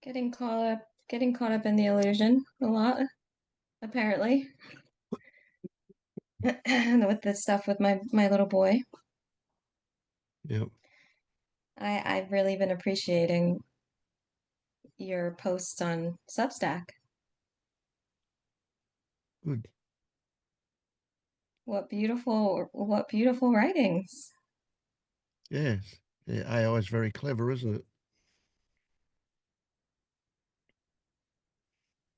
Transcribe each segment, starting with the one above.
getting caught up in the illusion a lot, apparently. With this stuff with my little boy. Yeah, I've really been appreciating your posts on Substack. good. What beautiful writings. Yes. Yeah, AI is very clever, isn't it?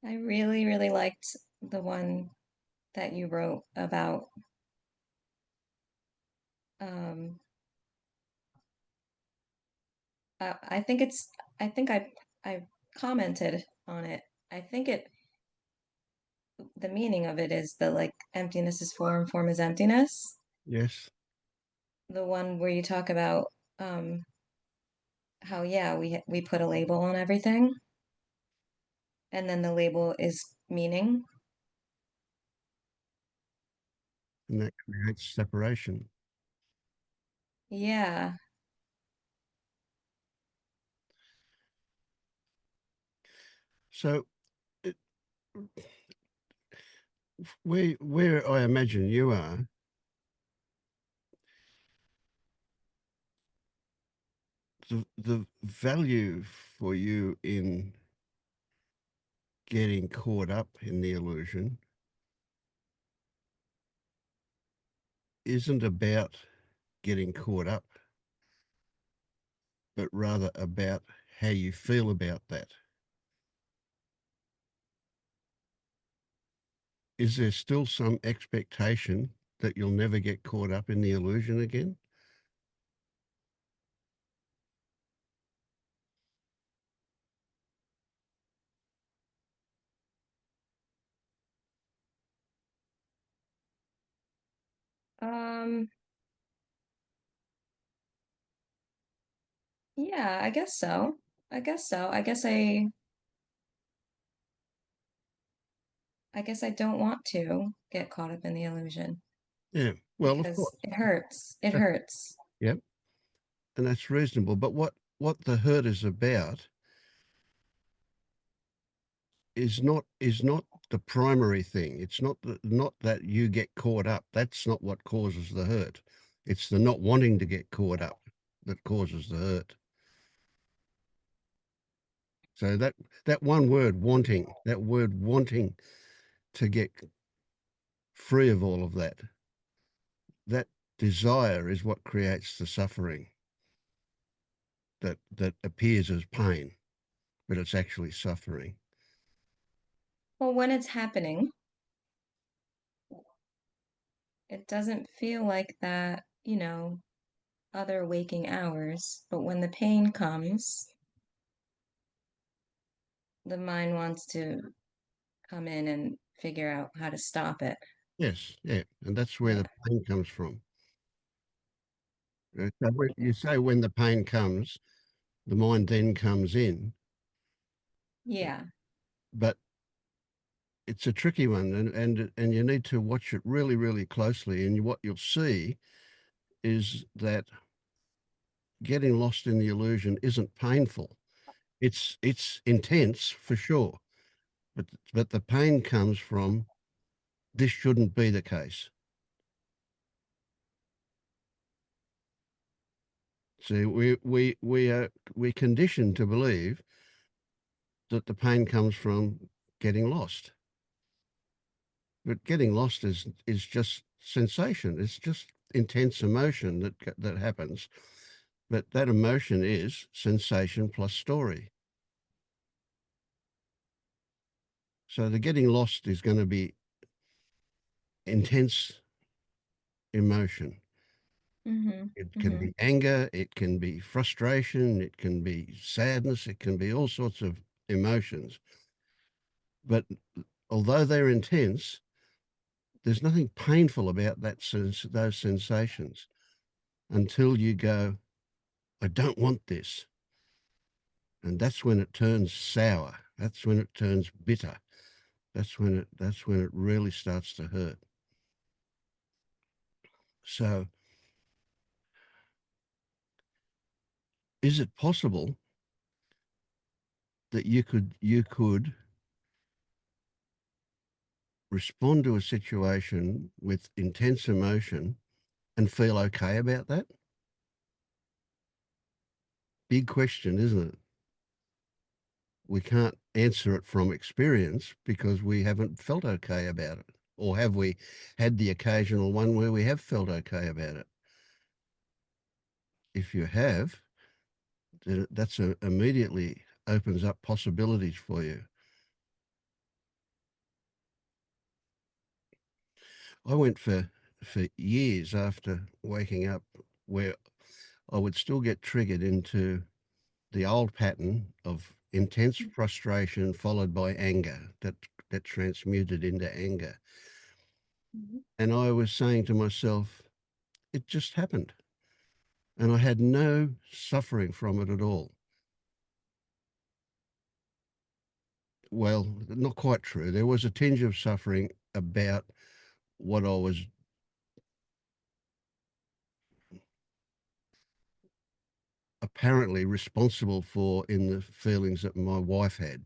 I really, really liked the one that you wrote about um I think I commented on it. I think the meaning of it is that like emptiness is form is emptiness. Yes. The one where you talk about um how yeah, we put a label on everything and then the label is meaning. And that creates separation. Yeah. So it, where I imagine you are, the value for you in getting caught up in the illusion isn't about getting caught up, but rather about how you feel about that. Is there still some expectation that you'll never get caught up in the illusion again? Um yeah, I guess so. I guess so. I guess I don't want to get caught up in the illusion Yeah, well, of because course. it hurts. It That- hurts. yeah, and that's reasonable. But what the hurt is about is not the primary thing. It's not that you get caught up. That's not what causes the hurt. It's the not wanting to get caught up that causes the hurt. So that one word, wanting, that word wanting to get free of all of that, that desire is what creates the suffering that appears as pain, but it's actually suffering. Well, when it's happening, it doesn't feel like that, other waking hours. But when the pain comes, the mind wants to come in and figure out how to stop it. Yes, yeah, and that's where Yeah. the pain comes from. So you say when the pain comes, the mind then comes in, Yeah. but it's a tricky one, and you need to watch it really, really closely. And what you'll see is that getting lost in the illusion isn't painful. It's intense for sure, but the pain comes from this shouldn't be the case. See, we're conditioned to believe that the pain comes from getting lost. But getting lost is just sensation. It's just intense emotion that happens. But that emotion is sensation plus story. So the getting lost is going to be intense emotion. Mm-hmm. It can Mm-hmm. be anger, it can be frustration, it can be sadness, it can be all sorts of emotions. But although they're intense, there's nothing painful about those sensations until you go, I don't want this. And that's when it turns sour. That's when it turns bitter. That's when it really starts to hurt. So is it possible that you could respond to a situation with intense emotion and feel okay about that? Big question, isn't it? We can't answer it from experience because we haven't felt okay about it. Or have we had the occasional one where we have felt okay about it? If you have, then immediately opens up possibilities for you. I went for years after waking up where I would still get triggered into the old pattern of intense frustration followed by anger that transmuted into anger. Mhm. And I was saying to myself, it just happened. And I had no suffering from it at all. Well, not quite true. There was a tinge of suffering about what I was apparently responsible for in the feelings that my wife had.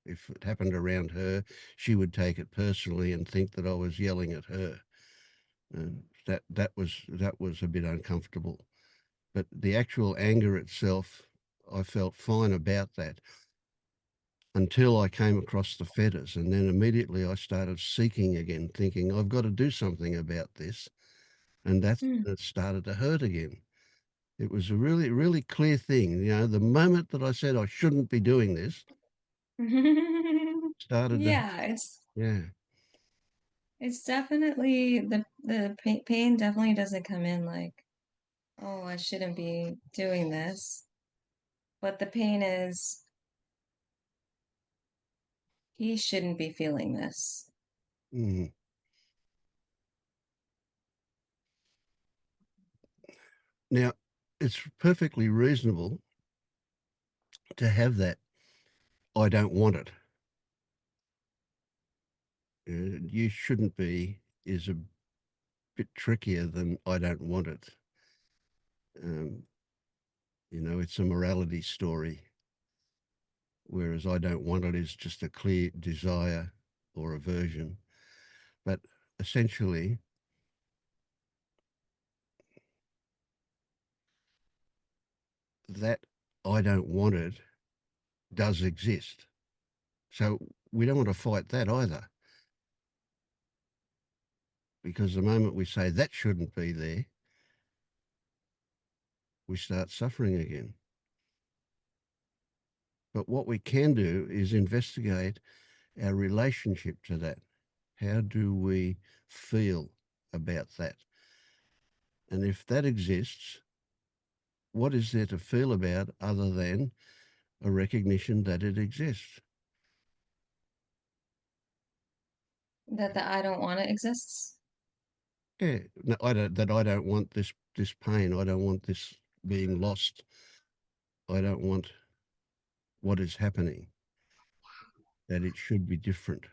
If it happened around her, she would take it personally and think that I was yelling at her. And that was a bit uncomfortable. But the actual anger itself, I felt fine about that until I came across the fetters. And then immediately I started seeking again, thinking, I've got to do something about this. And that's Mm. when it started to hurt again. It was a really, really clear thing. You know, the moment that I said I shouldn't be doing this, started to, Yeah, yeah. it's definitely the pain definitely doesn't come in like, oh, I shouldn't be doing this. But the pain is he shouldn't be feeling this. Mm. Now, it's perfectly reasonable to have that. I don't want it. You shouldn't be is a bit trickier than I don't want it. Um, it's a morality story, whereas I don't want it is just a clear desire or aversion. But essentially, that I don't want it does exist. So we don't want to fight that either, because the moment we say that shouldn't be there, we start suffering again. But what we can do is investigate our relationship to that. How do we feel about that? And if that exists, what is there to feel about other than a recognition that it exists? That the I don't want it exists. Yeah, no, I don't want this pain. I don't want this being lost. I don't want what is happening. That it should be different.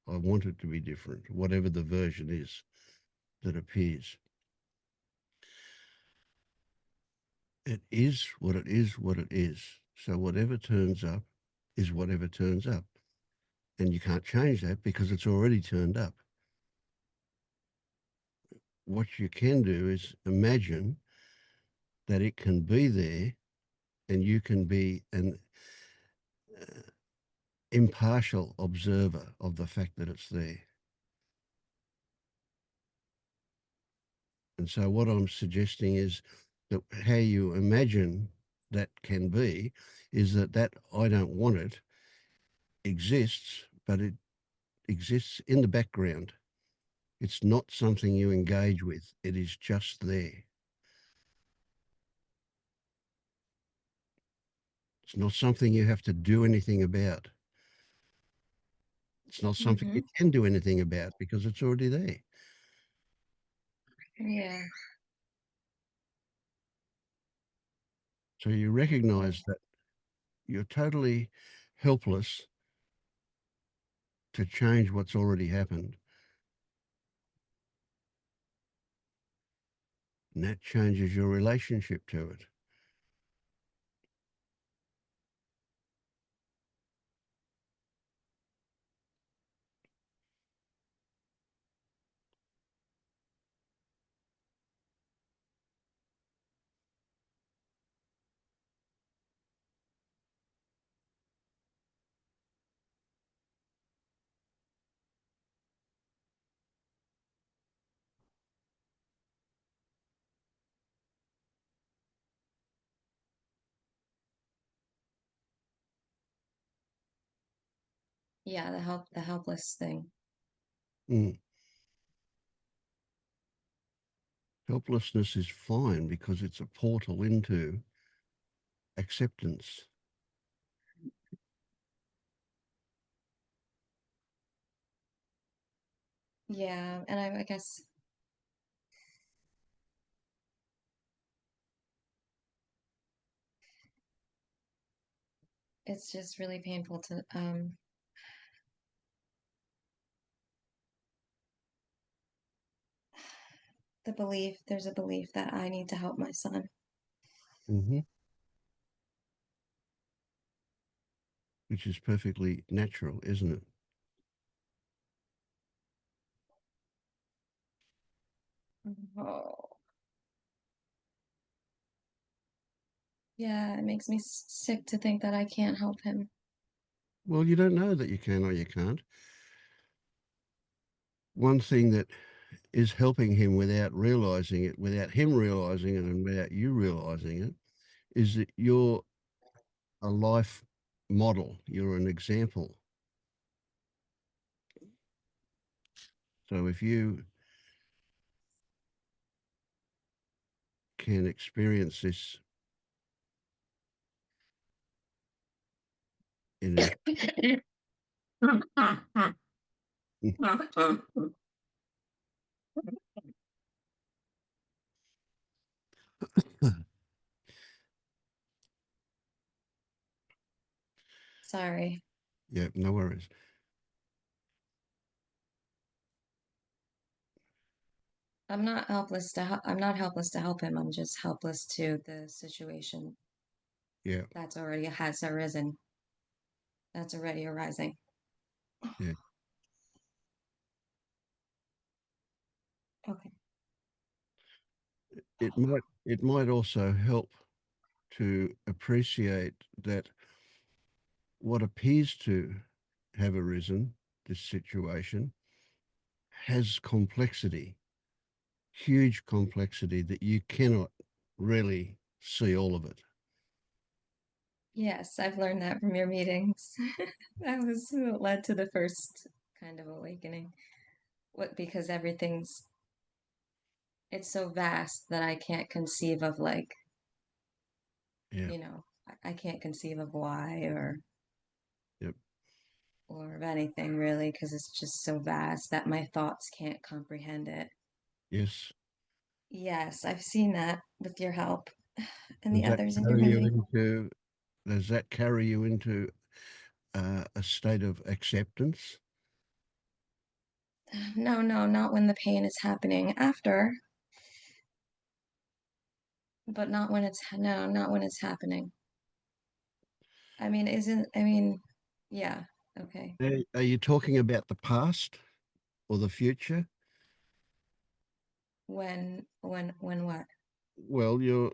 I want it to be different, whatever the version is that appears. It is what it is, what it is. So whatever turns up is whatever turns up. And you can't change that because it's already turned up. What you can do is imagine that it can be there and you can be an impartial observer of the fact that it's there. And so what I'm suggesting is that how you imagine that can be is that I don't want it exists, but it exists in the background. It's not something you engage with. It is just there. It's not something you have to do anything about. It's not something you Hmm. can do anything about because it's already there. Yeah. So you recognize that you're totally helpless to change what's already happened. And that changes your relationship to it. Yeah, the helpless thing. Mm. Helplessness is fine because it's a portal into acceptance. Yeah, and I guess it's just really painful to there's a belief that I need to help my son. Hmm. Which is perfectly natural, isn't it? Oh, yeah, it makes me sick to think that I can't help him. Well, you don't know that you can or you can't. One thing that is helping him without realizing it, without him realizing it, and without you realizing it, is that you're a life model. You're an example. So if you can experience this in a Sorry. yeah, no worries. I'm not helpless to help him. I'm just helpless to the situation Yeah, that's already has arisen. That's already arising. yeah. Okay. It might also help to appreciate that what appears to have arisen, this situation, has complexity, huge complexity that you cannot really see all of it. Yes, I've learned that from your meetings. That was what led to the first kind of awakening. What because it's so vast that I can't conceive of like, Yeah, I can't conceive of why yep, or of anything really because it's just so vast that my thoughts can't comprehend it. yes. Yes, I've seen that with your help and Does the that others in your carry you meeting. into, does that carry you into a state of acceptance? No, no, not when the pain is happening after, but not when it's no, not when it's happening. I mean, yeah, okay. Are you talking about the past or the future? When what? Well, you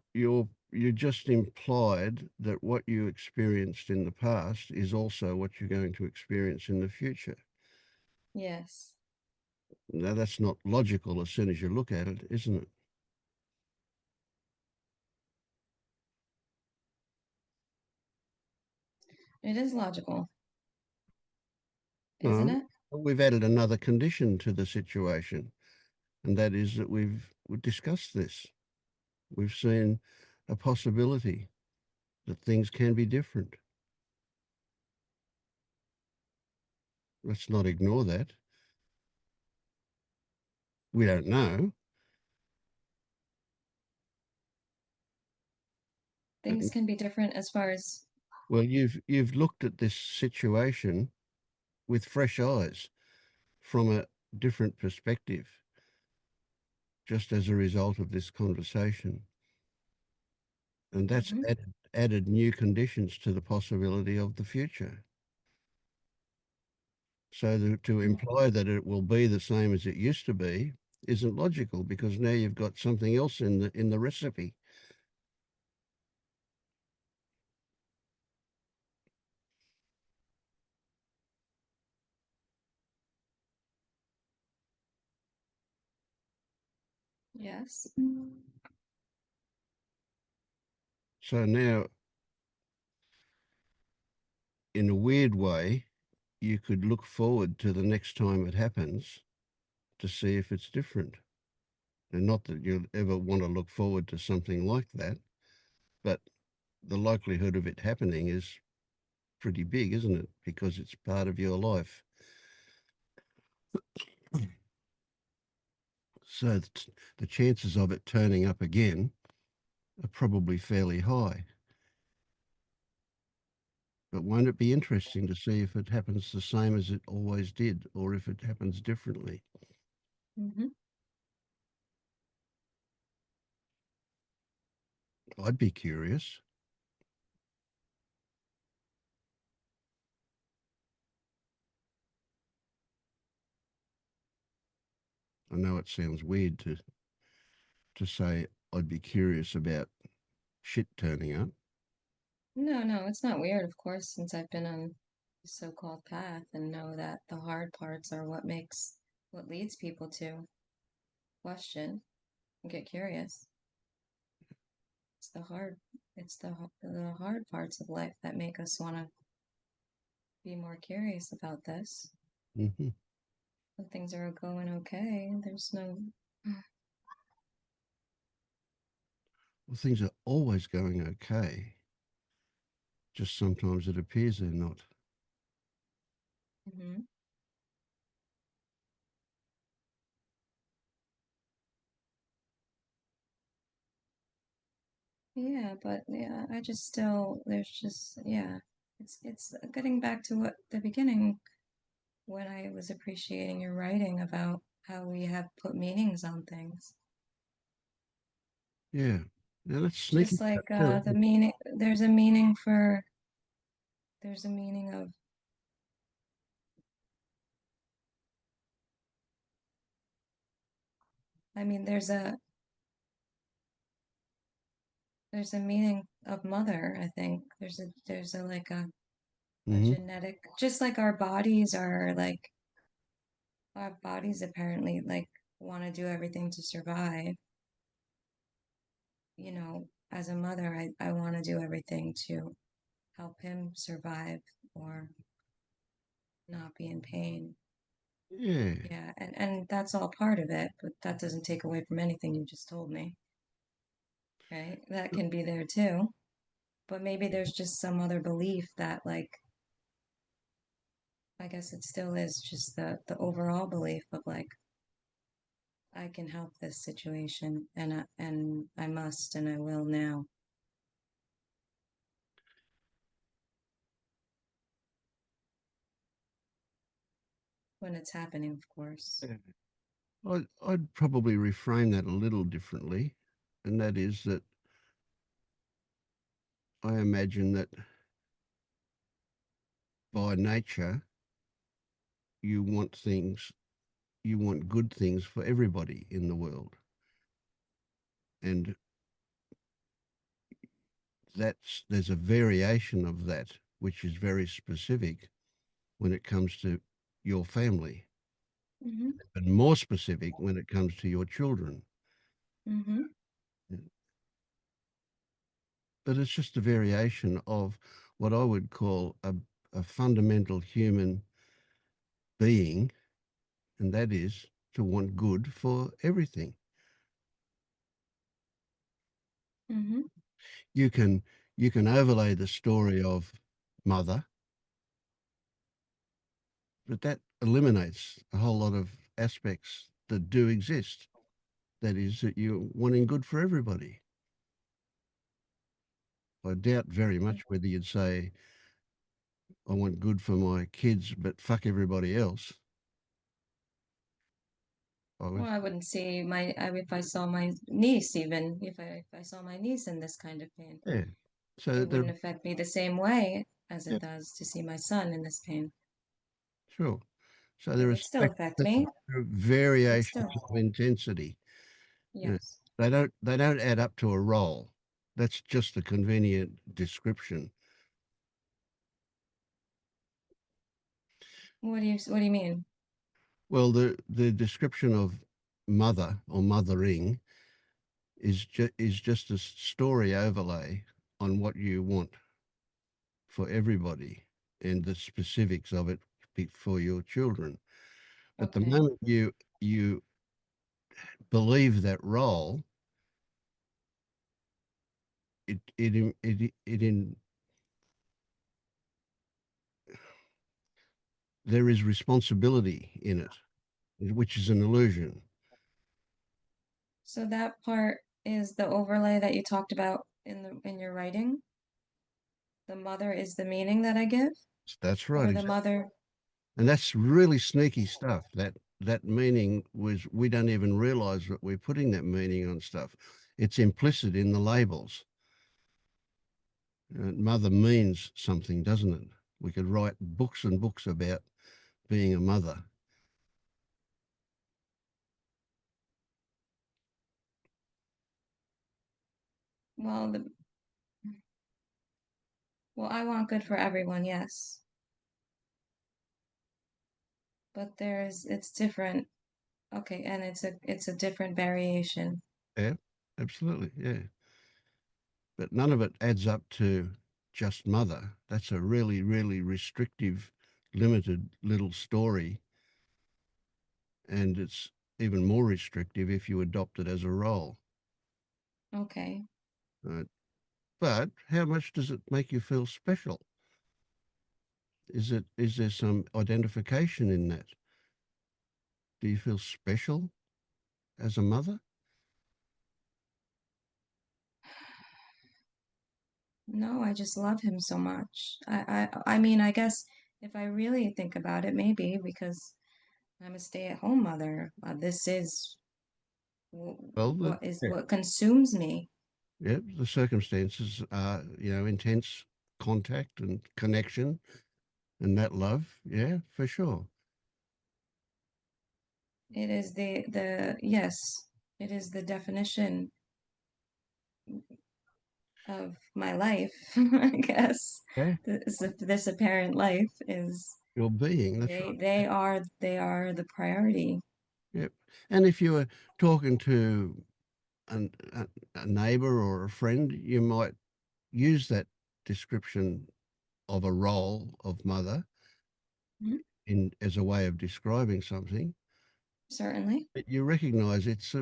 just implied that what you experienced in the past is also what you're going to experience in the future. Yes, Now, that's not logical as soon as you look at it, isn't it? it is logical, isn't No, it? we've added another condition to the situation, and that is that we've discussed this. We've seen a possibility that things can be different. Let's not ignore that. We don't know, but Things can be different as far as well, you've looked at this situation with fresh eyes from a different perspective, just as a result of this conversation. And that's mhm. added new conditions to the possibility of the future. So to imply that it will be the same as it used to be isn't logical because now you've got something else in the recipe. Yes. So now, in a weird way, you could look forward to the next time it happens to see if it's different. And not that you'll ever want to look forward to something like that, but the likelihood of it happening is pretty big, isn't it? Because it's part of your life. So the chances of it turning up again are probably fairly high. But won't it be interesting to see if it happens the same as it always did, or if it happens differently? Hmm. I'd be curious. I know it sounds weird to say I'd be curious about shit turning up. No, no, it's not weird, of course, since I've been on the so-called path and know that the hard parts are what leads people to question and get curious. It's the hard, the hard parts of life that make us want to be more curious about this. Hmm. When things are going okay, there's no. Well, things are always going okay. Just sometimes it appears they're not. Mhm. Yeah, but yeah, I just still there's just yeah, it's getting back to what the beginning when I was appreciating your writing about how we have put meanings on things. Yeah. Now let's sneak Just into like that too. the meaning, there's a meaning for there's a meaning of I mean there's a meaning of mother, I think. There's a like a Hmm. genetic just like our bodies apparently like want to do everything to survive. You know, as a mother, I want to do everything to help him survive or not be in pain. Yeah. Yeah, and that's all part of it, but that doesn't take away from anything you just told me, right? That can be there too. But maybe there's just some other belief that like I guess it still is just the overall belief of like I can help this situation and I must and I will now when it's happening, of course. Yeah. I'd probably reframe that a little differently, and that is that I imagine that by nature you want good things for everybody in the world, and there's a variation of that which is very specific when it comes to your family, Mm-hmm. and more specific when it comes to your children. Mm-hmm. But it's just a variation of what I would call a fundamental human being, and that is to want good for everything. Mm-hmm. You can overlay the story of mother, but that eliminates a whole lot of aspects that do exist. That is that you're wanting good for everybody. I doubt very much whether you'd say I want good for my kids, but fuck everybody else. I Well, would, I wouldn't see if I saw my niece, even if I saw my niece in this kind of pain, yeah. So it there, wouldn't affect me the same way as yeah, it does to see my son in this pain. sure. So It there are would still affect me. It variations still, of intensity. You know, yes. they don't add up to a role. That's just a convenient description. What do you mean? Well, the description of mother or mothering is just a story overlay on what you want for everybody and the specifics of it for your children. But the Okay. moment you believe that role, it in there is responsibility in it, which is an illusion. So that part is the overlay that you talked about in your writing. The mother is the meaning that I give, That's right, or the exactly. mother. And that's really sneaky stuff. That meaning was we don't even realize that we're putting that meaning on stuff. It's implicit in the labels. Mother means something, doesn't it? We could write books and books about being a mother. Well, I want good for everyone, yes, but it's different. Okay, and it's a different variation. Yeah, absolutely. Yeah. But none of it adds up to just mother. That's a really, really restrictive, limited little story. And it's even more restrictive if you adopt it as a role. Okay. Right? But how much does it make you feel special? Is there some identification in that? Do you feel special as a mother? No, I just love him so much. I mean, I guess if I really think about it, maybe because I'm a stay-at-home mother. This is Well, what is yeah, what consumes me. yeah, the circumstances are, intense contact and connection and that love. Yeah, for sure. It is the yes, it is the definition of my life, I guess. Yeah, This apparent life is your being. That's they right. they are they are the priority. Yep. And if you were talking to a neighbor or a friend, you might use that description of a role of mother Mhm. in as a way of describing something. Certainly. But you recognize it's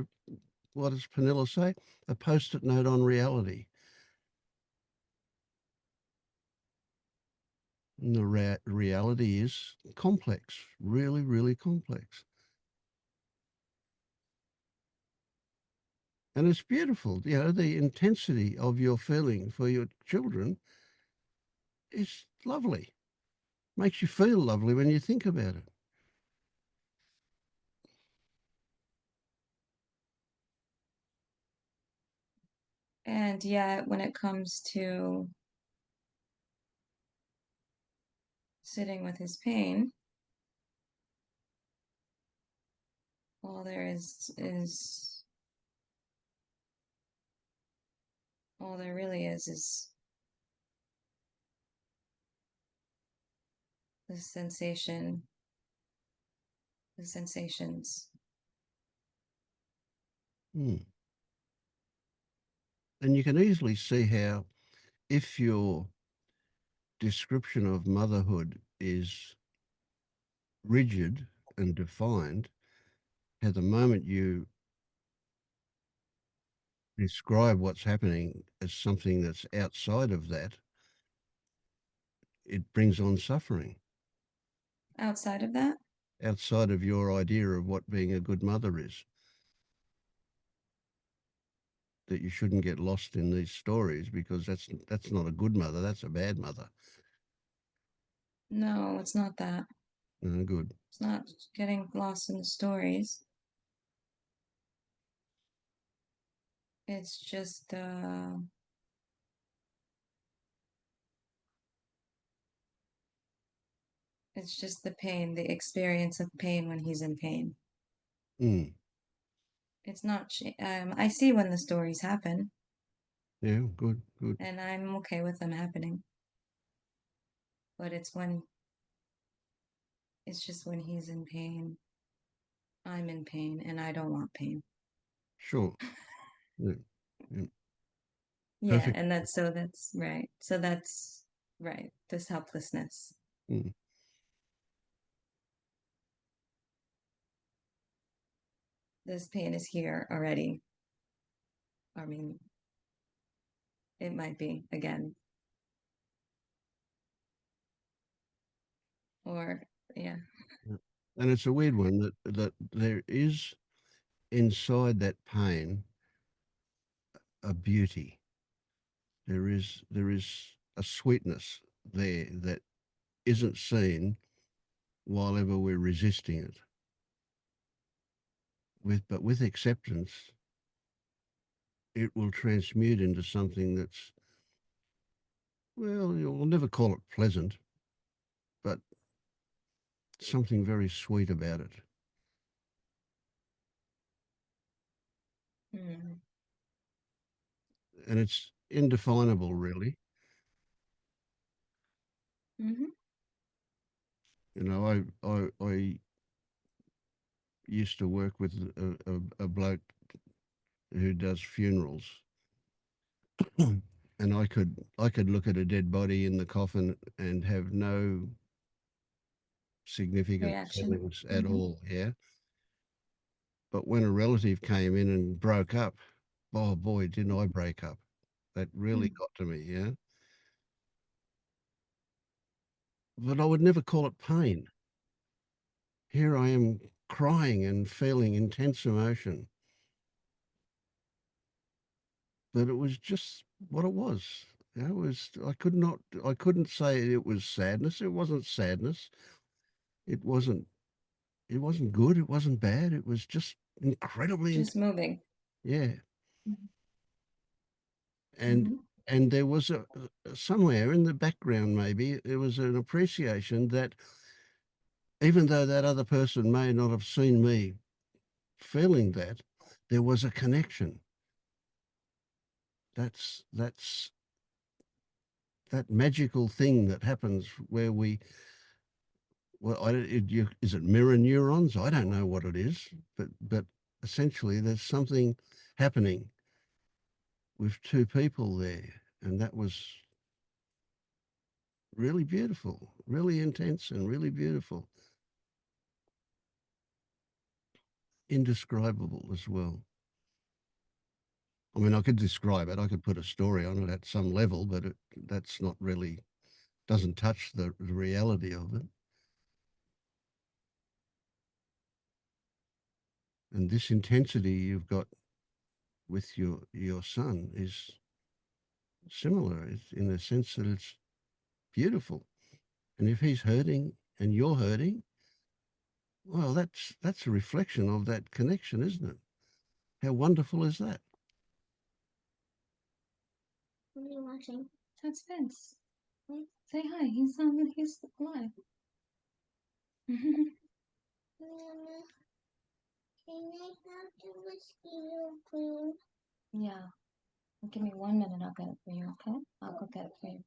what does Panilla say? A post-it note on reality. And the reality is complex, really, really complex. And it's beautiful. The intensity of your feeling for your children is lovely. Makes you feel lovely when you think about it. And yet, when it comes to sitting with his pain, all there is all there really is the sensation, the sensations. Mm. And you can easily see how if your description of motherhood is rigid and defined, at the moment you describe what's happening as something that's outside of that, it brings on suffering, Outside of that, outside of your idea of what being a good mother is. That you shouldn't get lost in these stories because that's not a good mother, that's a bad mother. no, it's not that. No, good. It's not getting lost in the stories. It's just the pain, the experience of pain when he's in pain. Mm. It's not, I see when the stories happen, Yeah, good, good. and I'm okay with them happening. But it's just when he's in pain, I'm in pain, and I don't want pain. Sure. Yeah. Yeah. Yeah, Perfect. and that's right. So that's right. This helplessness. Mm. this pain is here already. I mean, it might be again, or yeah, Yeah. And it's a weird one that there is inside that pain a beauty. There is a sweetness there that isn't seen while ever we're resisting it. With acceptance, it will transmute into something that's, well, you'll never call it pleasant, but something very sweet about it. mm, And it's indefinable, really. hmm, You know, I used to work with a bloke who does funerals, and I could look at a dead body in the coffin and have no significant reaction. feelings at Hmm. all. Yeah, but when a relative came in and broke up, oh boy, didn't I break up? That really Mm. got to me. Yeah, but I would never call it pain. Here I am crying and feeling intense emotion, but it was just what it was. It was I couldn't say it was sadness. It wasn't sadness. It wasn't it wasn't good. It wasn't bad. It was just incredibly Just intense. moving. Yeah. And Hmm. and there was somewhere in the background, maybe there was an appreciation that even though that other person may not have seen me feeling that, there was a connection. That's that magical thing that happens where we, well, is it mirror neurons? I don't know what it is, but essentially there's something happening with two people there, and that was really beautiful, really intense, and really beautiful, indescribable as well. I mean, I could describe it, I could put a story on it at some level, but that's not really, doesn't touch the reality of it. And this intensity you've got with your son is similar. It's in the sense that it's beautiful. And if he's hurting and you're hurting, well, that's a reflection of that connection, isn't it? How wonderful is that? What are you watching? That's Vince. Say hi. He's alive. Can I have the mosquito, please? Yeah. Give me 1 minute. I'll get it for you. Okay. I'll go get it for you.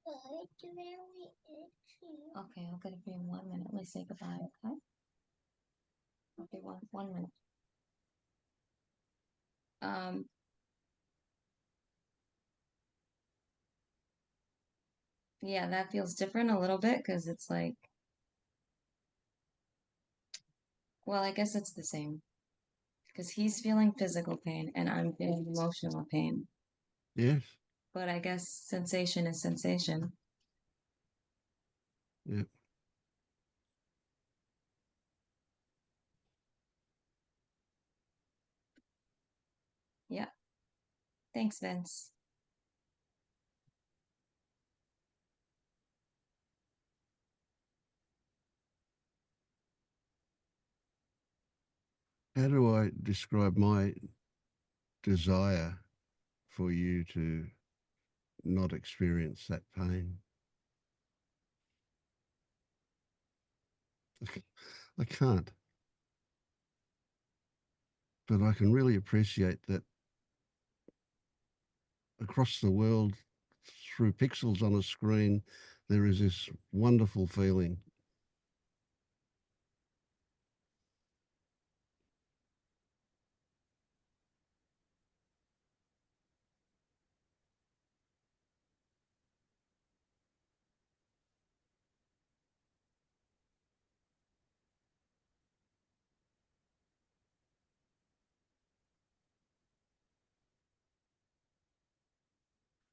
It's very itchy. Okay. I'll get it for you in 1 minute. Let me say goodbye. Okay. Okay. One minute. Um. Yeah, that feels different a little bit because it's like, well, I guess it's the same because he's feeling physical pain and I'm feeling emotional pain. Yes. But I guess sensation is sensation. Yeah. Yeah. Thanks, Vince. How do I describe my desire for you to not experience that pain? I can't, but I can really appreciate that across the world, through pixels on a screen, there is this wonderful feeling.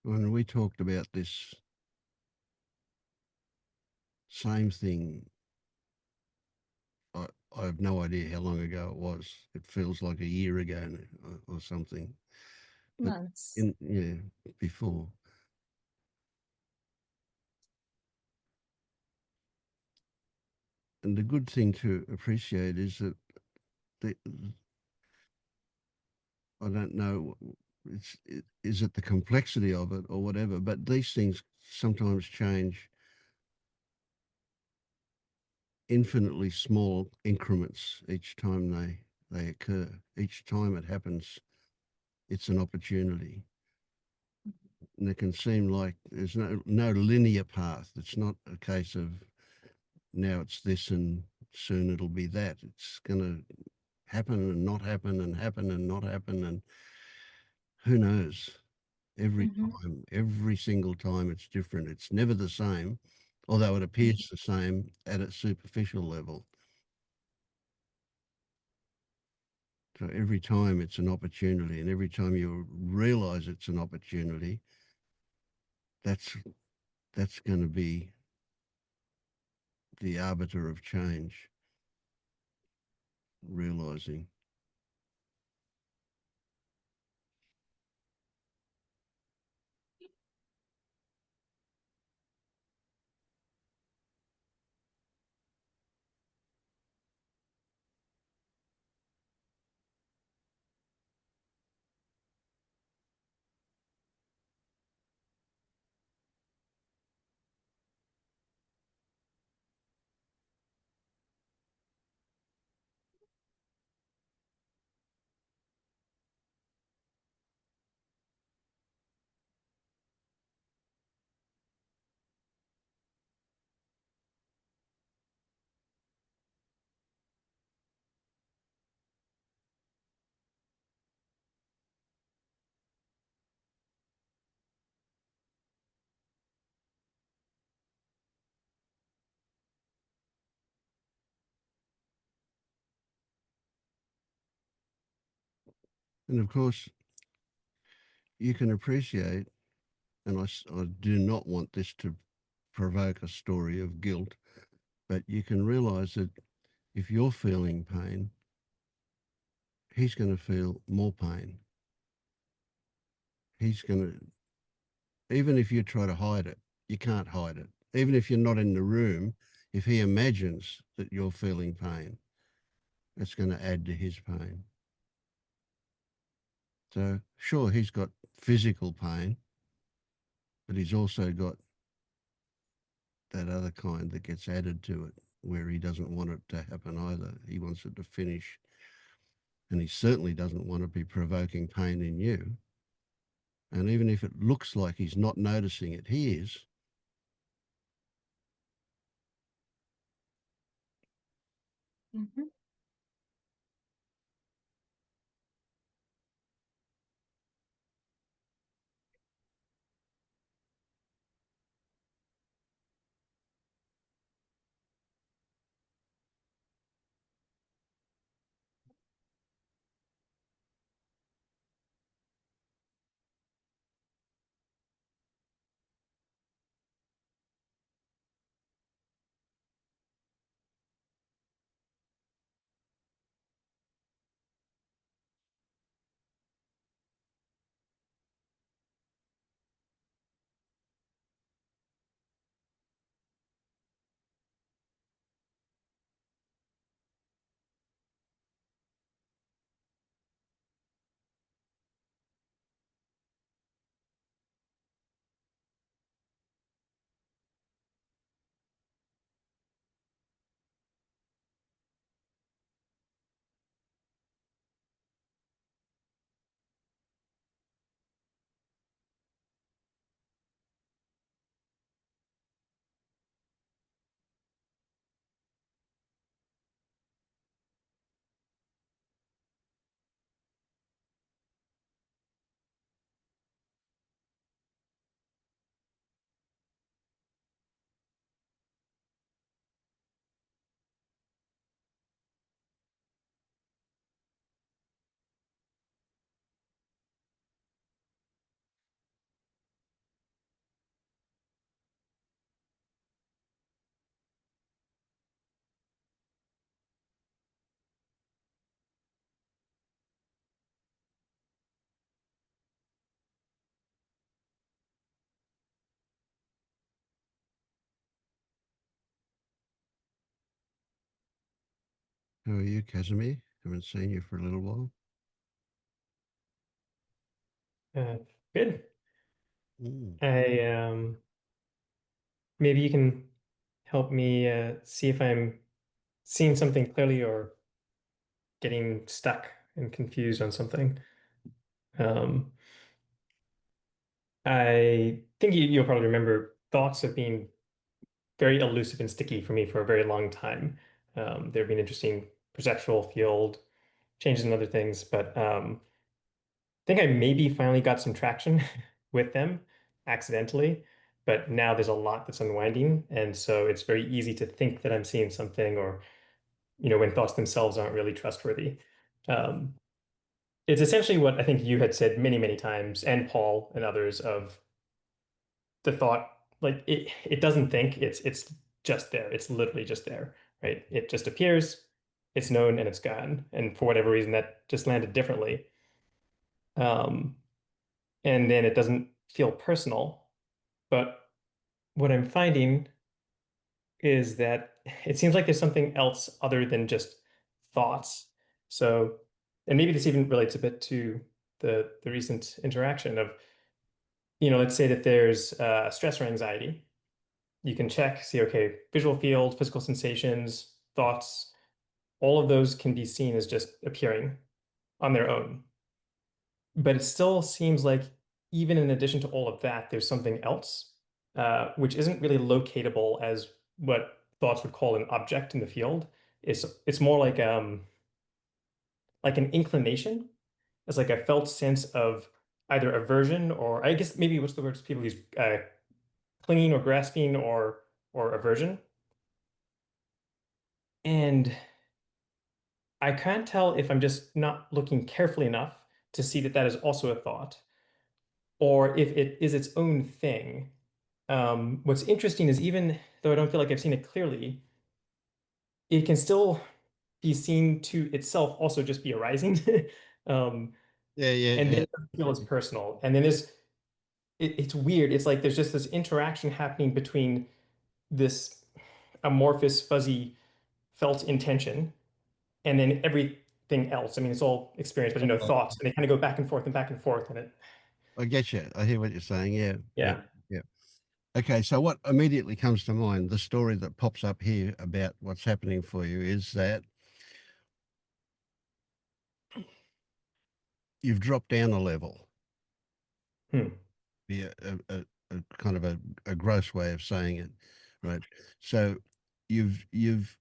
when we talked about this same thing, I, I have no idea how long ago it was. It feels like a year ago or something. But Months. yeah, before. And the good thing to appreciate is that the, I don't know, is it the complexity of it or whatever, but these things sometimes change infinitely small increments each time they occur. Each time it happens, it's an opportunity. And it can seem like there's no linear path. It's not a case of now it's this and soon it'll be that. It's going to happen and not happen and happen and not happen. And who knows? Every Hmm. time, every single time it's different. It's never the same, although it Hmm. appears the same at a superficial level. So every time it's an opportunity, and every time you realize it's an opportunity, that's that's going to be the arbiter of change, realizing. And of course, you can appreciate, and I do not want this to provoke a story of guilt, but you can realize that if you're feeling pain, he's going to feel more pain. He's going to, even if you try to hide it, you can't hide it. Even if you're not in the room, if he imagines that you're feeling pain, it's going to add to his pain. So, sure, he's got physical pain, but he's also got that other kind that gets added to it where he doesn't want it to happen either. He wants it to finish. And he certainly doesn't want to be provoking pain in you. And even if it looks like he's not noticing it, he is. Hmm. How are you, Casimir? Haven't seen you for a little while. Uh, Good. Mm. I Maybe you can help me see if I'm seeing something clearly or getting stuck and confused on something. Um, I think you'll probably remember thoughts have been very elusive and sticky for me for a very long time. There have been interesting perceptual field changes and other things, but I think I maybe finally got some traction with them accidentally, but now there's a lot that's unwinding, and so it's very easy to think that I'm seeing something, or when thoughts themselves aren't really trustworthy. Um, it's essentially what I think you had said many, many times, and Paul and others of the thought, like it doesn't think, it's just there. It's literally just there, right? It just appears, it's known, and it's gone. And for whatever reason, that just landed differently. Um, and then it doesn't feel personal. But what I'm finding is that it seems like there's something else other than just thoughts. So, and maybe this even relates a bit to the recent interaction of, let's say that there's stress or anxiety. You can check, see, okay, visual field, physical sensations, thoughts, all of those can be seen as just appearing on their own. But it still seems like even in addition to all of that, there's something else, which isn't really locatable as what thoughts would call an object in the field. It's more like an inclination. It's like a felt sense of either aversion, or I guess maybe what's the words people use, clinging or grasping, or aversion. And I can't tell if I'm just not looking carefully enough to see that that is also a thought, or if it is its own thing. What's interesting is even though I don't feel like I've seen it clearly, it can still be seen to itself also just be arising. Um, Yeah, yeah, and then yeah. it doesn't feel as personal. And then it's weird. It's like there's just this interaction happening between this amorphous, fuzzy, felt intention and then everything else. I mean, it's all experience, but thoughts, and they kind of go back and forth and back and forth. And I get you. I hear what you're saying. Yeah, yeah, yeah. yeah. Okay, so what immediately comes to mind, the story that pops up here about what's happening for you is that you've dropped down a level. Hmm. Be a kind of a gross way of saying it, right? So you've you've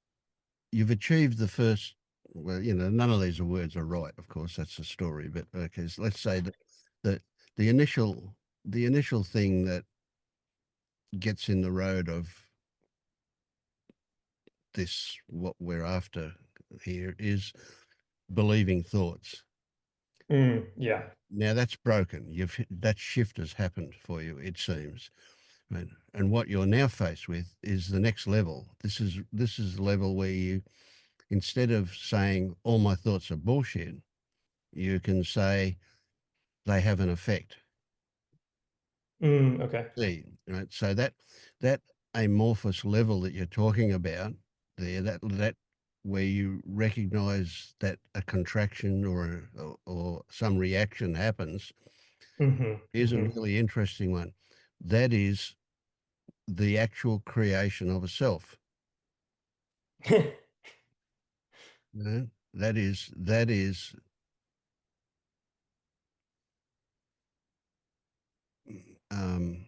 you've achieved the first. Well, none of these words are right, of course. That's a story, but okay. So let's say that the the initial the initial thing that gets in the road of this, what we're after here, is believing thoughts. Yeah. Now that's broken. That shift has happened for you, it seems. Right? And what you're now faced with is the next level. This is the level where you, instead of saying all my thoughts are bullshit, you can say they have an effect. Okay. See, right? So that amorphous level that you're talking about there, that where you recognize that a contraction or some reaction happens, is a Hmm. really interesting one. That is the actual creation of a self. You know? That is um,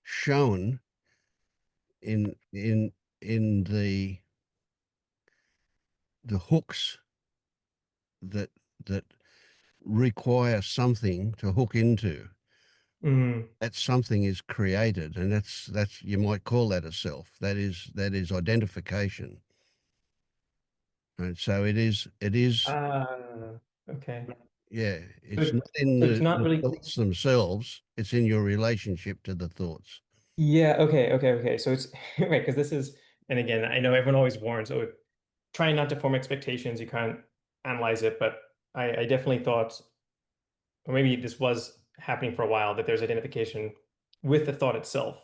shown in the hooks that that require something to hook into. Mm. That something is created, and that's you might call that a self. That is identification. Right? So it is Okay. yeah. It's So, not in so it's not the really. thoughts themselves. It's in your relationship to the thoughts. Yeah. Okay. Okay. Okay. So it's right because this is, and again, I know everyone always warns, oh, try not to form expectations. You can't analyze it, but I definitely thought, or maybe this was happening for a while, that there's identification with the thought itself.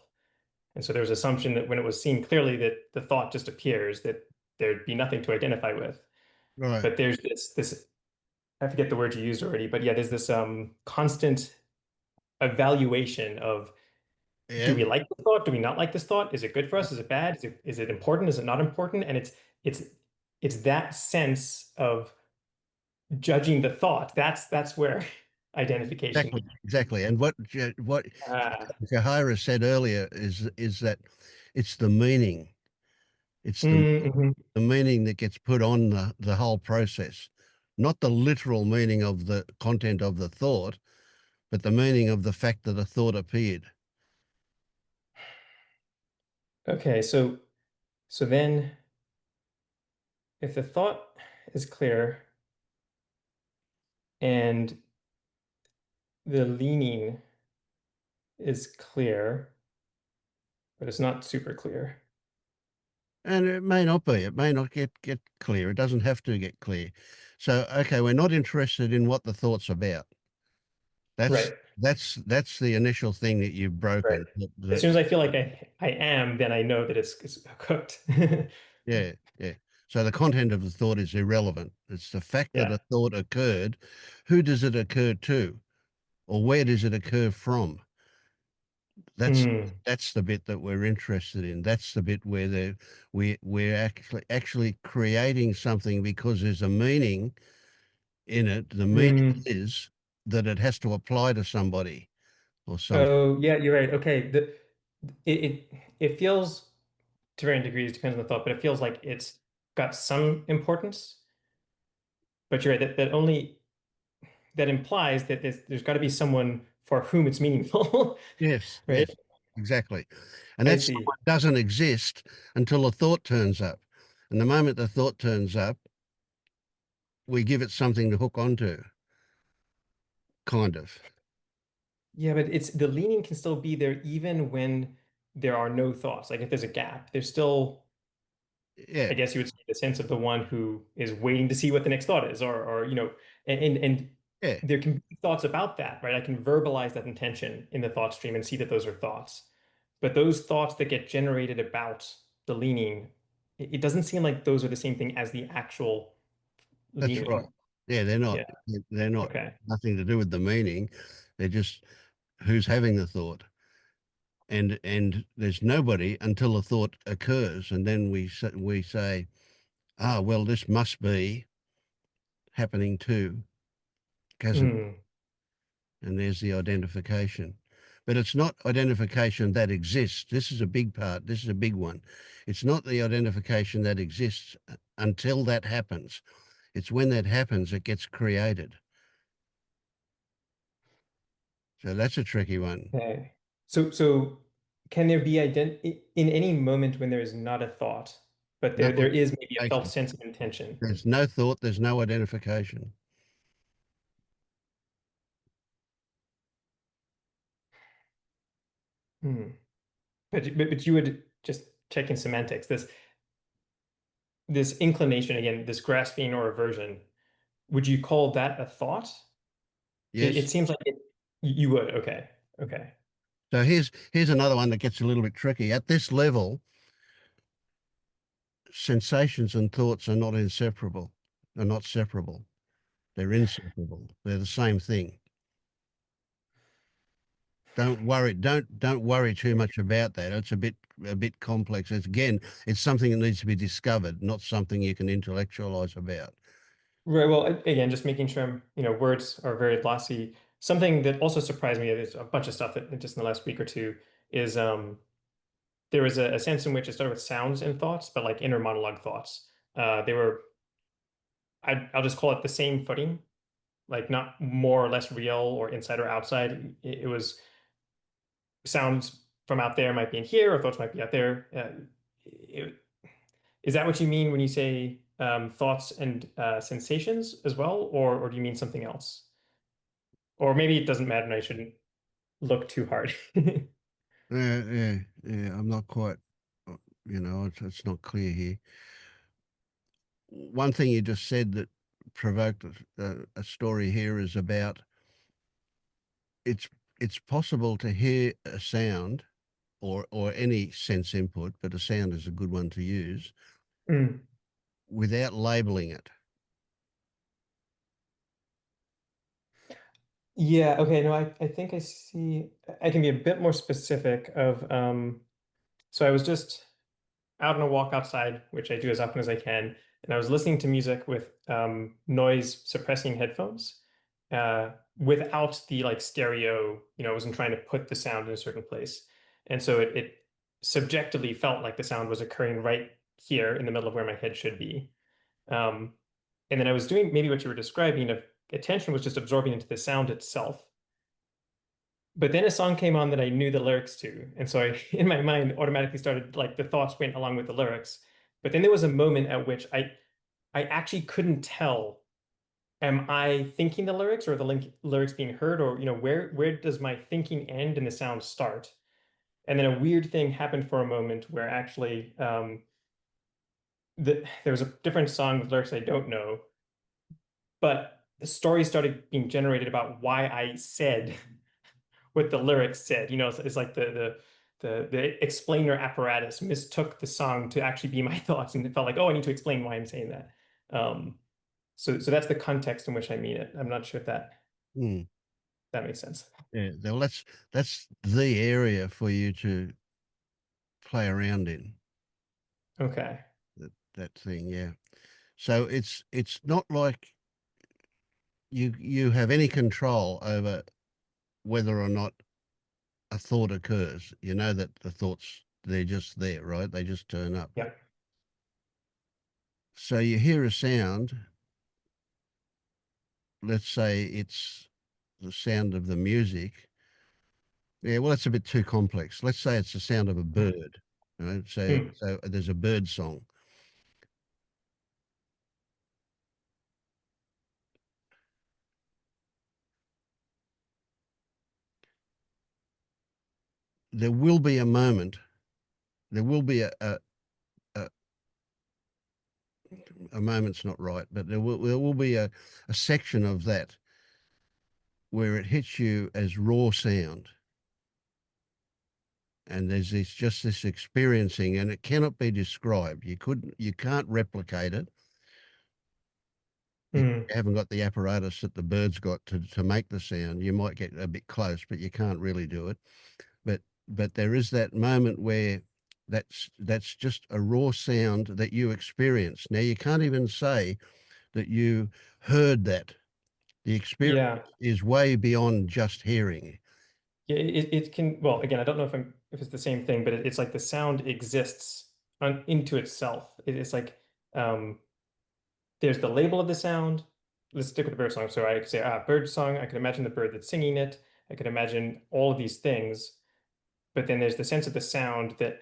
And so there's assumption that when it was seen clearly that the thought just appears, that there'd be nothing to identify with. Right. But there's this I forget the word you used already, but yeah, there's this constant evaluation of, do Yeah. we like this thought? Do we not like this thought? Is it good for us? Is it bad? Is it important? Is it not important? And it's it's that sense of judging the thought. That's where identification. Exactly. Exactly. And what Uh, Kahira said earlier is that it's the meaning. It's mhm. the meaning that gets put on the whole process, not the literal meaning of the content of the thought, but the meaning of the fact that a thought appeared. Okay, so then if the thought is clear and the leaning is clear, but it's not super clear. And it may not be, it may not get clear. It doesn't have to get clear. So, okay, we're not interested in what the thought's about. Right, That's the initial thing that you've right. broken. As soon as I feel like I am, then I know that it's cooked. Yeah, yeah. So the content of the thought is irrelevant. It's the fact that Yeah. a thought occurred. Who does it occur to, or where does it occur from? That's Hmm. that's the bit that we're interested in. That's the bit where we're actually creating something because there's a meaning in it. The meaning Hmm. is that it has to apply to somebody or something. Oh, yeah, you're right. Okay. It feels to varying degrees, depends on the thought, but it feels like it's got some importance. But you're right, that only that implies that there's got to be someone for whom it's meaningful, Yes, right? yes, exactly. And I that someone see. doesn't exist until a thought turns up. And the moment the thought turns up, we give it something to hook onto, kind of. Yeah, but it's the leaning can still be there even when there are no thoughts. Like if there's a gap, there's still, I Yeah, guess you would say, the sense of the one who is waiting to see what the next thought is, or and yeah, there can be thoughts about that, right? I can verbalize that intention in the thought stream and see that those are thoughts. But those thoughts that get generated about the leaning, it doesn't seem like those are the same thing as the actual that's right. leaning. Yeah, they're not. Yeah. They're not Okay. nothing to do with the meaning. They're just who's having the thought. And there's nobody until a thought occurs, and then we say, ah, well, this must be happening to Kazim. Hmm. And there's the identification. But it's not identification that exists. This is a big part. This is a big one. It's not the identification that exists until that happens. It's when that happens, it gets created. So that's a tricky one. Okay. So can there be in any moment when there is not a thought, but No there is maybe a felt identification. sense of intention? There's no thought, there's no identification. Hmm. But you would just check in semantics. This inclination again, this grasping or aversion, would you call that a thought? It Yes. seems like you would. Okay. Okay. So here's another one that gets a little bit tricky. At this level, sensations and thoughts are not inseparable. They're not separable. They're inseparable. They're the same thing. Don't worry. Don't worry too much about that. It's a bit complex. It's again, it's something that needs to be discovered, not something you can intellectualize about. Right. Well, again, just making sure words are very glossy. Something that also surprised me, there's a bunch of stuff that just in the last week or two is there was a sense in which it started with sounds and thoughts, but like inner monologue thoughts. They were, I'll just call it the same footing, like not more or less real or inside or outside. It was sounds from out there might be in here, or thoughts might be out there. Is that what you mean when you say thoughts and sensations as well, or do you mean something else? Or maybe it doesn't matter and I shouldn't look too hard. Yeah. I'm not quite. It's not clear here. One thing you just said that provoked a story here is about it's it's possible to hear a sound or any sense input, but a sound is a good one to use, Mm. without labeling it. Yeah, okay, no, I think I see. I can be a bit more specific of so I was just out on a walk outside, which I do as often as I can, and I was listening to music with noise suppressing headphones, without the like stereo, I wasn't trying to put the sound in a certain place. And so it subjectively felt like the sound was occurring right here in the middle of where my head should be. Um, and then I was doing maybe what you were describing of attention was just absorbing into the sound itself. But then a song came on that I knew the lyrics to. And so I, in my mind, automatically started like the thoughts went along with the lyrics. But then there was a moment at which I actually couldn't tell, am I thinking the lyrics or the lyrics being heard? Or, where does my thinking end and the sound start? And then a weird thing happened for a moment where actually there was a different song with lyrics I don't know, but the story started being generated about why I said what the lyrics said. It's like the explainer apparatus mistook the song to actually be my thoughts, and it felt like, oh, I need to explain why I'm saying that. So that's the context in which I mean it. I'm not sure if Hmm. that makes sense. Yeah, well, that's the area for you to play around in, Okay. that thing. Yeah. So it's not like you have any control over whether or not a thought occurs. You know that the thoughts, they're just there, right? They just turn up. Yep. So you hear a sound, let's say it's the sound of the music. Yeah, well, it's a bit too complex. Let's say it's the sound of a bird. Right? So, Hmm. so there's a bird song. There will be a moment. There will be a, a moment's not right, but there will be a section of that where it hits you as raw sound, and there's this experiencing, and it cannot be described. You can't replicate it because Hmm. you haven't got the apparatus that the bird's got to make the sound. You might get a bit close, but you can't really do it. But there is that moment where that's just a raw sound that you experience. Now you can't even say that you heard that. The experience Yeah. is way beyond just hearing. Yeah. It can. Well, again, I don't know if it's the same thing, but it's like the sound exists into itself. It's like um, there's the label of the sound. Let's stick with the bird song. So I could say, bird song. I could imagine the bird that's singing it. I could imagine all of these things. But then there's the sense of the sound that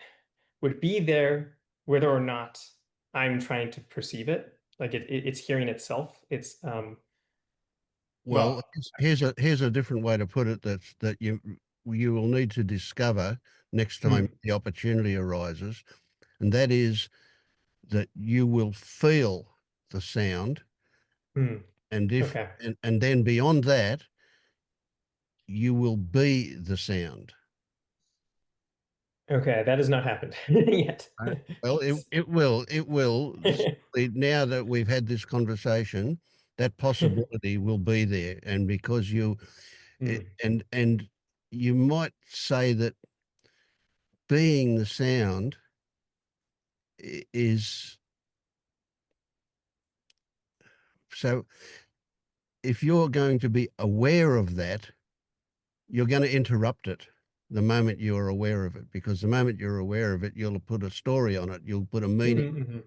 would be there whether or not I'm trying to perceive it. Like it's hearing itself. It's Well, well, here's a different way to put it that you will need to discover next time hmm, the opportunity arises, and that is that you will feel the sound, hmm, and if okay. and then beyond that, you will be the sound. Okay, that has not happened yet. Right. Well, it will. Now that we've had this conversation, that possibility will be there, and because Hmm, and you might say that being the sound is so. If you're going to be aware of that, you're going to interrupt it the moment you're aware of it, because the moment you're aware of it, you'll put a story on it, you'll put a meaning, hmm, hmm,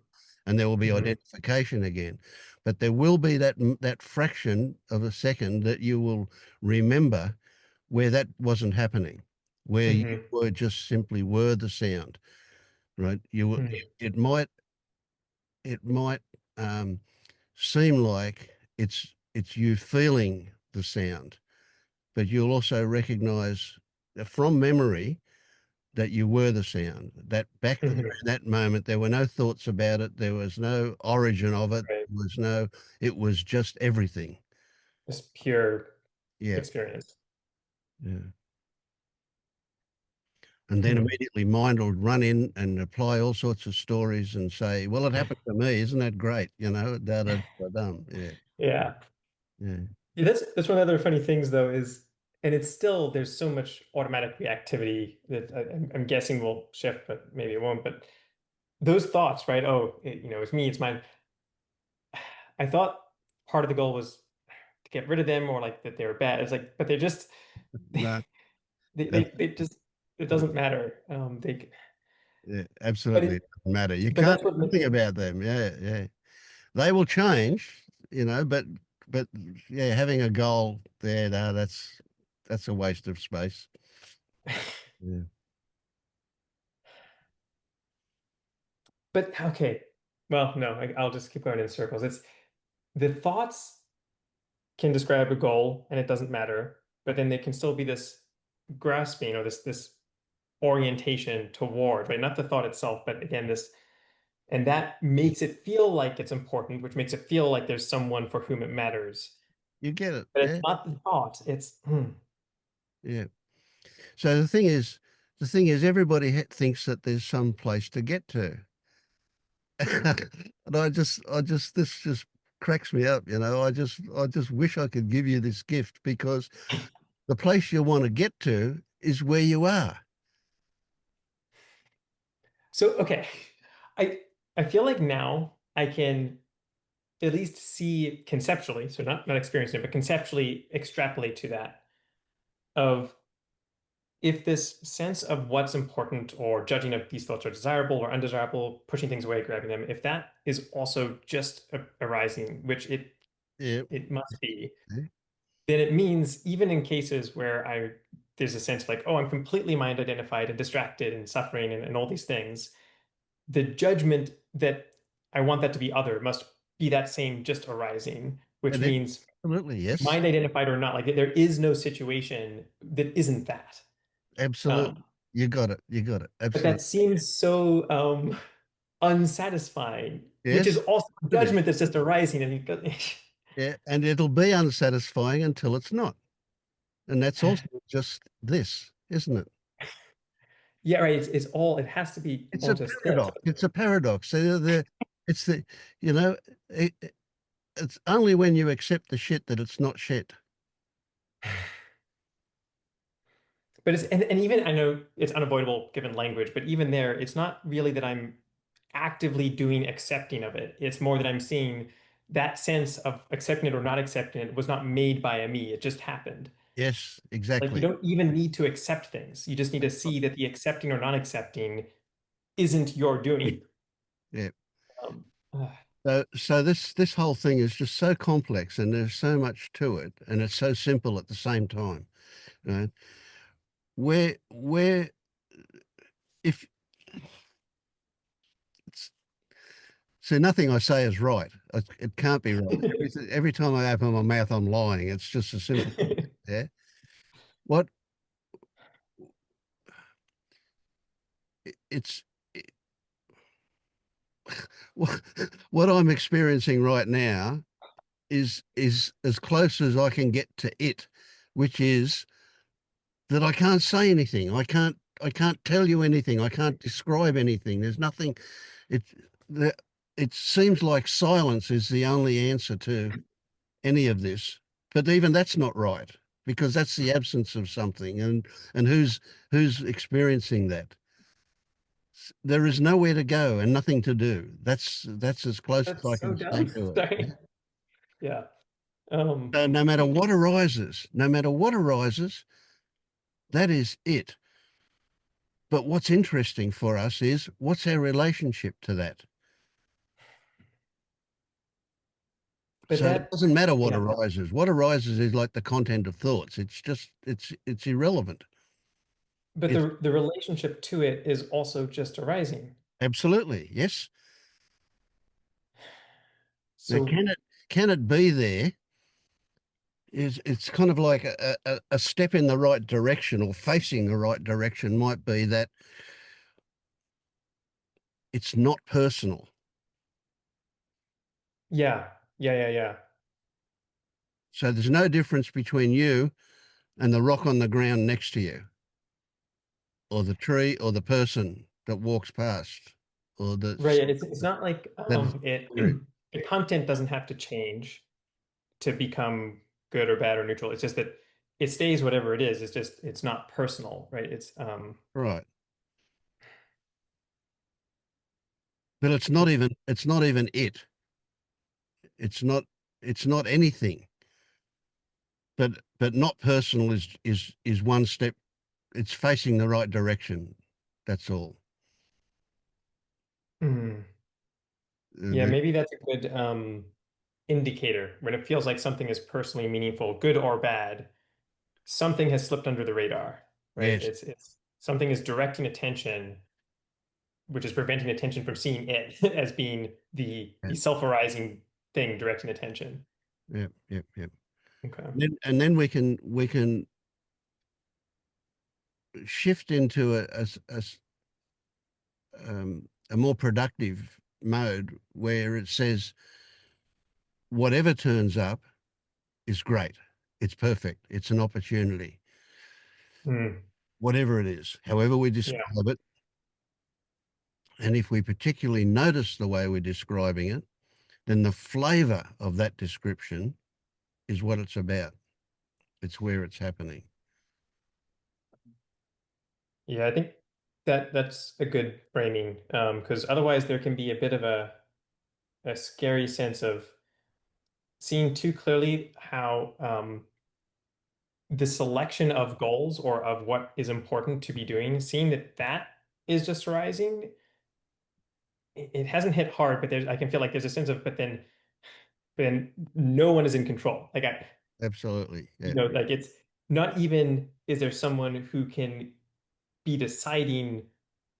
and there will be hmm, identification again. But there will be that fraction of a second that you will remember where that wasn't happening, where you hmm, were just simply were the sound, right? hmm, It might um, seem like it's you feeling the sound, but you'll also recognize from memory that you were the sound. That back there hmm. in that moment, there were no thoughts about it. There was no origin of it. Right. It was just everything. Just pure Yeah. experience. Yeah. And then Hmm. immediately mind will run in and apply all sorts of stories and say, well, it happened to me. Isn't that great? You know, da, da, da, dum. Yeah. Yeah. Yeah. Yeah, that's one of the other funny things though is, and it's still there's so much automatic reactivity that I'm guessing will shift, but maybe it won't. But those thoughts, right? Oh, it's me, it's mine. I thought part of the goal was to get rid of them or like that they were bad. It's like, but they're just No, they just it doesn't matter. yeah, But absolutely. It doesn't matter. You but can't that's do what anything about them. Yeah. Yeah. They will change, but yeah, having a goal there, no, that's a waste of space. Yeah. but okay. Well, no, I'll just keep going in circles. It's the thoughts can describe a goal and it doesn't matter, but then they can still be this grasping or this orientation toward, right? Not the thought itself, but again, this, and that makes it feel like it's important, which makes it feel like there's someone for whom it matters. You get it. But it's Yeah. not the thought, it's Yeah. So the thing is, everybody thinks that there's some place to get to. And this just cracks me up. I just wish I could give you this gift because the place you want to get to is where you are. so okay. I I feel like now I can at least see conceptually, so not experiencing it, but conceptually extrapolate to that of if this sense of what's important or judging if these thoughts are desirable or undesirable, pushing things away, grabbing them, if that is also just arising, which Yeah. it must be, Yeah. then it means even in cases where there's a sense like, oh, I'm completely mind identified and distracted and suffering and all these things, the judgment that I want that to be other must be that same just arising, which And it, means absolutely, yes. mind identified or not, like there is no situation that isn't that. Absolutely. Um, You got it. You got it. but that Absolutely. seems so unsatisfying, which is Yes. also It is. judgment that's just arising. And Yeah. And it'll be unsatisfying until it's not. And that's also just this, isn't it? yeah, right. It's all, it has to be It's all a just this. paradox. It's a paradox. It's the, you know, it's only when you accept the shit that it's not shit. But and even I know it's unavoidable given language, but even there, it's not really that I'm actively doing accepting of it. It's more that I'm seeing that sense of accepting it or not accepting it was not made by a me. It just happened. Yes, Like you exactly. don't even need to accept things. You just need to see that the accepting or not accepting isn't your doing. Yeah. Um, uh, So this whole thing is just so complex and there's so much to it and it's so simple at the same time. Right? Where if so nothing I say is right. It can't be right. Every time I open my mouth, I'm lying. It's just a simple. Yeah. What it's what what I'm experiencing right now is as close as I can get to it, which is that I can't say anything. I can't tell you anything. I can't describe anything. There's nothing. It the it seems like silence is the only answer to any of this. But even that's not right because that's the absence of something. And who's experiencing that? There is nowhere to go and nothing to do. That's as close as I that's so can stay dumb. to it. Sorry. Yeah. Um, So no matter what arises, that is it. But what's interesting for us is what's our relationship to that? but So it that, doesn't matter what yeah. arises. What arises is like the content of thoughts. It's just it's irrelevant. But It's the relationship to it is also just arising. absolutely yes. Now, So can it be there? Is it's kind of like a step in the right direction or facing the right direction might be that it's not personal. yeah, yeah. So there's no difference between you and the rock on the ground next to you or the tree or the person that walks past or the Right. It's not like that is it spirit. the content doesn't have to change to become good or bad or neutral. It's just that it stays whatever it is. It's just it's not personal, right? Right. But it's not even it. It's not anything. But not personal is one step. It's facing the right direction. That's all. Hmm. Yeah, The- maybe that's a good indicator when it feels like something is personally meaningful, good or bad. Something has slipped under the radar, right? yes. It's something is directing attention, which is preventing attention from seeing it as being Yeah. the self-arising thing directing attention. Yeah. Yeah. Yeah. Okay. And then we can shift into a more productive mode where it says whatever turns up is great. It's perfect. It's an opportunity. Hmm. Whatever it is, however we Yeah. describe it. And if we particularly notice the way we're describing it, then the flavor of that description is what it's about. It's where it's happening. Yeah, I think that's a good framing. Because otherwise there can be a bit of a scary sense of seeing too clearly how the selection of goals or of what is important to be doing, seeing that that is just arising, it hasn't hit hard, but I can feel like there's a sense of, but then no one is in control. Absolutely. Yeah. Like it's not even, is there someone who can be deciding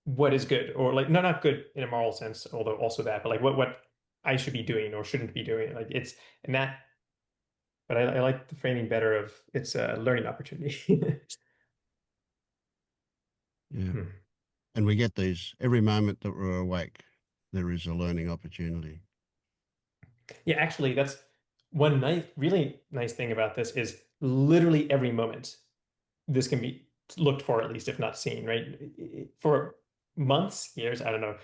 what is good or like, no, not good in a moral sense, although also that, but like what I should be doing or shouldn't be doing. Like it's, and that, but I like the framing better of it's a learning opportunity. Yeah. Hmm. And we get these every moment that we're awake, there is a learning opportunity. Yeah, actually, that's one nice, really nice thing about this is literally every moment this can be looked for, at least if not seen, right? For months, years, I don't know,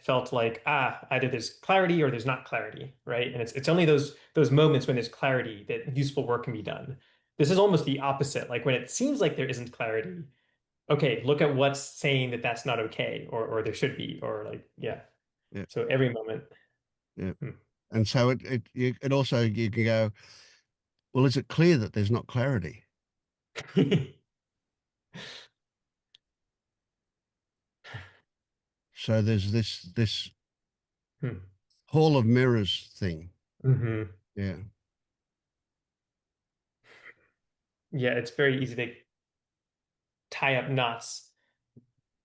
felt like either there's clarity or there's not clarity, right? And it's only those moments when there's clarity that useful work can be done. This is almost the opposite. Like when it seems like there isn't clarity, okay, look at what's saying that that's not okay, or there should be, or like yeah. Yeah. So every moment. Yeah. Hmm. And so it also, you can go, well, is it clear that there's not clarity? So there's this Hmm. hall of mirrors thing. Hmm. Yeah. Yeah, it's very easy to tie up knots,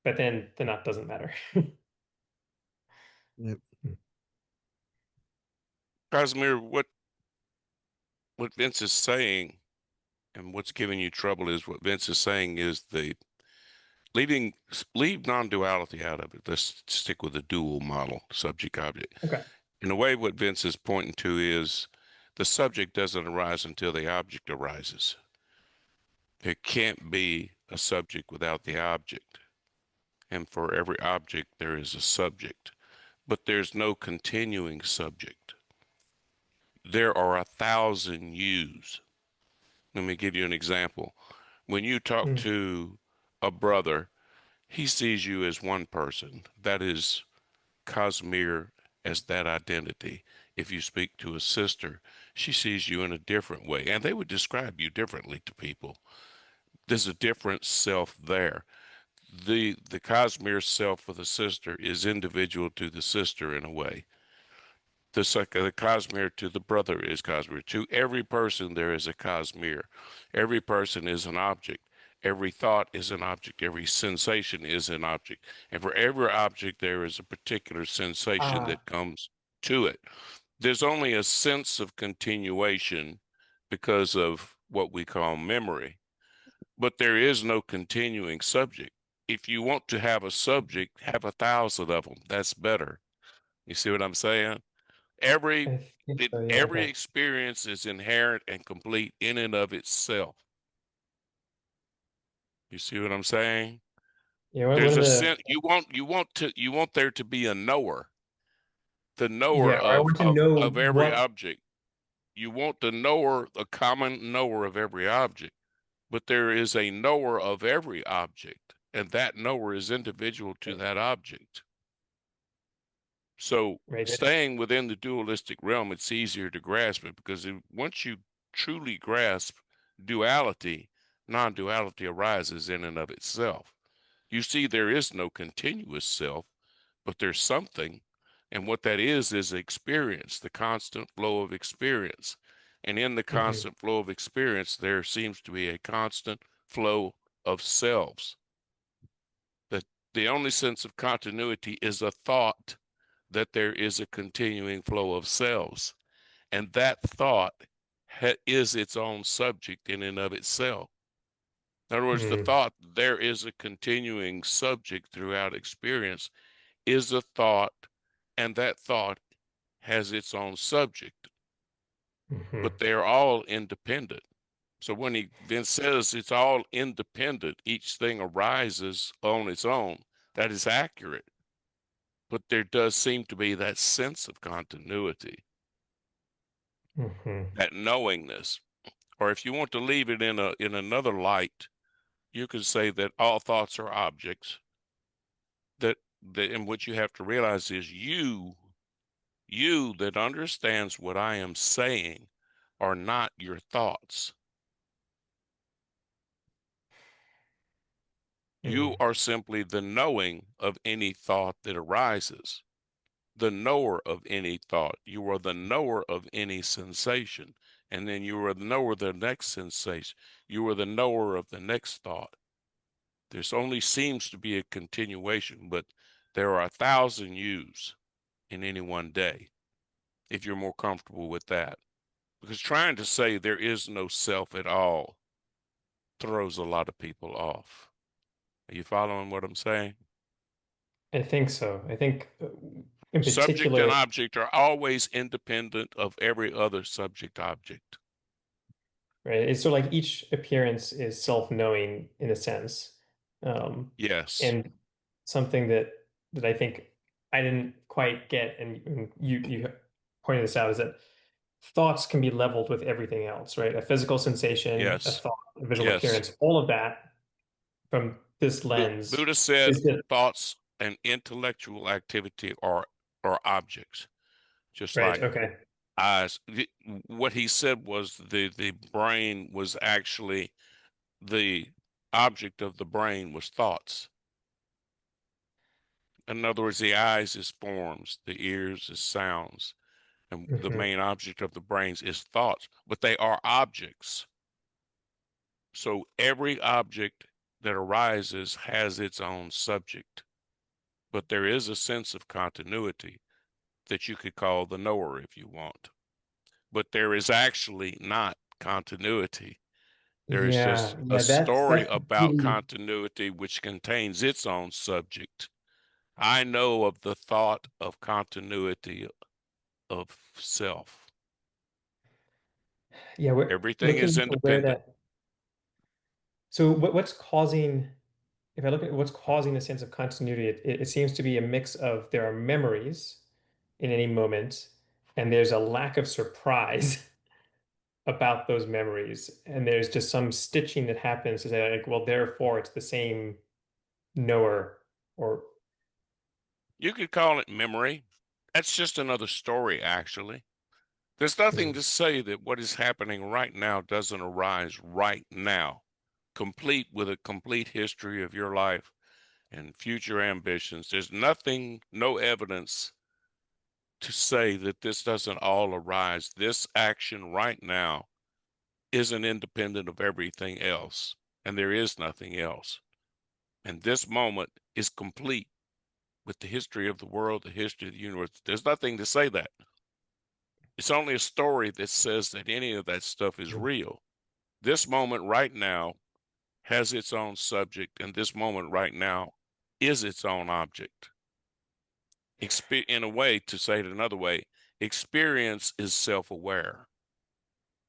but then the knot doesn't matter. Yeah. Casimir, what Vince is saying and what's giving you trouble is what Vince is saying is the leave non-duality out of it. Let's stick with the dual model, subject object. Okay. In a way, what Vince is pointing to is the subject doesn't arise until the object arises. There can't be a subject without the object. And for every object, there is a subject. But there's no continuing subject. There are 1,000 yous. Let me give you an example. When you talk Mm. to a brother, he sees you as one person. That is Casimir as that identity. If you speak to a sister, she sees you in a different way, and they would describe you differently to people. There's a different self there. The Casimir self for the sister is individual to the sister in a way. The Casimir to the brother is Casimir. To every person, there is a Casimir. Every person is an object. Every thought is an object. Every sensation is an object. And for every object, there is a particular sensation Ah, that comes to it. There's only a sense of continuation because of what we call memory, but there is no continuing subject. If you want to have a subject, have 1,000 of them. That's better. You see what I'm saying? Every I think so. Yeah. every Okay. experience is inherent and complete in and of itself. You see what I'm saying? Yeah, one There's of a the sense you want there to be a knower, the knower yeah, or I want to know of every what object. You want the knower, a common knower of every object, but there is a knower of every object, and that knower is individual to that object. So right. staying within the dualistic realm, it's easier to grasp it because once you truly grasp duality, non-duality arises in and of itself. You see, there is no continuous self, but there's something, and what that is experience, the constant flow of experience. And in the Hmm. constant flow of experience, there seems to be a constant flow of selves. That the only sense of continuity is a thought that there is a continuing flow of selves. And that thought is its own subject in and of itself. In other words, the Mm, thought there is a continuing subject throughout experience is a thought, and that thought has its own subject, hmm. but they're all independent. So when he then says it's all independent, each thing arises on its own, that is accurate. But there does seem to be that sense of continuity, Hmm. that knowingness. Or if you want to leave it in another light, you could say that all thoughts are objects. That and what you have to realize is you that understands what I am saying are not your thoughts. You Mm, are simply the knowing of any thought that arises, the knower of any thought. You are the knower of any sensation, and then you are the knower of the next sensation. You are the knower of the next thought. There's only seems to be a continuation, but there are 1,000 yous in any one day, if you're more comfortable with that. Because trying to say there is no self at all throws a lot of people off. Are you following what I'm saying? I think so. I think in Subject and particular, object are always independent of every other subject object. right? It's sort of like each appearance is self-knowing in a sense. Um, Yes, and something that I think I didn't quite get, and you pointed this out, is that thoughts can be leveled with everything else, right? A physical sensation, a yes, thought, a visual yes. appearance, all of that from this lens Buddha said is just thoughts and intellectual activity are objects, just right. like Okay. eyes. What he said was the brain was actually the object of the brain was thoughts. In other words, the eyes is forms, the ears is sounds, and the Hmm. main object of the brains is thoughts, but they are objects. So every object that arises has its own subject, but there is a sense of continuity that you could call the knower if you want. But there is actually not continuity. There is just Yeah, a yeah, story that's about really continuity which contains its own subject. I know of the thought of continuity of self. yeah, we're Everything looking is for where independent. that so what's causing if I look at what's causing the sense of continuity, it seems to be a mix of there are memories in any moment, and there's a lack of surprise about those memories, and there's just some stitching that happens to say like, well, therefore it's the same knower or You could call it memory. That's just another story, actually. There's nothing mm, to say that what is happening right now doesn't arise right now, complete with a complete history of your life and future ambitions. There's nothing, no evidence to say that this doesn't all arise. This action right now isn't independent of everything else, and there is nothing else. And this moment is complete with the history of the world, the history of the universe. There's nothing to say that. It's only a story that says that any of that stuff is mm, real. This moment right now has its own subject, and this moment right now is its own object. In a way, to say it another way, experience is self aware.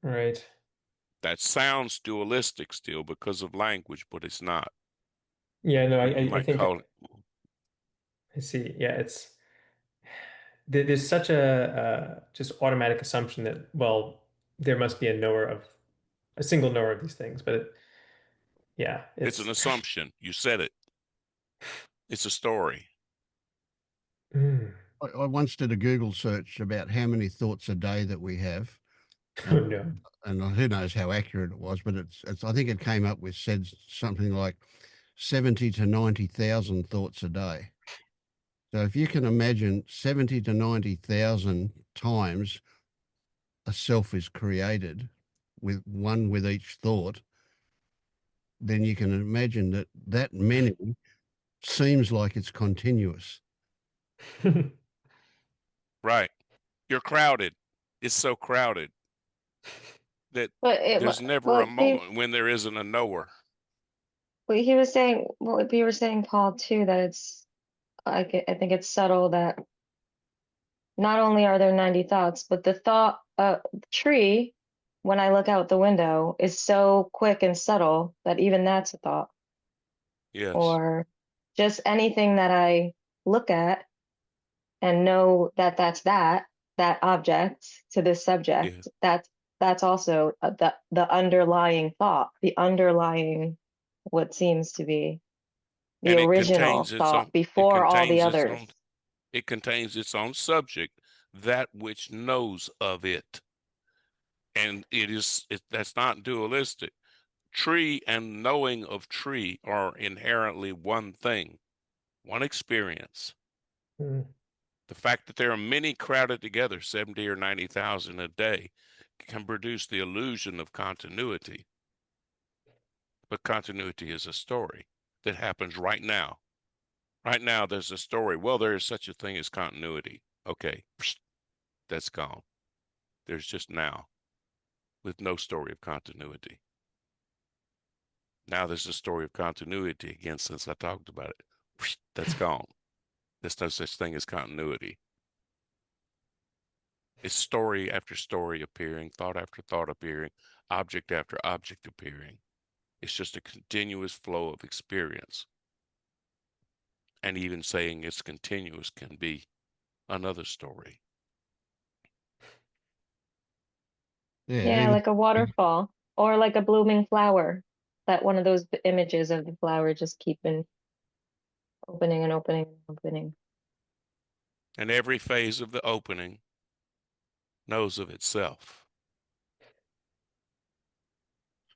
right. That sounds dualistic still because of language, but it's not. Yeah, no, You I might think call it. I see. Yeah, there's such a just automatic assumption that, well, there must be a single knower of these things, but yeah, It's an assumption. You said it. It's a story. Mm. I once did a Google search about how many thoughts a day that we have, Oh and no. who knows how accurate it was, but it's I think it came up with said something like 70 to 90,000 thoughts a day. So if you can imagine 70 to 90,000 times a self is created with one with each thought, then you can imagine that that many seems like it's continuous. Right. You're crowded. It's so crowded that But it, there's never a well, moment when there isn't a knower. he was saying, well, you were saying, Paul, too, that I think it's subtle that not only are there 90 thoughts, but the thought, tree, when I look out the window, is so quick and subtle that even that's a thought. Yes. Or just anything that I look at and know that that object to this Yeah. subject, that's also the underlying thought, the underlying what seems to be the And original thought it before all the contains its others. own it contains its own subject, that which knows of it. And that's not dualistic. Tree and knowing of tree are inherently one thing, one experience. Mm. The fact that there are many crowded together, 70 or 90,000 a day, can produce the illusion of continuity. But continuity is a story that happens right now. Right now, there's a story. Well, there is such a thing as continuity. Okay, that's gone. There's just now, with no story of continuity. Now there's a story of continuity again since I talked about it. That's gone. There's no such thing as continuity. It's story after story appearing, thought after thought appearing, object after object appearing. It's just a continuous flow of experience. And even saying it's continuous can be another story. Yeah, Yeah, even like a waterfall or like a blooming flower. That one of those images of the flower just keeping opening and opening and opening. And every phase of the opening knows of itself.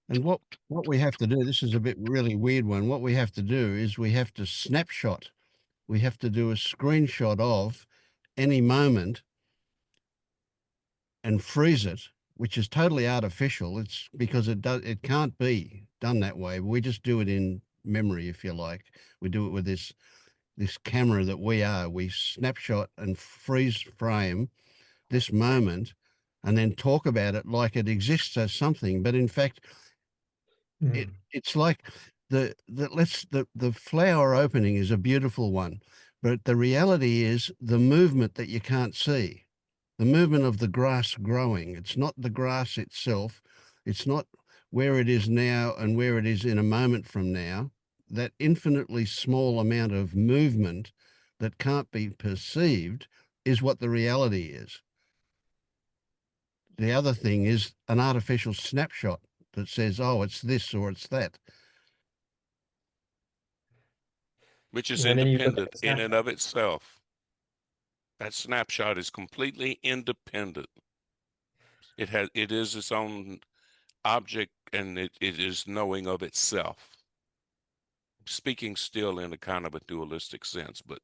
and what we have to do, this is a bit really weird one. What we have to do is we have to snapshot. We have to do a screenshot of any moment and freeze it, which is totally artificial. It's because it can't be done that way. We just do it in memory, if you like. We do it with this camera that we are. We snapshot and freeze frame this moment and then talk about it like it exists as something. But in fact, Mm. it's like the flower opening is a beautiful one, but the reality is the movement that you can't see, the movement of the grass growing. It's not the grass itself. It's not where it is now and where it is in a moment from now. That infinitely small amount of movement that can't be perceived is what the reality is. The other thing is an artificial snapshot that says, oh, it's this or it's that. Which is Yeah, and then you look at independent the in and snapshot. of itself. That snapshot is completely independent. It is its own object, and it is knowing of itself. Speaking still in a kind of a dualistic sense, but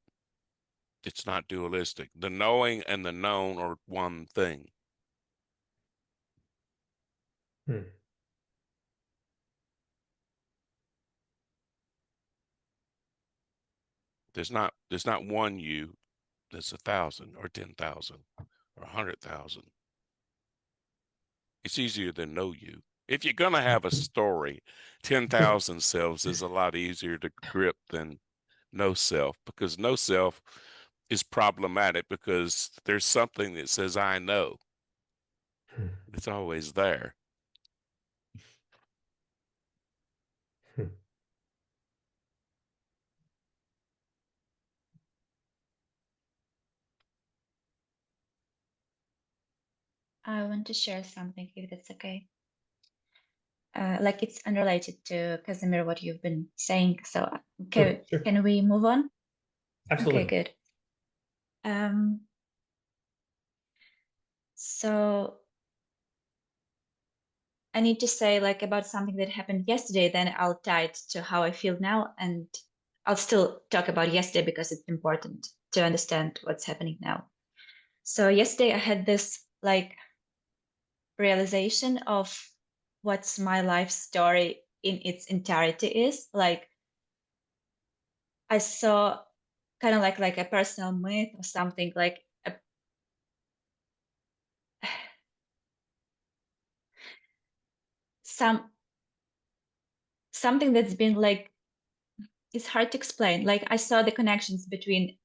it's not dualistic. The knowing and the known are one thing. Hmm. There's not one you. There's 1,000 or 10,000 or 100,000. It's easier than know you. If you're gonna have a story, 10,000 selves is a lot easier to grip than no self, because no self is problematic because there's something that says I know. Hmm. It's always there. Hmm. I want to share something, if that's okay. Like it's unrelated to Casimir, what you've been saying. So Sure, sure. can we move on? Absolutely. Okay, good. So I need to say like about something that happened yesterday, then I'll tie it to how I feel now, and I'll still talk about yesterday because it's important to understand what's happening now. So yesterday I had this like realization of what's my life story in its entirety is. Like I saw kind of like a personal myth or something, like something that's been like, it's hard to explain. Like I saw the connections between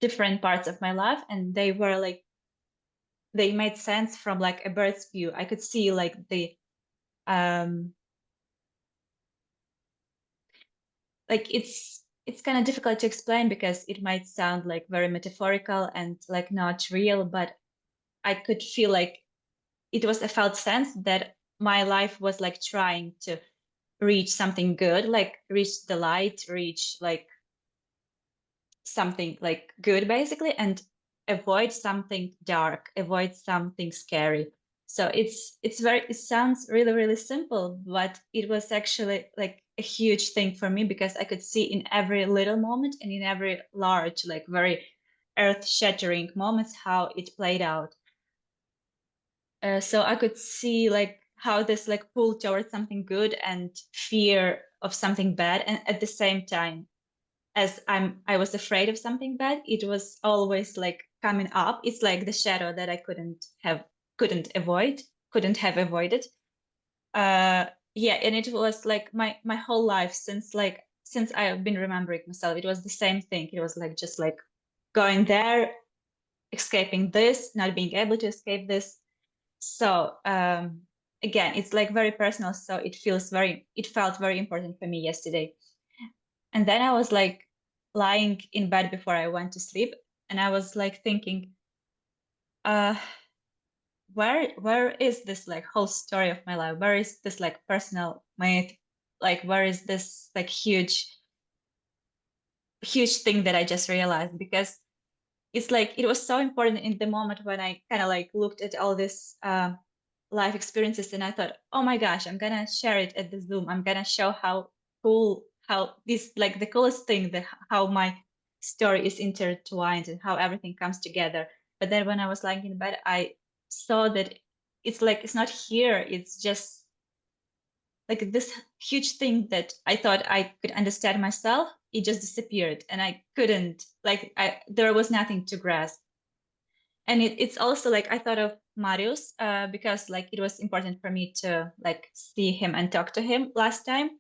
different parts of my life, and they were like, they made sense from like a bird's view. I could see like the like it's kind of difficult to explain because it might sound like very metaphorical and like not real, but I could feel like it was a felt sense that my life was like trying to reach something good, like reach the light, reach like something like good basically, and avoid something dark, avoid something scary. So it sounds really, really simple, but it was actually like a huge thing for me because I could see in every little moment and in every large, like very earth-shattering moments how it played out. So I could see like how this like pull towards something good and fear of something bad, and at the same time, as I was afraid of something bad, it was always like coming up. It's like the shadow that I couldn't have avoided. Yeah, and it was like my whole life since I've been remembering myself, it was the same thing. It was like just like going there, escaping this, not being able to escape this. So again, it's like very personal. So it felt very important for me yesterday. And then I was like lying in bed before I went to sleep, and I was like thinking, uh, where is this like whole story of my life? Where is this like personal myth? Like where is this like huge thing that I just realized? Because it's like it was so important in the moment when I kind of like looked at all this life experiences, and I thought, oh my gosh, I'm gonna share it at the Zoom. I'm gonna show how cool, how this like the coolest thing, that how my story is intertwined and how everything comes together. But then when I was lying in bed, I saw that it's like it's not here. It's just like this huge thing that I thought I could understand myself. It just disappeared, and I couldn't like there was nothing to grasp. And it's also like I thought of Marius because like it was important for me to like see him and talk to him last time.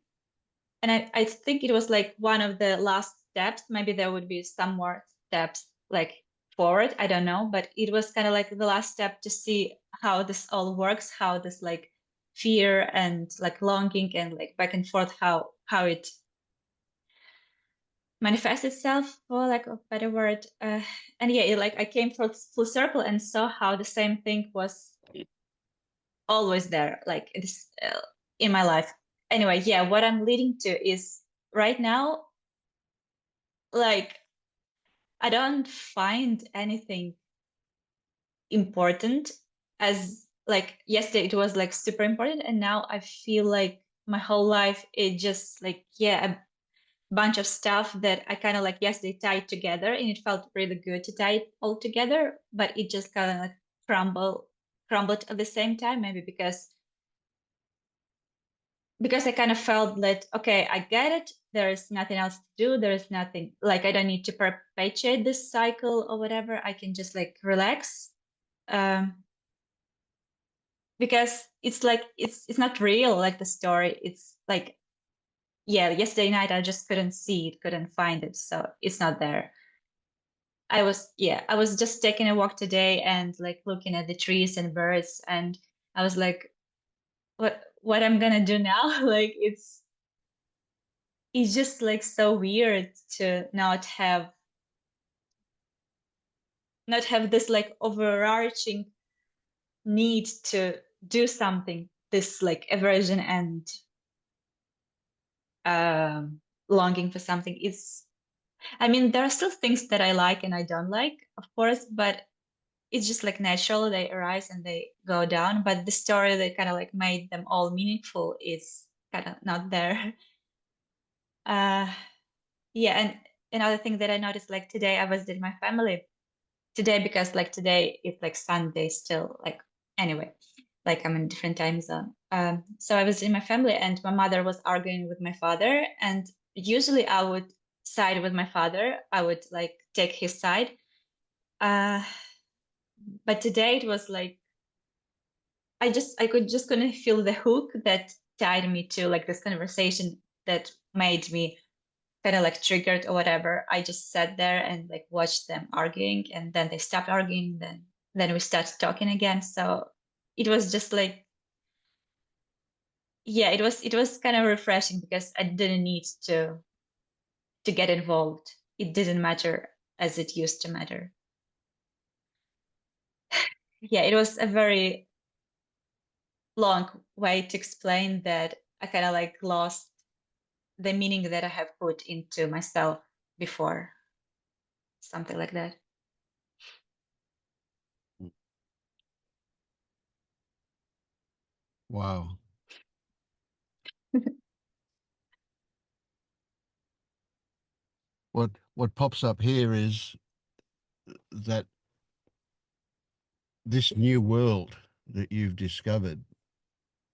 And I think it was like one of the last steps. Maybe there would be some more steps like forward. I don't know, but it was kind of like the last step to see how this all works, how this like fear and like longing and like back and forth, how it manifests itself, for lack of a better word. And yeah, like I came full circle and saw how the same thing was always there, like it's in my life. Anyway, yeah, what I'm leading to is right now, like I don't find anything important as like yesterday it was like super important, and now I feel like my whole life it just like yeah, bunch of stuff that I kind of like yesterday tied together, and it felt really good to tie it all together, but it just kind of like crumbled at the same time, maybe because I kind of felt that okay, I get it. There is nothing else to do. There is nothing like I don't need to perpetuate this cycle or whatever. I can just like relax, because it's like it's not real like the story. It's like yeah, yesterday night I just couldn't see it, couldn't find it, so it's not there. I was just taking a walk today and like looking at the trees and birds, and I was like, what I'm gonna do now? Like it's just like so weird to not have this like overarching need to do something, this like aversion and longing for something is, I mean, there are still things that I like and I don't like, of course, but it's just like natural. They arise and they go down. But the story that kind of like made them all meaningful is kind of not there. Yeah, and another thing that I noticed, like today I was with my family. Today, because like today it's like Sunday still, like anyway, like I'm in a different time zone. So I was in my family and my mother was arguing with my father, and usually I would side with my father. I would like take his side. But today it was like I could just couldn't feel the hook that tied me to like this conversation that made me kind of like triggered or whatever. I just sat there and like watched them arguing, and then they stopped arguing, then we started talking again. So it was just like, yeah, it was kind of refreshing because I didn't need to get involved. It didn't matter as it used to matter. Yeah, it was a very long way to explain that I kind of like lost the meaning that I have put into myself before, something like that. Wow. What pops up here is that this new world that you've discovered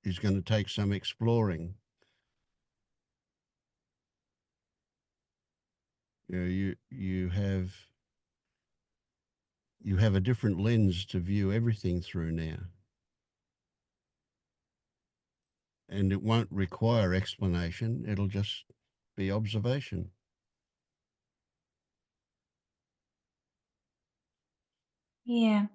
is going to take some exploring. You know, you have a different lens to view everything through now. And it won't require explanation. It'll just be observation. Yeah.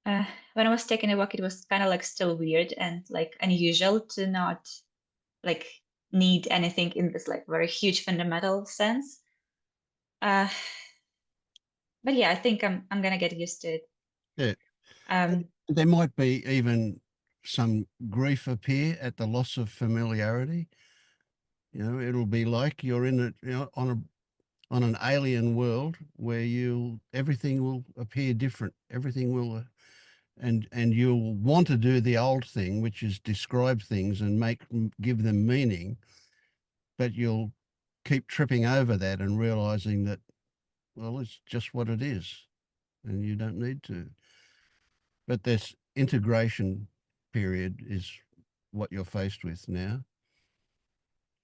When I was taking a walk, it was kind of like still weird and like unusual to not like need anything in this like very huge fundamental sense. But yeah, I think I'm gonna get used to it. Yeah. Um, There might be even some grief appear at the loss of familiarity. You know, it'll be like you're in a, you know, on an alien world where everything will appear different. Everything will, and you'll want to do the old thing, which is describe things and give them meaning, but you'll keep tripping over that and realizing that, well, it's just what it is, and you don't need to. But this integration period is what you're faced with now.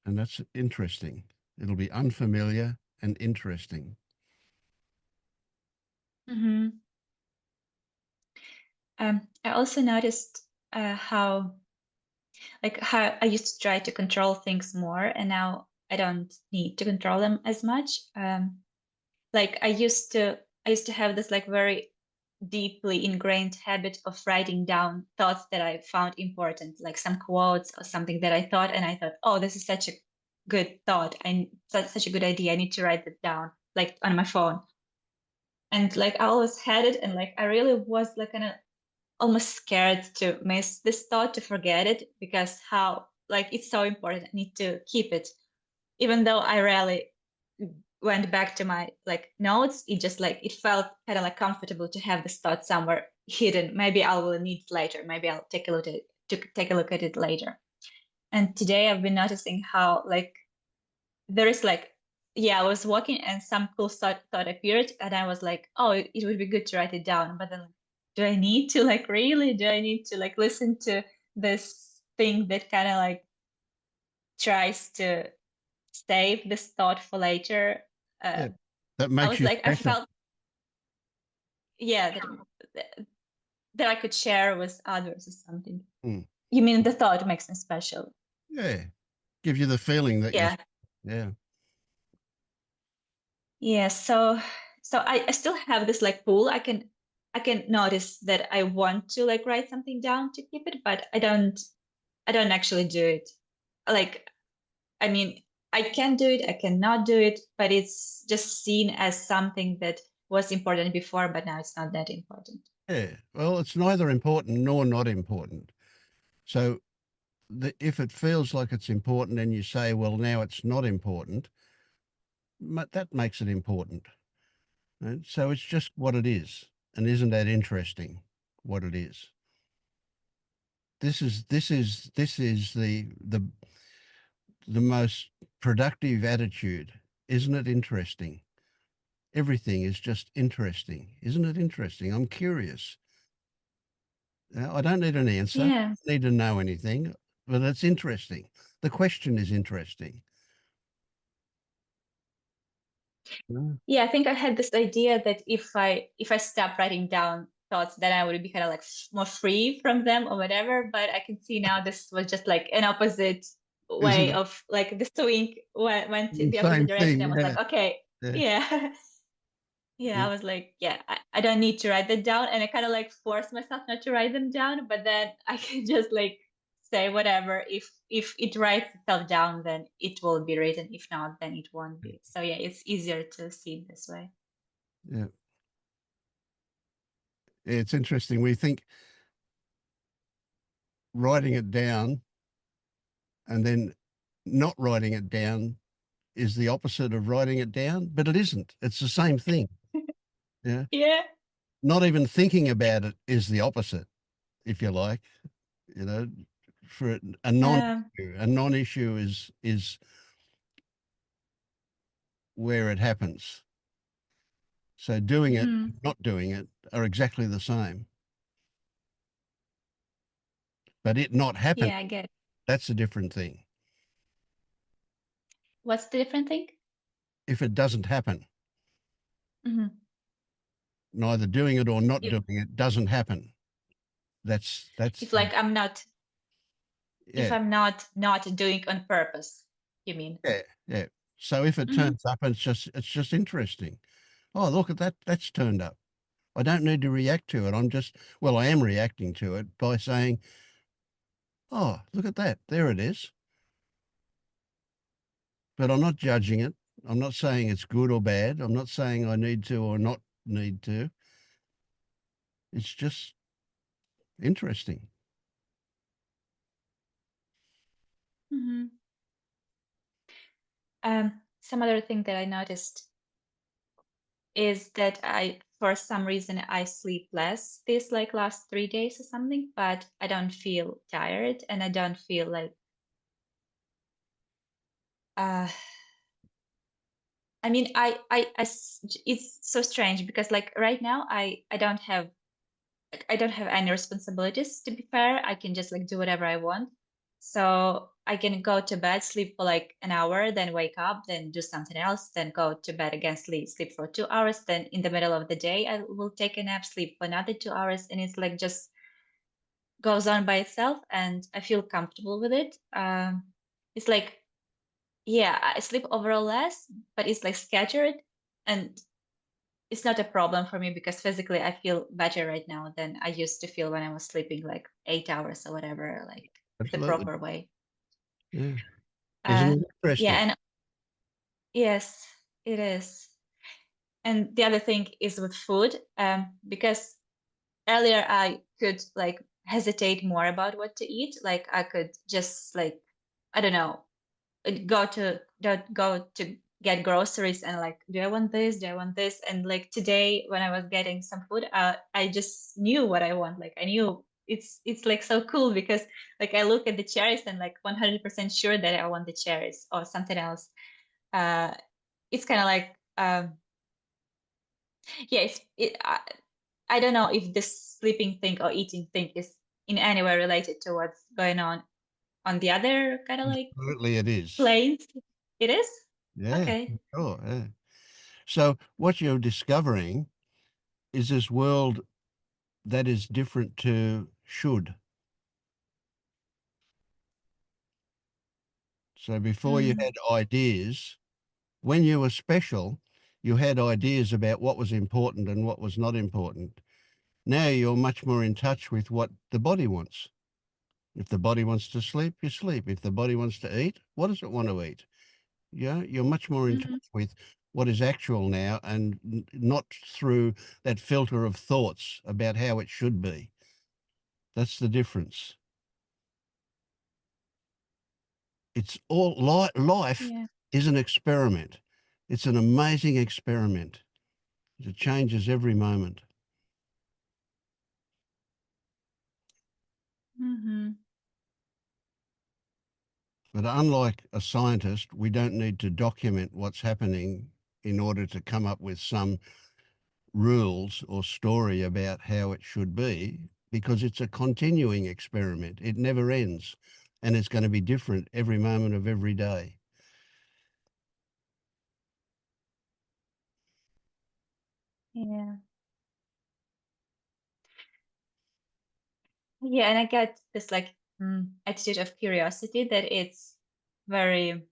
And that's interesting. It'll be unfamiliar and interesting. mhm. I also noticed how I used to try to control things more, and now I don't need to control them as much. Like I used to have this like very deeply ingrained habit of writing down thoughts that I found important, like some quotes or something that I thought, and I thought, oh, this is such a good thought and such a good idea. I need to write it down, like on my phone. And like I always had it, and like I really was like kind of almost scared to miss this thought, to forget it, because how like it's so important. I need to keep it, even though I rarely went back to my like notes. It just like it felt kind of like comfortable to have this thought somewhere hidden. Maybe I will need it later. Maybe I'll take a look at it later. And today I've been noticing how like there is like, yeah, I was walking and some cool thought appeared, and I was like, oh, it would be good to write it down. But then like, do I need to like really? Do I need to like listen to this thing that kind of like tries to save this thought for later? Yeah. That I makes was you like, I special. felt, yeah, that I could share with others or something. Mm. You mean the thought makes me special? Yeah. Gives you the feeling that Yeah. yeah. Yeah. So I still have this like pull. I can notice that I want to like write something down to keep it, but I don't actually do it. Like, I mean, I can do it, I cannot do it, but it's just seen as something that was important before, but now it's not that important. Yeah. Well, it's neither important nor not important. So if it feels like it's important and you say, well, now it's not important, that makes it important. Right? So it's just what it is. And isn't that interesting what it is? This is the most productive attitude. Isn't it interesting? Everything is just interesting. Isn't it interesting? I'm curious. I don't need an answer. I Yeah. don't need to know anything, but it's interesting. The question is interesting. Mm. Yeah, I think I had this idea that if I stop writing down thoughts, then I would be kind of like more free from them or whatever. But I can see now this was just like an opposite Isn't way it of like the swing went to the the opposite same direction. I thing? was Yeah. like, okay, Yeah. yeah. Yeah, Yeah. I was like, yeah, I don't need to write that down. And I kind of like forced myself not to write them down, but then I can just like say whatever. If it writes itself down, then it will be written. If not, then it won't be. So yeah, it's easier to see it this way. Yeah. It's interesting. We think writing it down and then not writing it down is the opposite of writing it down, but it isn't. It's the same thing. Yeah. Yeah. Not even thinking about it is the opposite, if you like. You know, for a Um, non-issue, a non-issue is where it happens. So doing it, mhm. not doing it are exactly the same. But it not happen, Yeah, I get it. that's a different thing. What's the different thing? If it doesn't happen, Hmm. neither doing it or not If, doing it doesn't happen. That's if like I'm not, if yeah, I'm not doing on purpose, you mean? yeah, yeah. So if it Hmm. turns up, it's just interesting. Oh, look at that, that's turned up. I don't need to react to it. Well, I am reacting to it by saying, oh, look at that, there it is. But I'm not judging it. I'm not saying it's good or bad. I'm not saying I need to or not need to. It's just interesting. Hmm. Some other thing that I noticed is that for some reason, I sleep less this like last 3 days or something, but I don't feel tired and I don't feel like, uh, I mean, it's so strange because like right now, I don't have any responsibilities, to be fair. I can just like do whatever I want. So I can go to bed, sleep for like an hour, then wake up, then do something else, then go to bed again, sleep for 2 hours. Then in the middle of the day, I will take a nap, sleep for another 2 hours. And it's like just goes on by itself. And I feel comfortable with it. It's like, yeah, I sleep overall less, but it's like scattered. And it's not a problem for me because physically I feel better right now than I used to feel when I was sleeping like 8 hours or whatever, like the Absolutely. proper way. Yeah. Isn't Uh, it yeah, interesting? and yes, it is. And the other thing is with food, because earlier I could like hesitate more about what to eat. Like I could just like, I don't know, go to get groceries and like, do I want this, do I want this? And like today when I was getting some food, I just knew what I want. Like I knew it's like so cool because like I look at the cherries and like 100% sure that I want the cherries or something else. uh it's kind of like yeah, I don't know if this sleeping thing or eating thing is in any way related to what's going on the other kind of like Absolutely it is. planes. It is. Yeah, Okay. sure. Yeah. So what you're discovering is this world that is different to should. So before you Mm. had ideas, when you were special, you had ideas about what was important and what was not important. Now you're much more in touch with what the body wants. If the body wants to sleep, you sleep. If the body wants to eat, what does it want to eat? Yeah, you're much more in touch Mhm. with what is actual now, and not through that filter of thoughts about how it should be. That's the difference. It's all life Yeah. is an experiment. It's an amazing experiment. It changes every moment. Mm-hmm. But unlike a scientist, we don't need to document what's happening in order to come up with some rules or story about how it should be, because it's a continuing experiment. It never ends, and it's going to be different every moment of every day. Yeah. Yeah, and I get this like attitude of curiosity that it's very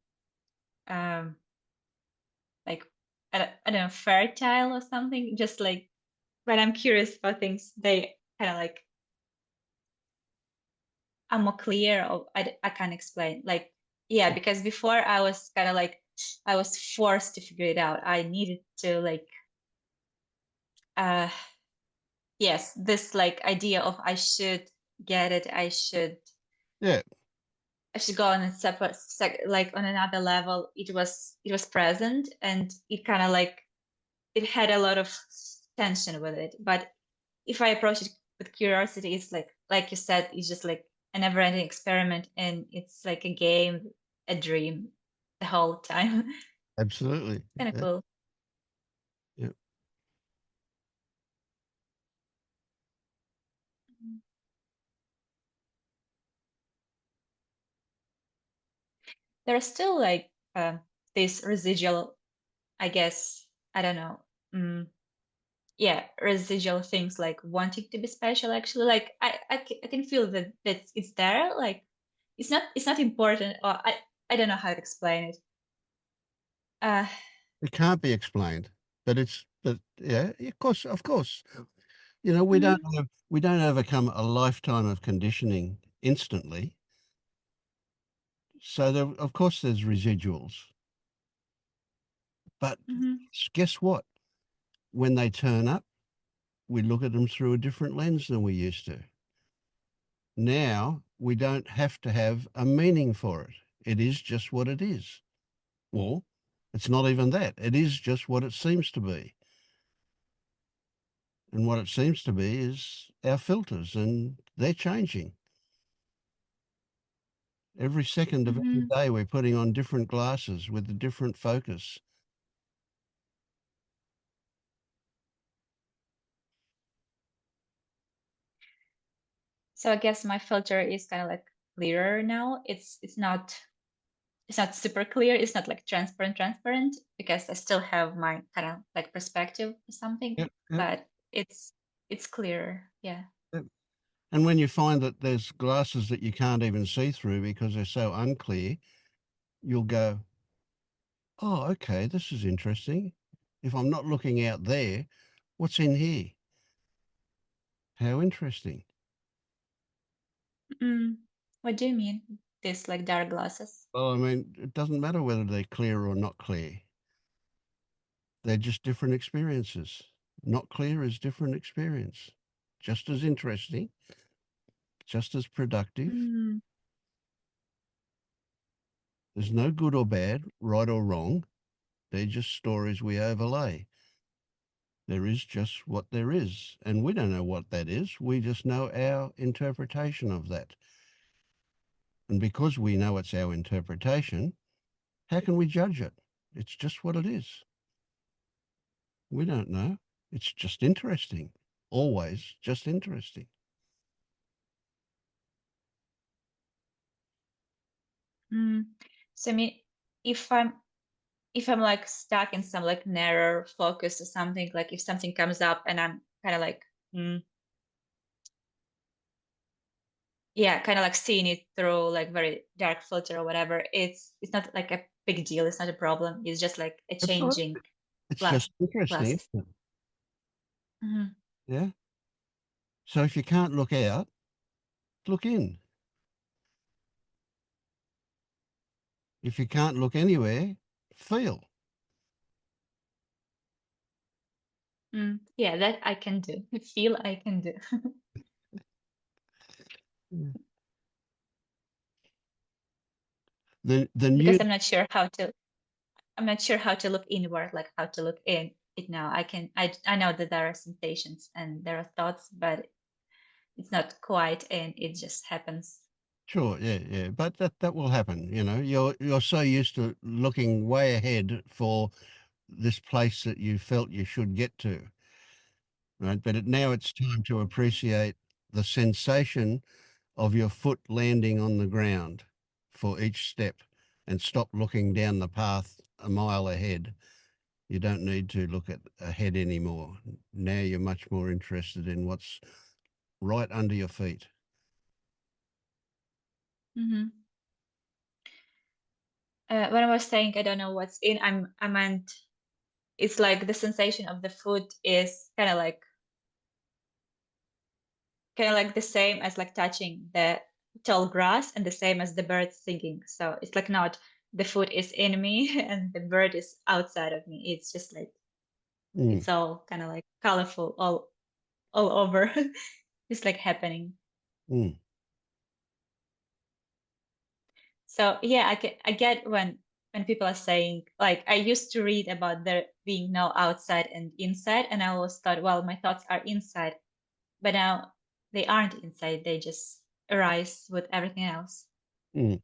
like I don't know, fertile or something. Just like when I'm curious about things, they kind of like I'm more clear, or I can't explain. Like, yeah, because before I was kind of like I was forced to figure it out. I needed to like uh yes, this like idea of I should get it, Yeah, I should go on a separate like on another level. It was present, and it kind of like it had a lot of tension with it. But if I approach it with curiosity, it's like you said, it's just like a never-ending experiment, and it's like a game, a dream the whole time. absolutely. Kind of Yeah, cool. yeah. There's still like this residual, I guess, I don't know. Mm, yeah, residual things like wanting to be special. Actually, like I can feel that it's there. Like it's not important, or I don't know how to explain it. Uh, It can't be explained, but yeah, of course. You know, mhm, we don't overcome a lifetime of conditioning instantly. So there, of course, there's residuals. But mhm, guess what? When they turn up, we look at them through a different lens than we used to. Now we don't have to have a meaning for it. It is just what it is. Well, it's not even that. It is just what it seems to be. And what it seems to be is our filters, and they're changing. Every second of every mhm. day, we're putting on different glasses with a different focus. So I guess my filter is kind of like clearer now. It's not super clear. It's not like transparent because I still have my kind of like perspective or something, Yep, yep, but it's clearer. Yeah. yep. And when you find that there's glasses that you can't even see through because they're so unclear, you'll go, oh, okay, this is interesting. If I'm not looking out there, what's in here? How interesting. Mm. What do you mean? This like dark glasses? Well, I mean, it doesn't matter whether they're clear or not clear. They're just different experiences. Not clear is different experience. Just as interesting, just as productive. Mm. There's no good or bad, right or wrong. They're just stories we overlay. There is just what there is. And we don't know what that is. We just know our interpretation of that. And because we know it's our interpretation, how can we judge it? It's just what it is. We don't know. It's just interesting. Always just interesting. Mm. So I mean, if I'm if I'm like stuck in some like narrow focus or something, like if something comes up and I'm kind of like, mm, yeah, kind of like seeing it through like very dark filter or whatever, it's not like a big deal. It's not a problem. It's just like a Absolutely. changing It's glass just interesting, glasses. isn't it? Hmm. Yeah. So if you can't look out, look in. If you can't look anywhere, feel. Yeah, that I can do. I feel I can do. The new Because I'm not sure how to look inward, like how to look in it now. I know that there are sensations and there are thoughts, but it's not quite in, it just happens. Sure, yeah, but that will happen. You know, you're so used to looking way ahead for this place that you felt you should get to, right? But now it's time to appreciate the sensation of your foot landing on the ground for each step, and stop looking down the path a mile ahead. You don't need to look ahead anymore. Now you're much more interested in what's right under your feet. Mm-hmm. When I was saying I don't know what's in, I meant it's like the sensation of the foot is kind of like the same as like touching the tall grass and the same as the bird singing. So it's like not the foot is in me and the bird is outside of me. It's just like Mm, it's all kind of like colorful all over. It's like happening. mm. So yeah, I get when people are saying like I used to read about there being no outside and inside, and I always thought, well, my thoughts are inside, but now they aren't inside. They just arise with everything else. Mm.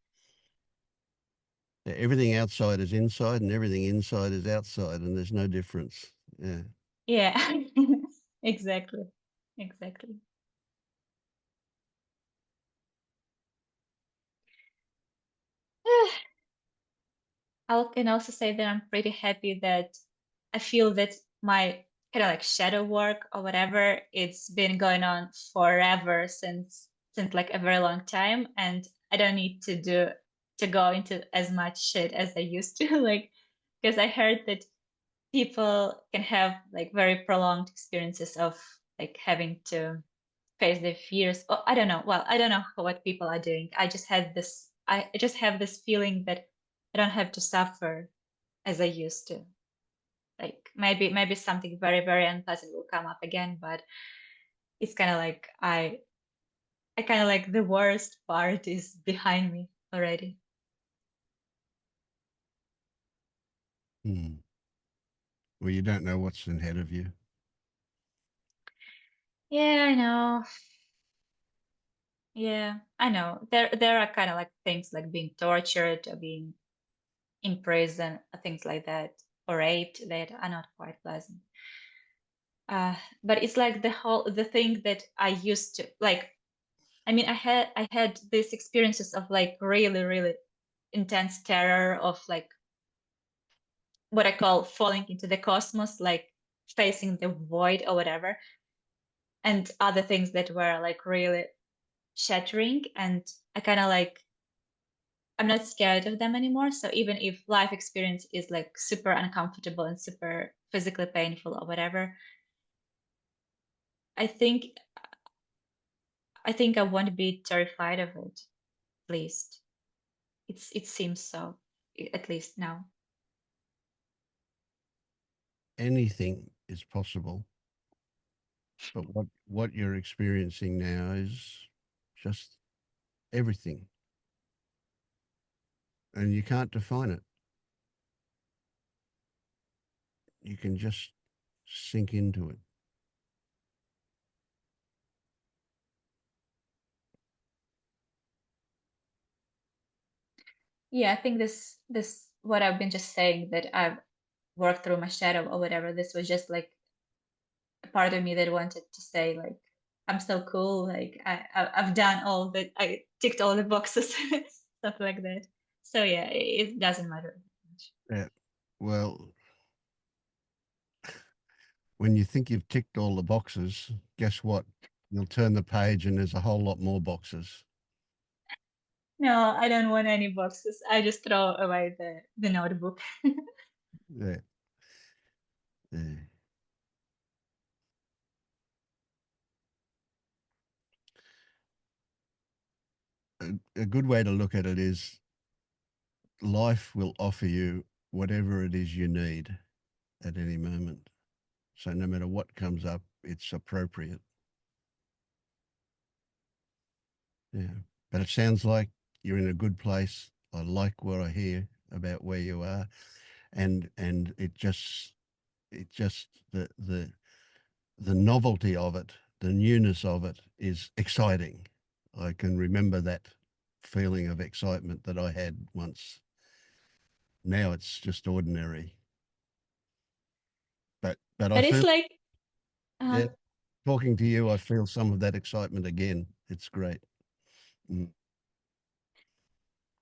Everything outside is inside and everything inside is outside, and there's no difference. Yeah. Yeah, exactly, exactly. I can also say that I'm pretty happy that I feel that my kind of like shadow work or whatever, it's been going on forever since like a very long time, and I don't need to go into as much shit as I used to, like because I heard that people can have like very prolonged experiences of like having to face their fears. Oh, I don't know. Well, I don't know what people are doing. I just have this feeling that I don't have to suffer as I used to. Like maybe something very, very unpleasant will come up again, but it's kind of like I kind of like the worst part is behind me already. Mm. Well, you don't know what's ahead of you. Yeah, I know. Yeah, I know. There are kind of like things like being tortured or being in prison, things like that, or raped that are not quite pleasant. But it's like the thing that I used to like. I mean, I had these experiences of like really, really intense terror of like what I call falling into the cosmos, like facing the void or whatever, and other things that were like really shattering. And I kind of like I'm not scared of them anymore. So even if life experience is like super uncomfortable and super physically painful or whatever, I think I won't be terrified of it. At least it seems so. At least now. Anything is possible, but what you're experiencing now is just everything, and you can't define it. You can just sink into it. Yeah, I think this what I've been just saying that I've worked through my shadow or whatever. This was just like a part of me that wanted to say like I'm so cool. Like I've done all that. I ticked all the boxes, stuff like that. So yeah, it doesn't matter much. Yeah. Well, when you think you've ticked all the boxes, guess what? You'll turn the page and there's a whole lot more boxes. No, I don't want any boxes. I just throw away the notebook. Yeah. Yeah. A good way to look at it is life will offer you whatever it is you need at any moment. So no matter what comes up, it's appropriate. Yeah. But it sounds like you're in a good place. I like what I hear about where you are. And it just the novelty of it, the newness of it is exciting. I can remember that feeling of excitement that I had once. Now it's just ordinary. But I But it's feel, like, yeah, talking to you, I feel some of that excitement again. It's great. Mm.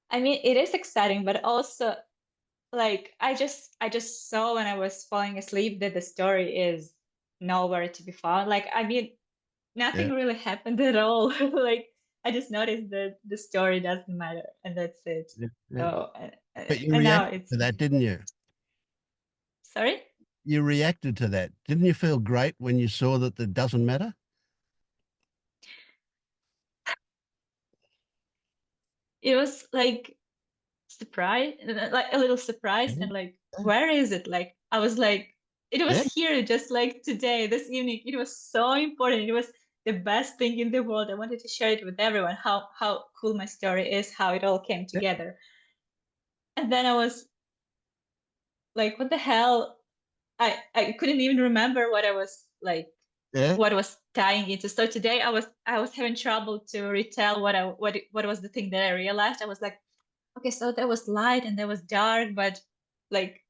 I mean, it is exciting, but also like I just saw when I was falling asleep that the story is nowhere to be found. Like, I mean, Yeah, nothing really happened at all. Like, I just noticed that the story doesn't matter, and that's it. yeah, yeah. So, But you and now reacted it's to that, didn't you? sorry. You reacted to that. Didn't you feel great when you saw that it doesn't matter? It was like surprise, like a little surprised, Yeah, and like, where is it? Like, I was like, it was yeah, here just like today, this evening. It was so important. It was the best thing in the world. I wanted to share it with everyone. How cool my story is, how it all came yeah, together. And then I was like, what the hell? I couldn't even remember what I was like, yeah. what was tying into. So today I was having trouble to retell what was the thing that I realized. I was like, okay, so there was light and there was dark, but like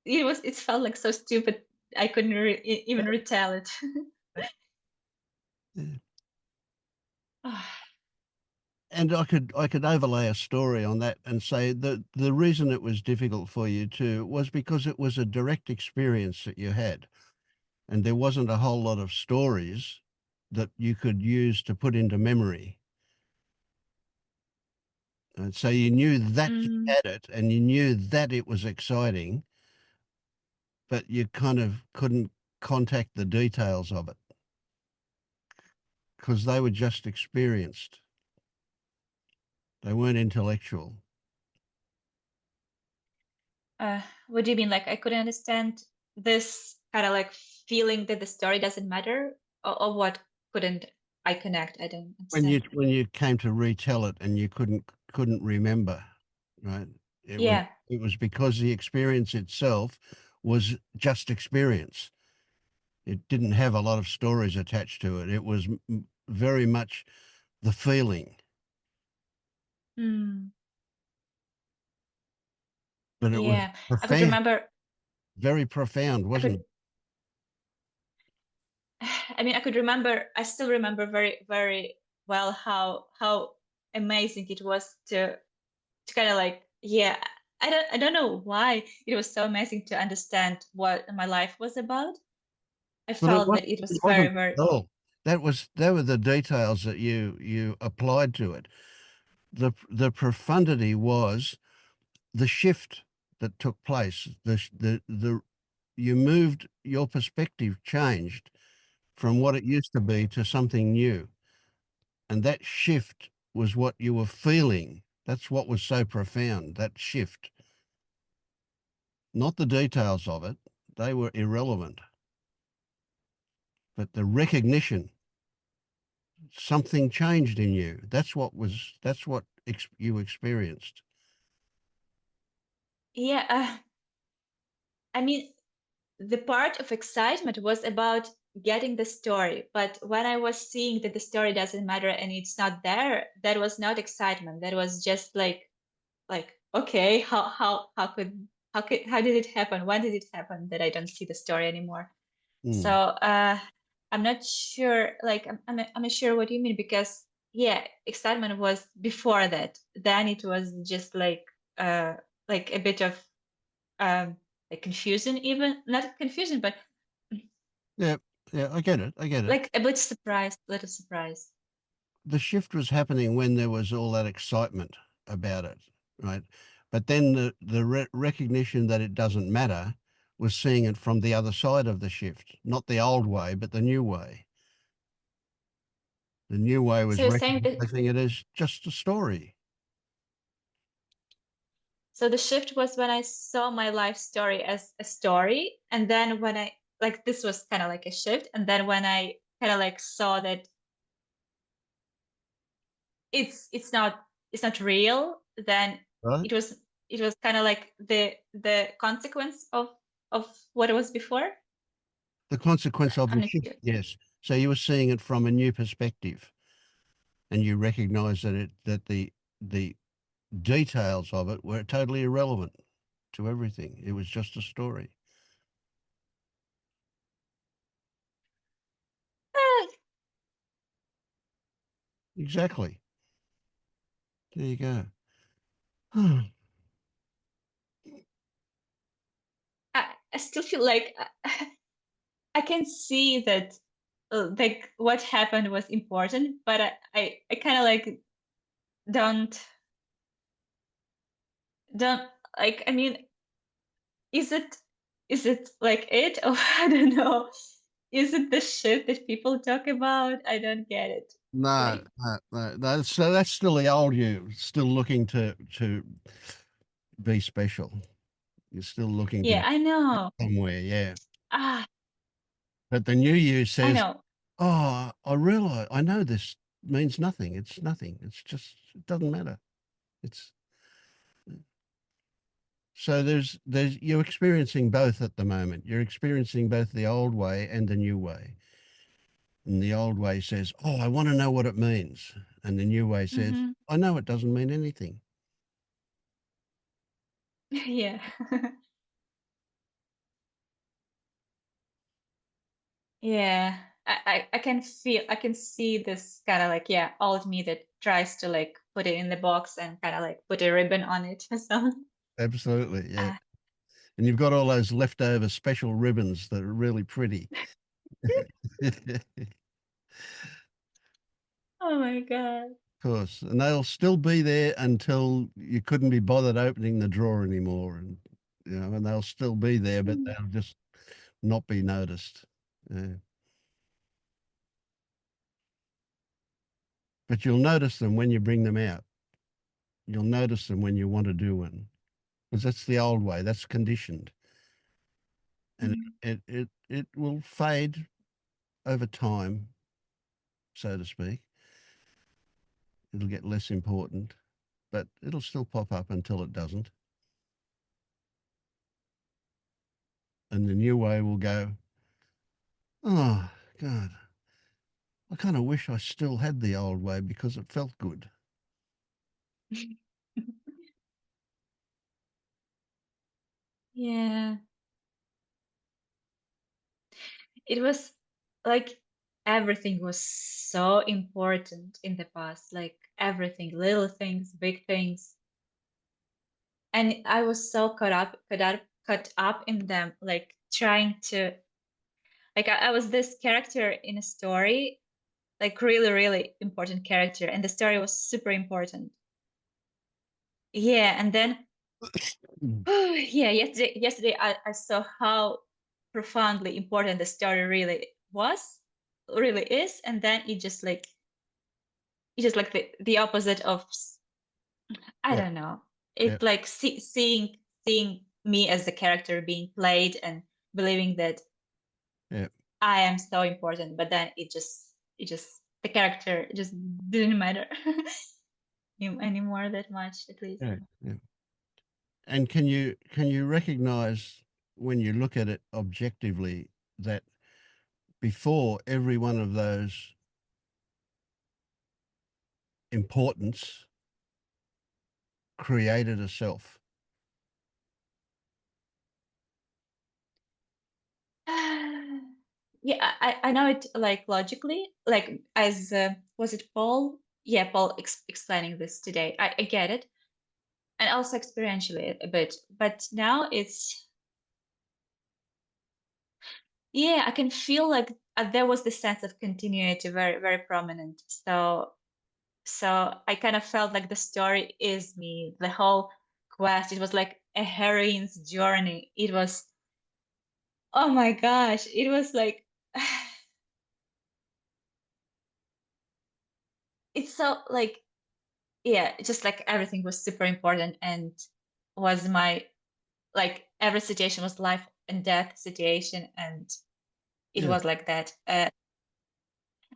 it felt like so stupid. I couldn't even retell it. Yeah. And I could overlay a story on that and say that the reason it was difficult for you too was because it was a direct experience that you had, and there wasn't a whole lot of stories that you could use to put into memory. And so you knew that you Mm, had it, and you knew that it was exciting, but you kind of couldn't contact the details of it because they were just experienced. They weren't intellectual. what do you mean? Like, I couldn't understand this kind of like feeling that the story doesn't matter, or what couldn't I connect? I don't understand. When you came to retell it and you couldn't remember, right? Yeah. It was because the experience itself was just experience. It didn't have a lot of stories attached to it. It was very much the feeling, Mm, but it was yeah. I could profound, remember. very profound, I wasn't could. it? I mean, I could remember. I still remember very, very well how amazing it was to kind of like, yeah. I don't know why it was so amazing to understand what my life was about. I But felt that it it was very, wasn't very. at all. They were the details that you applied to it. The profundity was the shift that took place. The you moved, your perspective changed from what it used to be to something new. And that shift was what you were feeling. That's what was so profound, that shift. Not the details of it, they were irrelevant, but the recognition, something changed in you. That's what you experienced. Yeah. I mean, the part of excitement was about getting the story, but when I was seeing that the story doesn't matter and it's not there, that was not excitement. That was just like, okay, how did it happen? When did it happen that I don't see the story anymore? So Mm. I'm not sure. Like, I'm not sure what you mean, because yeah, excitement was before that. Then it was just like a bit of um like confusion, even not confusion, but Yeah, yeah, I get it. I get it. like a bit surprised, little surprise. The shift was happening when there was all that excitement about it, right? But then the recognition that it doesn't matter was seeing it from the other side of the shift, not the old way, but the new way. The new way So was you're saying that, recognizing it as just a story. so the shift was when I saw my life story as a story, and then when I like this was kind of like a shift. And then when I kind of like saw that it's not real, then Right? it was kind of like the consequence of what it was before. The consequence of I'm the not shift, sure. yes. So you were seeing it from a new perspective, and you recognise that the details of it were totally irrelevant to everything. It was just a story. Ah, Exactly. There you go. I still feel like I can see that like what happened was important, but I kind of like don't like, I mean, is it like it, or I don't know, is it the shit that people talk about? I don't get it. No, Like, no. So that's still the old you, still looking to be special. You're still looking to yeah, be I know. somewhere, yeah. Ah, But the new you I says, know. "Oh, I realise. I know this means nothing. It's nothing. It's just it doesn't matter. It's." So there's you're experiencing both at the moment. You're experiencing both the old way and the new way. And the old way says, "Oh, I want to know what it means," and the new way says, Hmm. "I know it doesn't mean anything." Yeah. Yeah. I can feel, I can see this kind of like, yeah, old me that tries to like put it in the box and kind of like put a ribbon on it. So, Absolutely, yeah. uh, And you've got all those leftover special ribbons that are really pretty. Of oh my God. course, and they'll still be there until you couldn't be bothered opening the drawer anymore, and and they'll still be there, but Mm. they'll just not be noticed. Yeah. But you'll notice them when you bring them out. You'll notice them when you want to do one, because that's the old way. That's conditioned, and Mm. it will fade over time, so to speak. It'll get less important, but it'll still pop up until it doesn't. And the new way will go, oh, God, I kind of wish I still had the old way because it felt good. Yeah. It was like everything was so important in the past, like everything, little things, big things. And I was so caught up in them, like trying to, like I was this character in a story, like really, really important character, and the story was super important. Yeah, and then Mm. yeah, yesterday I saw how profoundly important the story really is, and then it's just like the opposite of I Yeah, don't know. yeah, It's like seeing me as the character being played and believing that yeah, I am so important, but then it just the character just didn't matter anymore that much, at least. yeah, yeah. And can you recognize when you look at it objectively that before every one of those importance created a self? Yeah, I know it like logically, like as was it Paul? Yeah, Paul explaining this today. I get it, and also experientially a bit. But now it's yeah, I can feel like there was this sense of continuity very very prominent. So I kind of felt like the story is me. The whole quest, it was like a heroine's journey. It was oh my gosh, it was like it's so like yeah, just like everything was super important and was my like every situation was life and death situation, and it Yeah. was like that.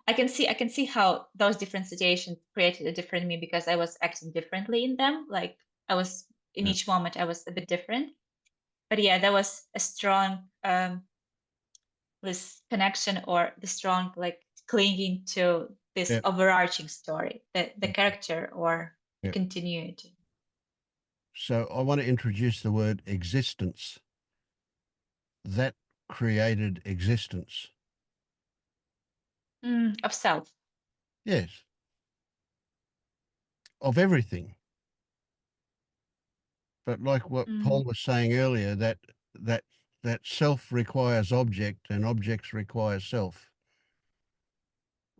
I can see how those different situations created a different me because I was acting differently in them. Like I was in Yeah. each moment I was a bit different. But yeah, there was a strong this connection or the strong like clinging to this Yeah. overarching story, the character or the Yeah. continuity. So I want to introduce the word existence. That created existence. Of self. Yes. Of everything. But like what Paul was saying earlier, that self requires object and objects require self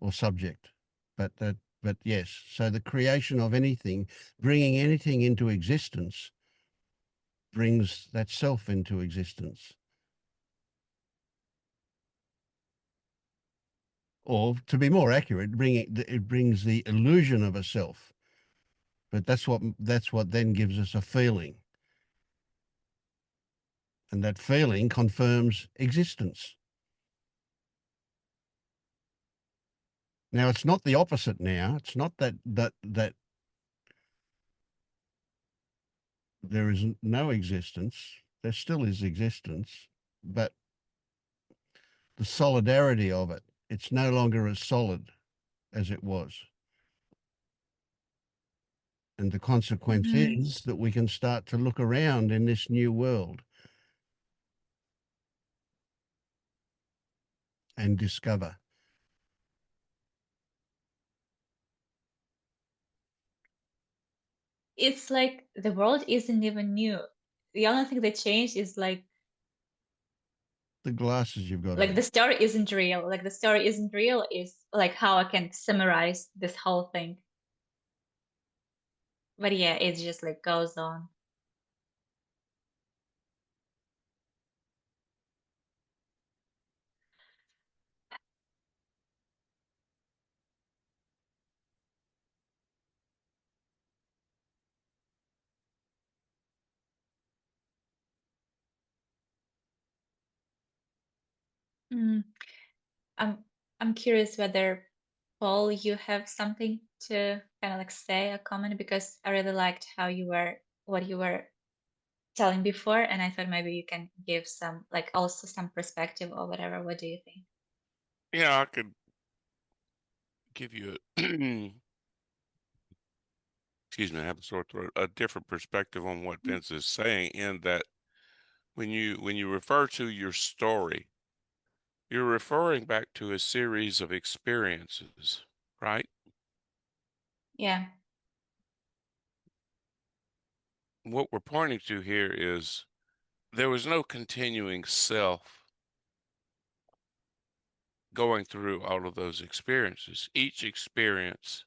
or subject. But yes. So the creation of anything, bringing anything into existence, brings that self into existence. Or to be more accurate, it brings the illusion of a self. But that's what then gives us a feeling. And that feeling confirms existence. Now it's not the opposite now. It's not that there is no existence. There still is existence, but the solidarity of it, it's no longer as solid as it was. And the consequence is that we can start to look around in this new world and discover. It's like the world isn't even new. The only thing that changed is like The glasses you've got like on. the story isn't real. Like the story isn't real is like how I can summarize this whole thing. But yeah, it just like goes on. Mm. I'm curious whether Paul, you have something to kind of like say a comment because I really liked how you were what you were telling before, and I thought maybe you can give some like also some perspective or whatever. What do you think? Yeah, I could give you a excuse me, I have a sore throat, a different perspective on what Vince is saying in that when you refer to your story, you're referring back to a series of experiences, right? Yeah. What we're pointing to here is there was no continuing self going through all of those experiences. Each experience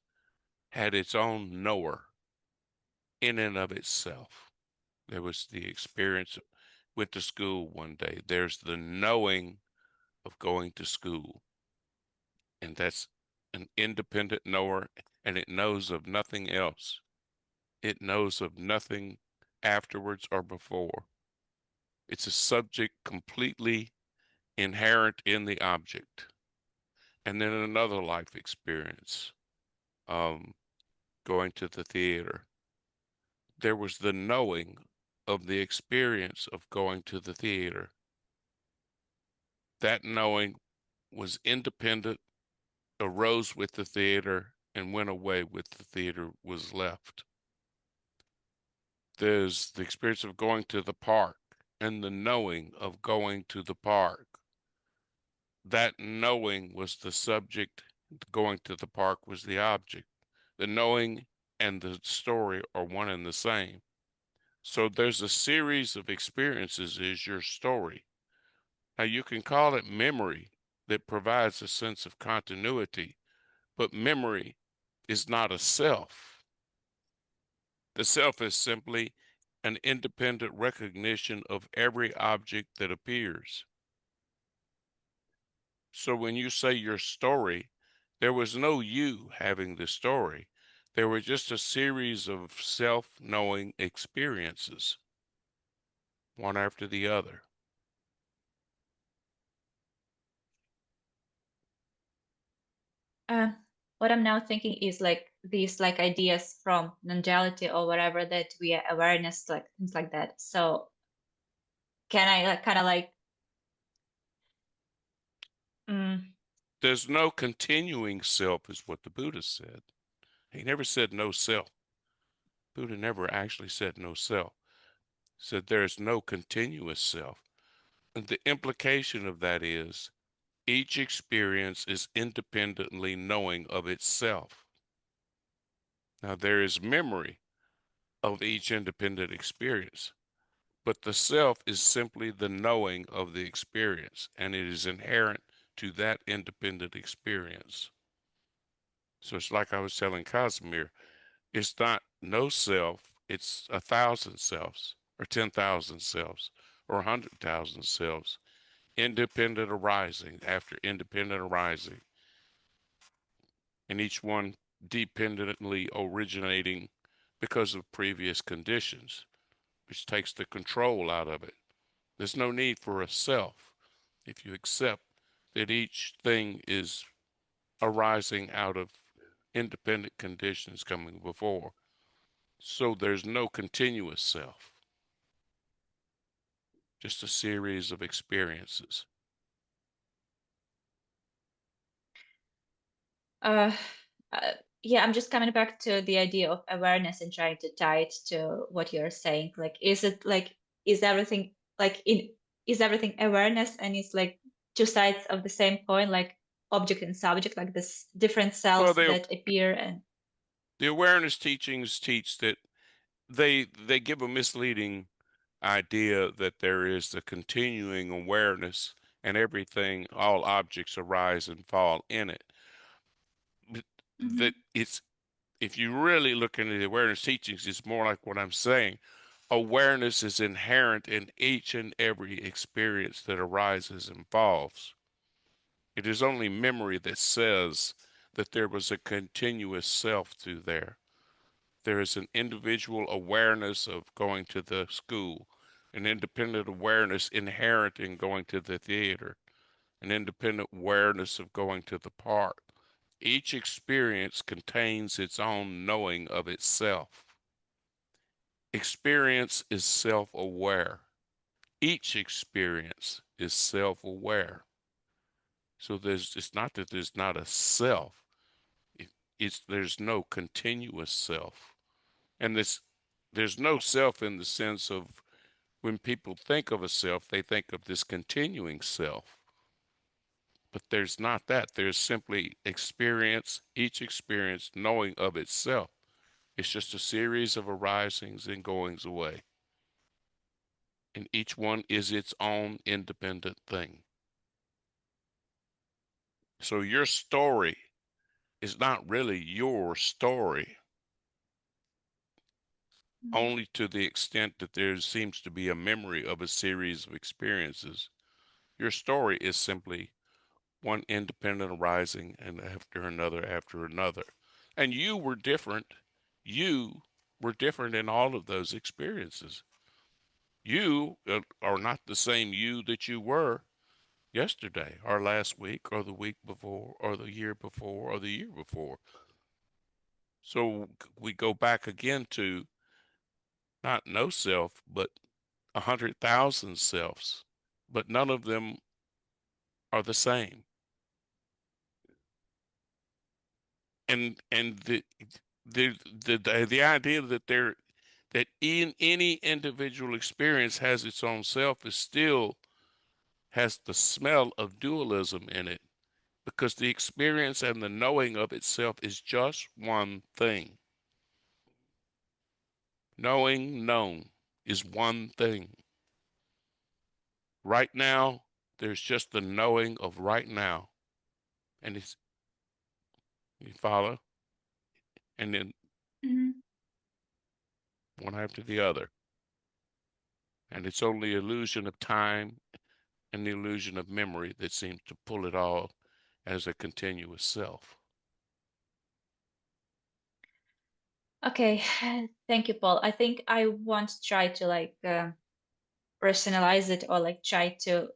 had its own knower in and of itself. There was the experience with the school one day. There's the knowing of going to school. And that's an independent knower, and it knows of nothing else. It knows of nothing afterwards or before. It's a subject completely inherent in the object. And then another life experience, um, going to the theater. There was the knowing of the experience of going to the theater. That knowing was independent, arose with the theater, and went away with the theater was left. There's the experience of going to the park and the knowing of going to the park. That knowing was the subject, going to the park was the object. The knowing and the story are one and the same. So there's a series of experiences is your story. Now you can call it memory that provides a sense of continuity, but memory is not a self. The self is simply an independent recognition of every object that appears. So when you say your story, there was no you having the story. There were just a series of self-knowing experiences, one after the other. what I'm now thinking is like these like ideas from non-duality or whatever, that we are awareness, like things like that. So can I like kind of like There's no continuing self, is what the Buddha said. He never said no self. Buddha never actually said no self. He said there's no continuous self. And the implication of that is each experience is independently knowing of itself. Now, there is memory of each independent experience, but the self is simply the knowing of the experience, and it is inherent to that independent experience. So it's like I was telling Casimir, it's not no self, it's 1,000 selves, or 10,000 selves, or 100,000 selves, independent arising after independent arising, and each one dependently originating because of previous conditions, which takes the control out of it. There's no need for a self if you accept that each thing is arising out of independent conditions coming before. So there's no continuous self, just a series of experiences. uh, uh yeah, I'm just coming back to the idea of awareness and trying to tie it to what you're saying. Like, is it like, is everything like is everything awareness, and it's like two sides of the same coin, like object and subject, like this different Well, selves that appear? And the awareness teachings teach that they give a misleading idea that there is the continuing awareness and everything, all objects arise and fall in it. That it's, if you really look into the awareness teachings, it's more like what I'm saying. Awareness is inherent in each and every experience that arises and falls. It is only memory that says that there was a continuous self through there. There is an individual awareness of going to the school, an independent awareness inherent in going to the theater, an independent awareness of going to the park. Each experience contains its own knowing of itself. Experience is self-aware. Each experience is self-aware. So it's not that there's not a self. There's no continuous self. And there's no self in the sense of when people think of a self, they think of this continuing self. But there's not that. There's simply experience, each experience knowing of itself. It's just a series of arisings and goings away. And each one is its own independent thing. So your story is not really your story, only to the extent that there seems to be a memory of a series of experiences. Your story is simply one independent arising and after another. And you were different. You were different in all of those experiences. You are not the same you that you were yesterday or last week or the week before or the year before or the year before. So we go back again to not no self, but 100,000 selves, but none of them are the same. And the idea that that in any individual experience has its own self is still has the smell of dualism in it, because the experience and the knowing of itself is just one thing. Knowing known is one thing. Right now, there's just the knowing of right now. And it's, you follow? And then one after the other. And it's only illusion of time and the illusion of memory that seems to pull it all as a continuous self. okay, thank you, Paul. I think I want to try to like personalize it, or like try to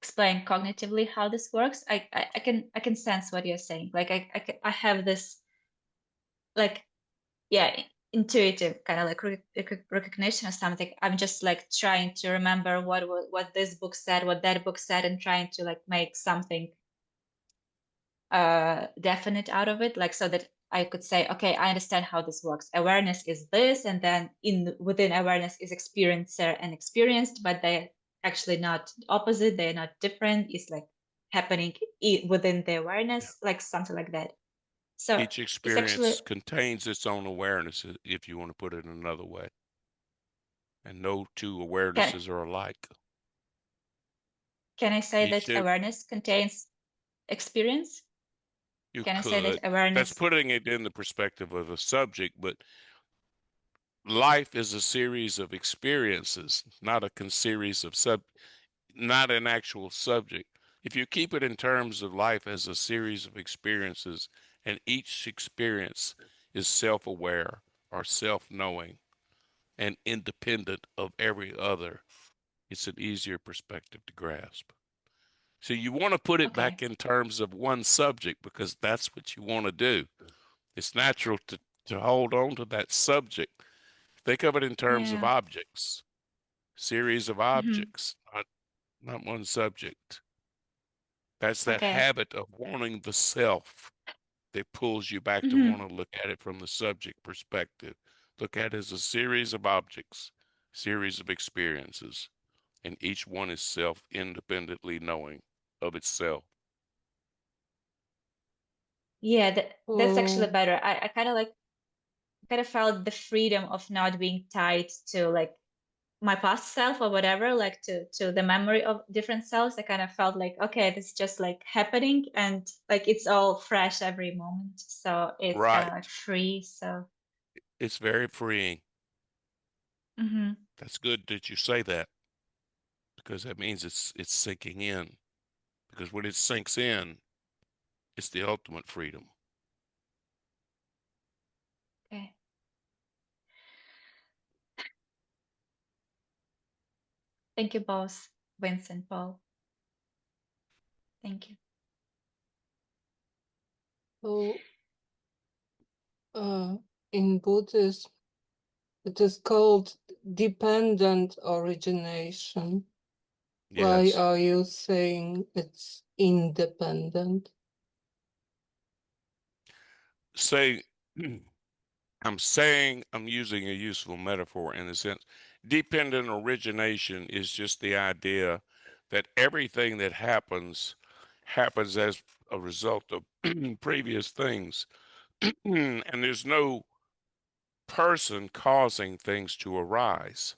explain cognitively how this works. I can sense what you're saying. Like I have this like, yeah, intuitive kind of like recognition or something. I'm just like trying to remember what this book said, what that book said, and trying to like make something definite out of it, like so that I could say, okay, I understand how this works. Awareness is this, and then within awareness is experiencer and experienced, but they're actually not opposite. They're not different. It's like happening within the awareness, like something like that. So Each it's actually, experience contains its own awareness, if you want to put it another way. And no two awarenesses are alike. can I say Each that awareness contains experience? you Can I say that could. That's awareness? putting it in the perspective of a subject, but life is a series of experiences, not a series of not an actual subject. If you keep it in terms of life as a series of experiences, and each experience is self-aware or self-knowing and independent of every other, it's an easier perspective to grasp. So you want to put it Okay. back in terms of one subject because that's what you want to do. It's natural to hold on to that subject. Think of it in terms of Yeah. objects, series of Mm-hmm. objects, not one subject. That's that Okay. habit of wanting the self that pulls you back to Mm-hmm. want to look at it from the subject perspective. Look at it as a series of objects, series of experiences, and each one is self independently knowing of itself. Yeah, that's actually Oh, better. I kind of felt the freedom of not being tied to like my past self or whatever, like to the memory of different selves. I kind of felt like, okay, this is just like happening and like it's all fresh every moment. So it's kind of like Right. free. So It's very freeing. mm-hmm. That's good that you say that because that means it's sinking in. Because when it sinks in, it's the ultimate freedom. Okay. Thank you both, Vince and Paul. Thank you. so in Buddhism, it is called dependent origination. Why Yes. are you saying it's independent? Say, I'm using a useful metaphor in a sense. Dependent origination is just the idea that everything that happens as a result of previous things. And there's no person causing things to arise.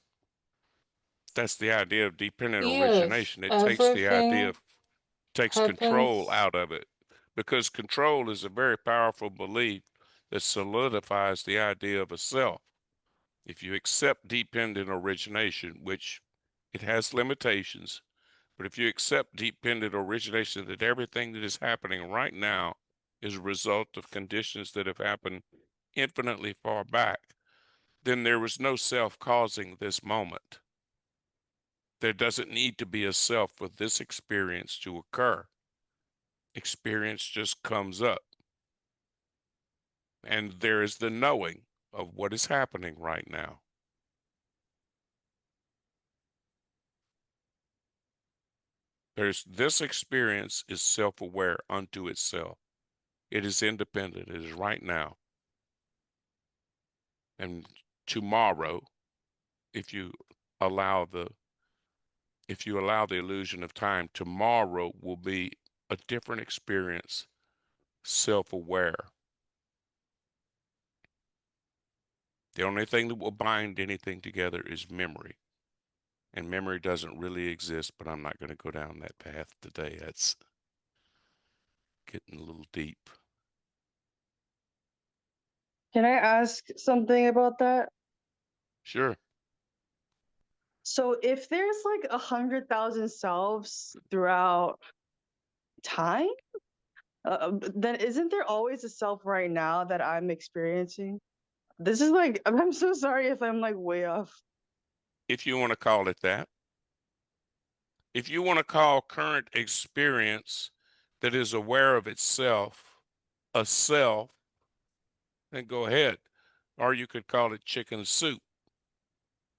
That's the idea of dependent Yes, origination. It takes the idea everything of takes control happens. out of it because control is a very powerful belief that solidifies the idea of a self. If you accept dependent origination, which it has limitations, but if you accept dependent origination, that everything that is happening right now is a result of conditions that have happened infinitely far back, then there was no self causing this moment. There doesn't need to be a self for this experience to occur. Experience just comes up. And there is the knowing of what is happening right now. This experience is self-aware unto itself. It is independent. It is right now. And tomorrow, if you allow the illusion of time, tomorrow will be a different experience, self-aware. The only thing that will bind anything together is memory. And memory doesn't really exist, but I'm not going to go down that path today. That's getting a little deep. Can I ask something about that? Sure. So if there's like 100,000 selves throughout time, then isn't there always a self right now that I'm experiencing? This is like, I'm so sorry if I'm like way off. If you want to call it that. If you want to call current experience that is aware of itself a self, then go ahead. Or you could call it chicken soup.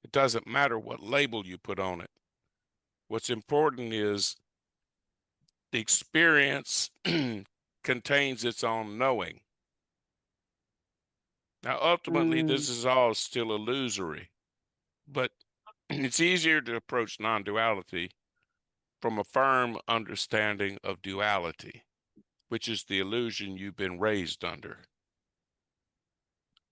It doesn't matter what label you put on it. What's important is the experience contains its own knowing. Now, ultimately, this is all still illusory, but it's easier to approach non duality from a firm understanding of duality, which is the illusion you've been raised under.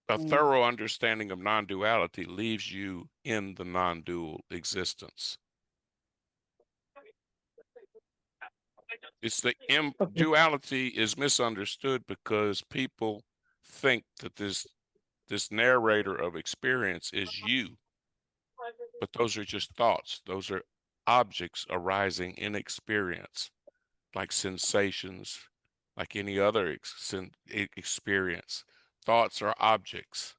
A thorough understanding of non duality leaves you in the non dual existence. It's the duality is misunderstood because people think that this narrator of experience is you, but those are just thoughts. Those are objects arising in experience, like sensations, like any other experience. Thoughts are objects.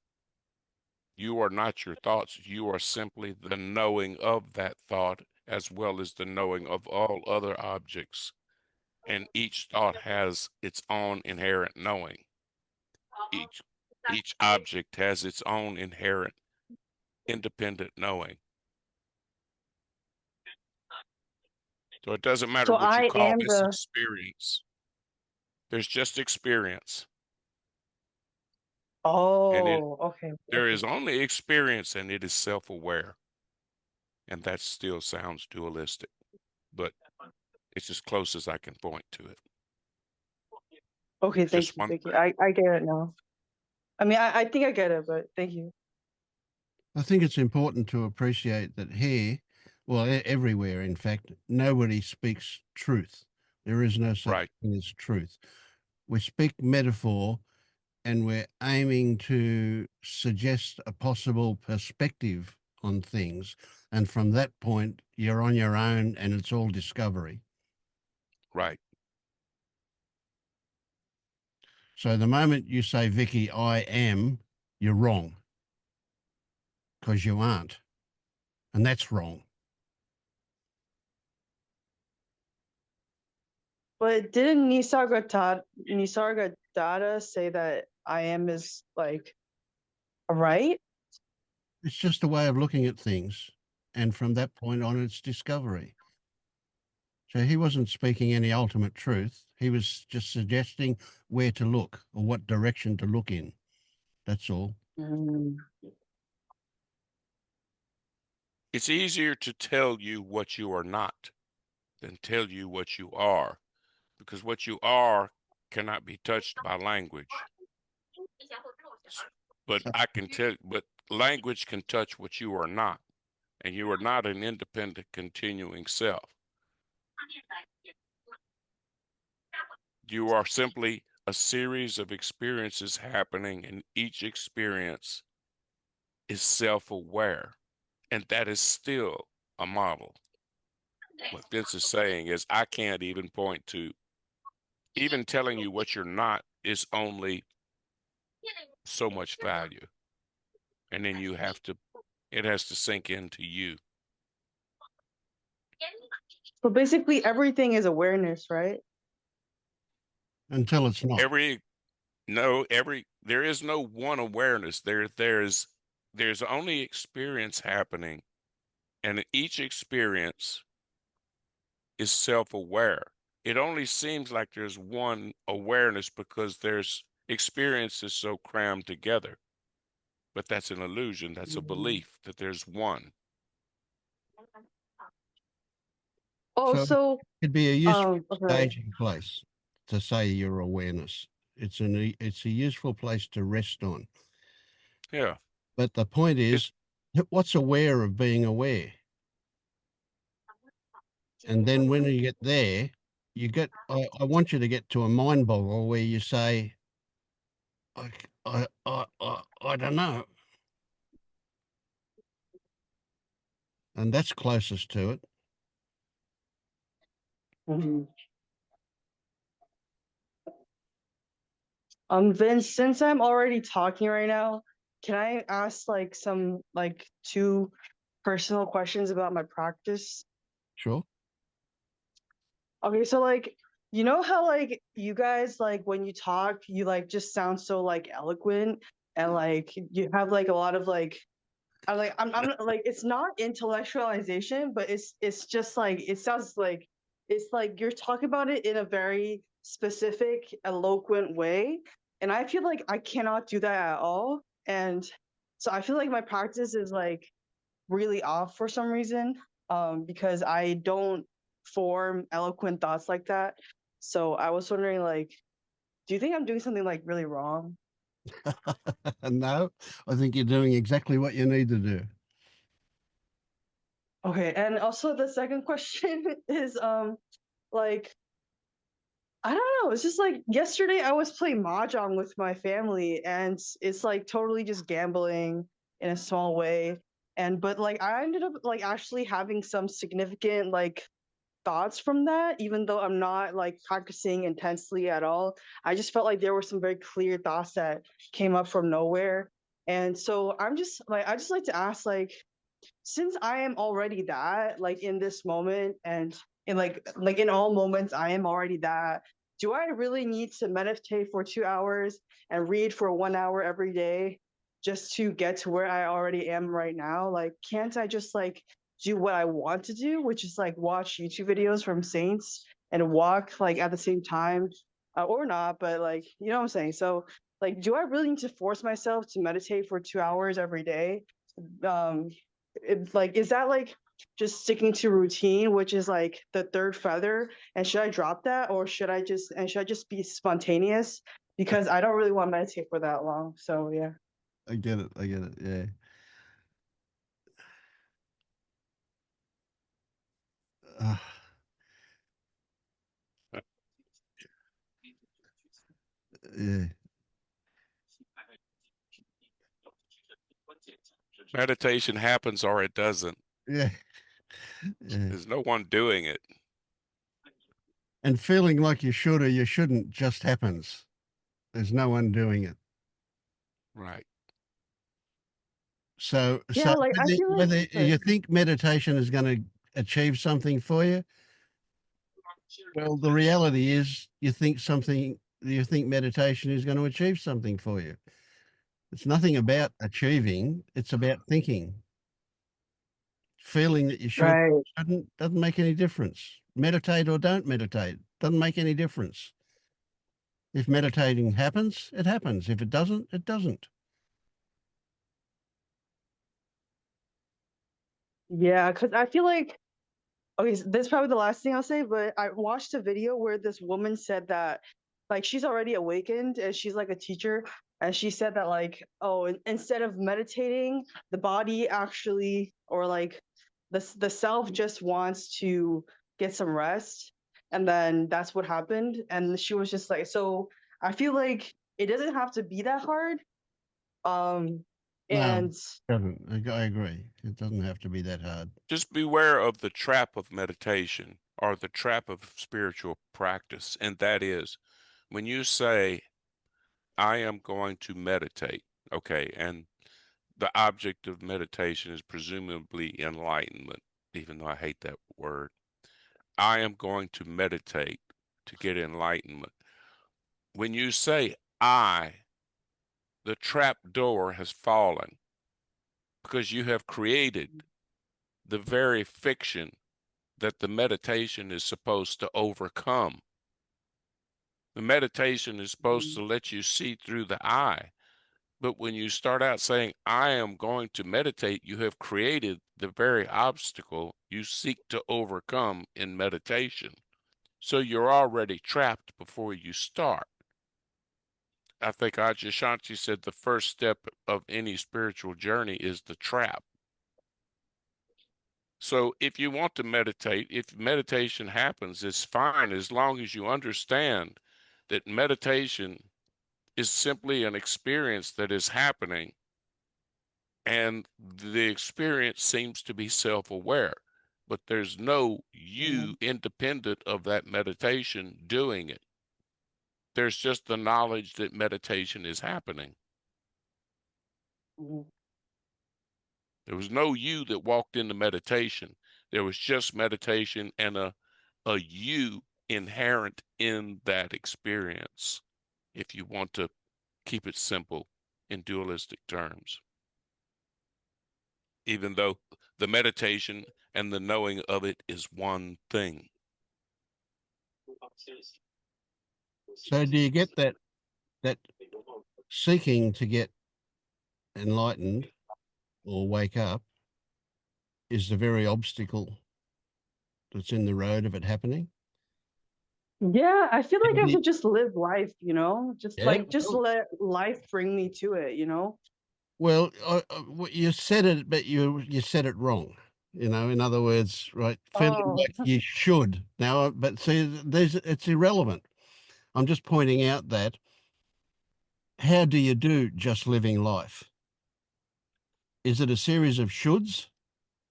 You are not your thoughts. You are simply the knowing of that thought, as well as the knowing of all other objects. And each thought has its own inherent knowing. Each object has its own inherent independent knowing. So it doesn't matter So what you I call am this the. experience. There's just experience. And Oh, okay. there Okay. is only experience, and it is self-aware. And that still sounds dualistic, but it's as close as I can point to it. Okay, Just thank you. one Thank you. thing. I get it now. I mean, I think I get it, but thank you. I think it's important to appreciate that here, well, everywhere, in fact, nobody speaks truth. There is no such Right. thing as truth. We speak metaphor, and we're aiming to suggest a possible perspective on things. And from that point, you're on your own and it's all discovery. Right. So the moment you say, Vicky, I am, you're wrong because you aren't. And that's wrong. But didn't Nisargadatta say that I am is like right? It's just a way of looking at things. And from that point on, it's discovery. So he wasn't speaking any ultimate truth. He was just suggesting where to look or what direction to look in. That's all. It's easier to tell you what you are not than tell you what you are, because what you are cannot be touched by language. But language can touch what you are not, and you are not an independent continuing self. You are simply a series of experiences happening, and each experience is self-aware, and that is still a model. What Vince is saying is, I can't even point to, even telling you what you're not is only so much value. And then it has to sink into you. So basically everything is awareness, right? Until it's not. There is no one awareness. There's only experience happening, and each experience is self-aware. It only seems like there's one awareness because there's experiences so crammed together. But that's an illusion. That's a belief that there's one. Oh, so it'd be a useful okay. staging place to say your awareness. It's a useful place to rest on. Yeah. But the point is, what's aware of being aware? And then when you get there, I want you to get to a mind boggle where you say, I don't know. And that's closest to it. Vince, since I'm already talking right now, can I ask like some two personal questions about my practice? Sure. Okay, so like you know how like you guys like when you talk, you like just sound so like eloquent and like you have like a lot of like I'm like it's not intellectualization, but it's just like it sounds like it's like you're talking about it in a very specific, eloquent way. And I feel like I cannot do that at all. And so I feel like my practice is like really off for some reason. Because I don't form eloquent thoughts like that. So I was wondering like, do you think I'm doing something like really wrong? No, I think you're doing exactly what you need to do. Okay, and also the second question is like I don't know, it's just like yesterday I was playing mahjong with my family and it's like totally just gambling in a small way. And but like I ended up like actually having some significant like thoughts from that, even though I'm not like practicing intensely at all. I just felt like there were some very clear thoughts that came up from nowhere. And so I'm just like I just like to ask like since I am already that, like in this moment and in like in all moments, I am already that. Do I really need to meditate for 2 hours and read for 1 hour every day just to get to where I already am right now? Like, can't I just like do what I want to do, which is like watch YouTube videos from saints and walk like at the same time, or not? But like, you know what I'm saying? So, like, do I really need to force myself to meditate for 2 hours every day? Um, like is that like just sticking to routine, which is like the third feather, and should I drop that or should I just be spontaneous because I don't really want to meditate for that long, so yeah. I get it. I get it. Yeah. Uh, yeah. Meditation happens or it doesn't. Yeah. Yeah. There's no one doing it. And feeling like you should or you shouldn't just happens. There's no one doing it. Right. So, Yeah, like I feel like whether you think meditation is going to achieve something for you, well, the reality is you think meditation is going to achieve something for you. It's nothing about achieving, it's about thinking. Feeling that you should, right. shouldn't, doesn't make any difference. Meditate or don't meditate, doesn't make any difference. If meditating happens, it happens. If it doesn't, it doesn't. Yeah, because I feel like okay, so this is probably the last thing I'll say, but I watched a video where this woman said that like she's already awakened and she's like a teacher, and she said that like oh instead of meditating, the body actually or like the self just wants to get some rest, and then that's what happened. And she was just like, so I feel like it doesn't have to be that hard. Um No, and it doesn't. I agree. It doesn't have to be that hard. Just beware of the trap of meditation or the trap of spiritual practice. And that is when you say, I am going to meditate, okay, and the object of meditation is presumably enlightenment, even though I hate that word. I am going to meditate to get enlightenment. When you say I, the trap door has fallen because you have created the very fiction that the meditation is supposed to overcome. The meditation is supposed to let you see through the I. But when you start out saying, I am going to meditate, you have created the very obstacle you seek to overcome in meditation. So you're already trapped before you start. I think Ajahn Shanti said the first step of any spiritual journey is the trap. So if you want to meditate, if meditation happens, it's fine as long as you understand that meditation is simply an experience that is happening, and the experience seems to be self-aware, but there's no you independent of that meditation doing it. There's just the knowledge that meditation is happening. Mhm. There was no you that walked into meditation. There was just meditation and a you inherent in that experience, if you want to keep it simple in dualistic terms. Even though the meditation and the knowing of it is one thing. So do you get that seeking to get enlightened or wake up is the very obstacle that's in the road of it happening? Yeah, I feel like I Maybe- should just live life, just Yeah, just well- let life bring me to it, Well, you said it, but you said it wrong. In other words, right? Feeling Oh, like you should now, but see, it's irrelevant. I'm just pointing out that how do you do just living life? Is it a series of shoulds?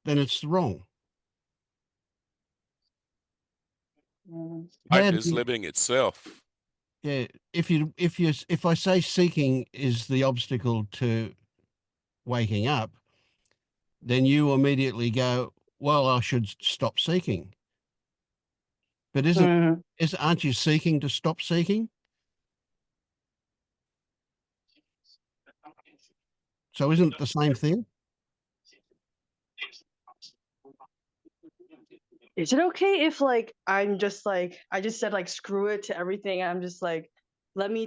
Then it's wrong. mm, How Life do is you, living itself. yeah, if I say seeking is the obstacle to waking up, then you immediately go, well, I should stop seeking. But mm. aren't you seeking to stop seeking? So isn't it the same thing? Is it okay if I'm just I just said screw it to everything and I'm just let me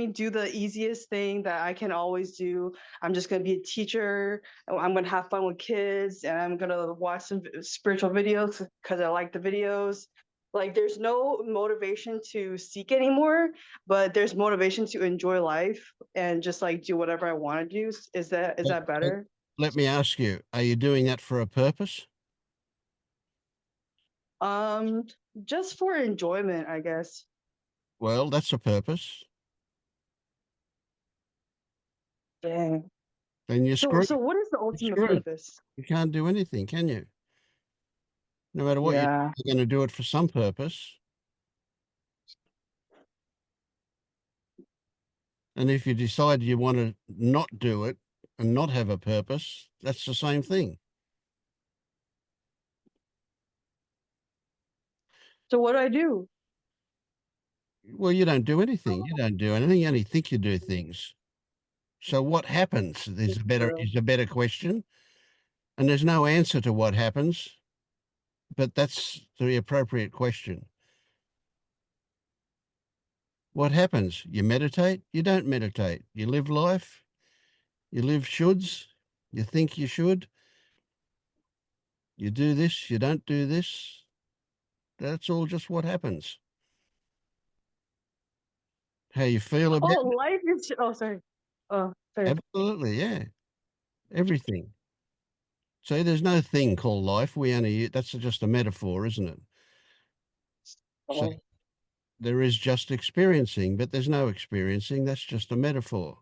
do the easiest thing that I can always do. I'm just gonna be a teacher. I'm gonna have fun with kids and I'm gonna watch some spiritual videos because I like the videos. Like there's no motivation to seek anymore, but there's motivation to enjoy life and just do whatever I want to do. Is Let, that let- better? let me ask you, are you doing that for a purpose? Um, just for enjoyment, I guess. Well, that's a purpose. Dang. Then you're So screwed. so what is the You're ultimate screwed. purpose? You can't do anything, can you? No matter what Yeah. you're going to do it for some purpose. And if you decide you want to not do it and not have a purpose, that's the same thing. So what do I do? Well, you don't do anything. You don't do anything. You only think you do things. So what happens is True. a better question. And there's no answer to what happens, but that's the appropriate question. What happens? You meditate, you don't meditate. You live life, you live shoulds, you think you should. You do this, you don't do this. That's all just what happens. How you feel about Oh, it? life is. Oh, sorry. Oh, sorry. Absolutely, yeah. Everything. See, there's no thing called life. That's just a metaphor, isn't it? So Oh. there is just experiencing, but there's no experiencing. That's just a metaphor.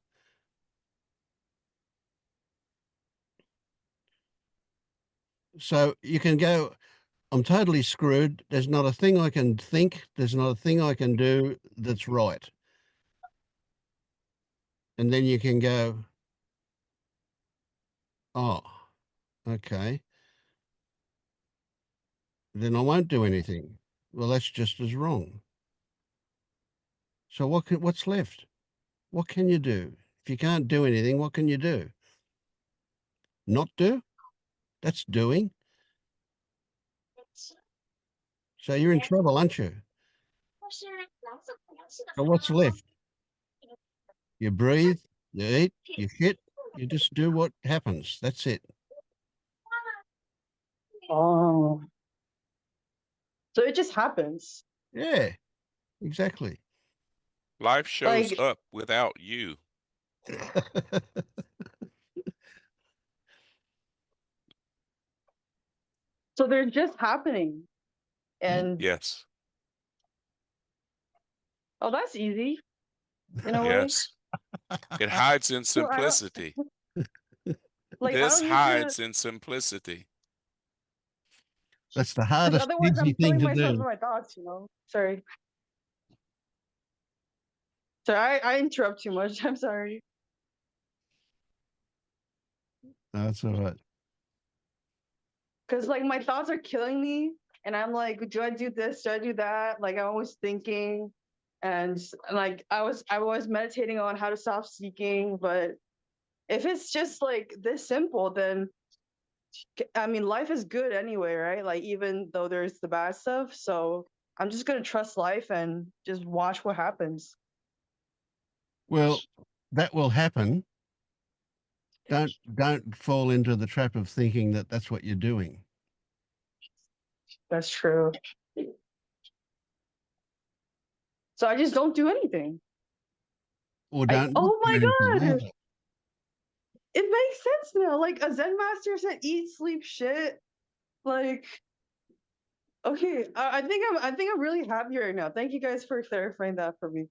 So you can go, I'm totally screwed. There's not a thing I can think. There's not a thing I can do that's right. And then you can go, oh, okay. Then I won't do anything. Well, that's just as wrong. So what's left? What can you do? If you can't do anything, what can you do? Not do? That's doing. So you're in trouble, aren't you? So what's left? You breathe, you eat, you shit, you just do what happens. That's it. Oh. So it just happens. Yeah, exactly. Life shows Like up without you. so, they're just happening, and Yes. oh, that's easy in a way. Yes. It hides in So I don't simplicity. I This don't need to hides in simplicity. That's the because hardest otherwise easy I'm thing killing to myself do. with my thoughts. Sorry. So I interrupt too much. I'm sorry. That's all right. Because my thoughts are killing me and I'm like, do I do this? Do I do that? Like I'm always thinking, and like I was meditating on how to stop seeking, but if it's just like this simple, then I mean, life is good anyway, right? Like even though there's the bad stuff, so I'm just gonna trust life and just watch what happens. Well, that will happen. Don't fall into the trap of thinking that that's what you're doing. That's true. So I just don't do anything. Or don't not Oh do my anything god, either. it makes sense now. Like a Zen master said, eat, sleep, shit. Like, okay, I think I'm really happy right now. Thank you guys for clarifying that for me.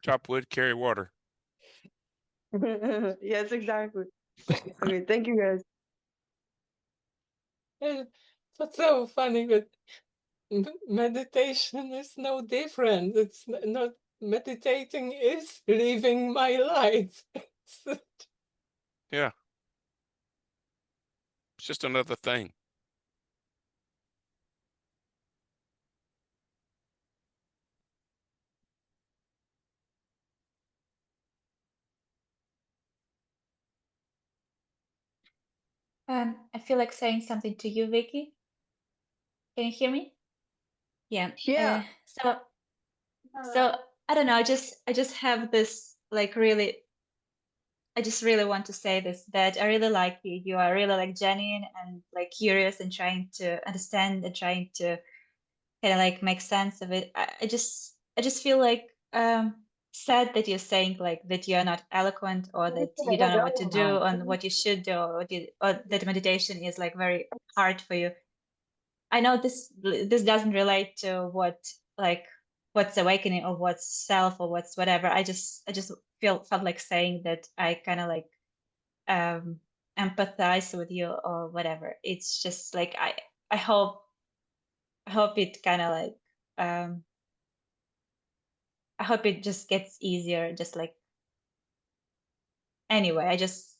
Chop wood, carry water. Yes, exactly. Okay, thank you guys. That's so funny, but meditation is no different. It's not meditating is living my life. Yeah. It's just another thing. I feel like saying something to you, Vicky. Can you hear me? Yeah. Yeah. So I don't know. I just have this like really. I just really want to say this that I really like you. You are really like genuine and like curious and trying to understand and trying to kind of like make sense of it. I just feel like sad that you're saying like that you're not eloquent or that you don't know what to do and what you should do or that meditation is like very hard for you. I know this doesn't relate to what like what's awakening or what's self or what's whatever. I just felt like saying that I kind of like empathize with you or whatever. It's just like I hope it kind of like I hope it just gets easier. Just like anyway, I just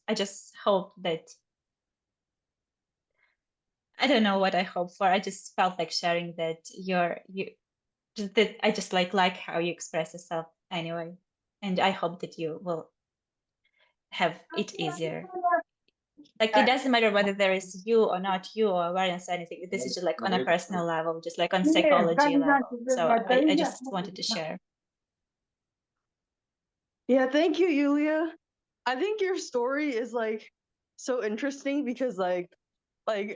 hope that I don't know what I hope for. I just felt like sharing that you just that I just like how you express yourself anyway, and I hope that you will have it easier. Like it doesn't matter whether there is you or not you or awareness or anything. This is just like on a personal level, just like on psychology level. So I just wanted to share. Yeah, thank you, Yulia. I think your story is like so interesting because like like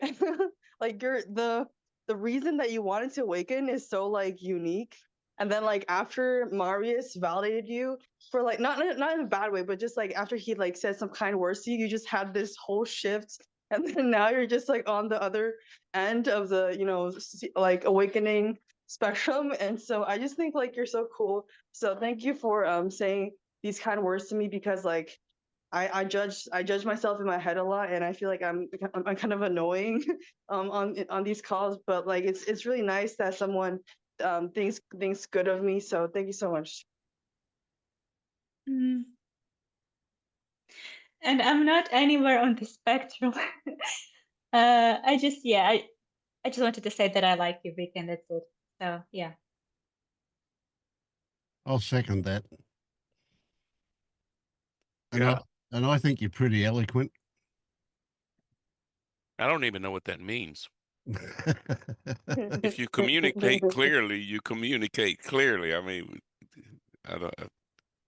the reason that you wanted to awaken is so like unique. And then like after Marius validated you for like not in a bad way, but just like after he like said some kind words to you, you just had this whole shift. And then now you're just like on the other end of the, like awakening spectrum. And so I just think like you're so cool. So thank you for saying these kind of words to me because like I judge myself in my head a lot, and I feel like I'm kind of annoying on these calls. But like it's really nice that someone thinks good of me. So thank you so much. Mm. And I'm not anywhere on the spectrum. I just I just wanted to say that I like you, Vic, and that's it. So yeah. I'll second that. And Yeah. I think you're pretty eloquent. I don't even know what that means. If you communicate clearly, you communicate clearly. I mean, I'm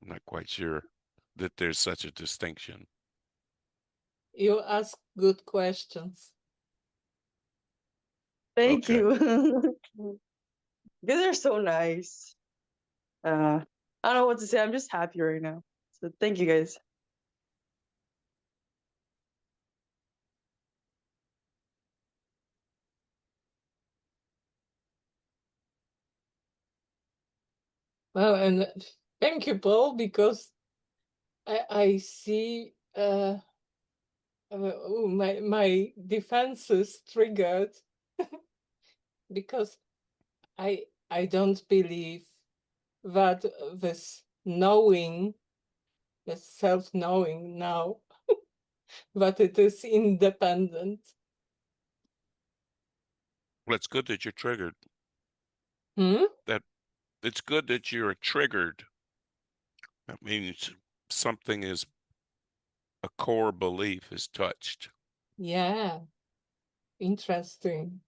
not quite sure that there's such a distinction. You ask good questions. Thank Okay. you. You guys are so nice. I don't know what to say. I'm just happy right now. So thank you guys. Well, and thank you, Paul, because I see my defenses triggered because I don't believe that this knowing, this self-knowing now, that it is independent. Well, it's good that you're triggered. Hmm? That it's good that you're triggered. That means something is a core belief is touched. Yeah. Interesting.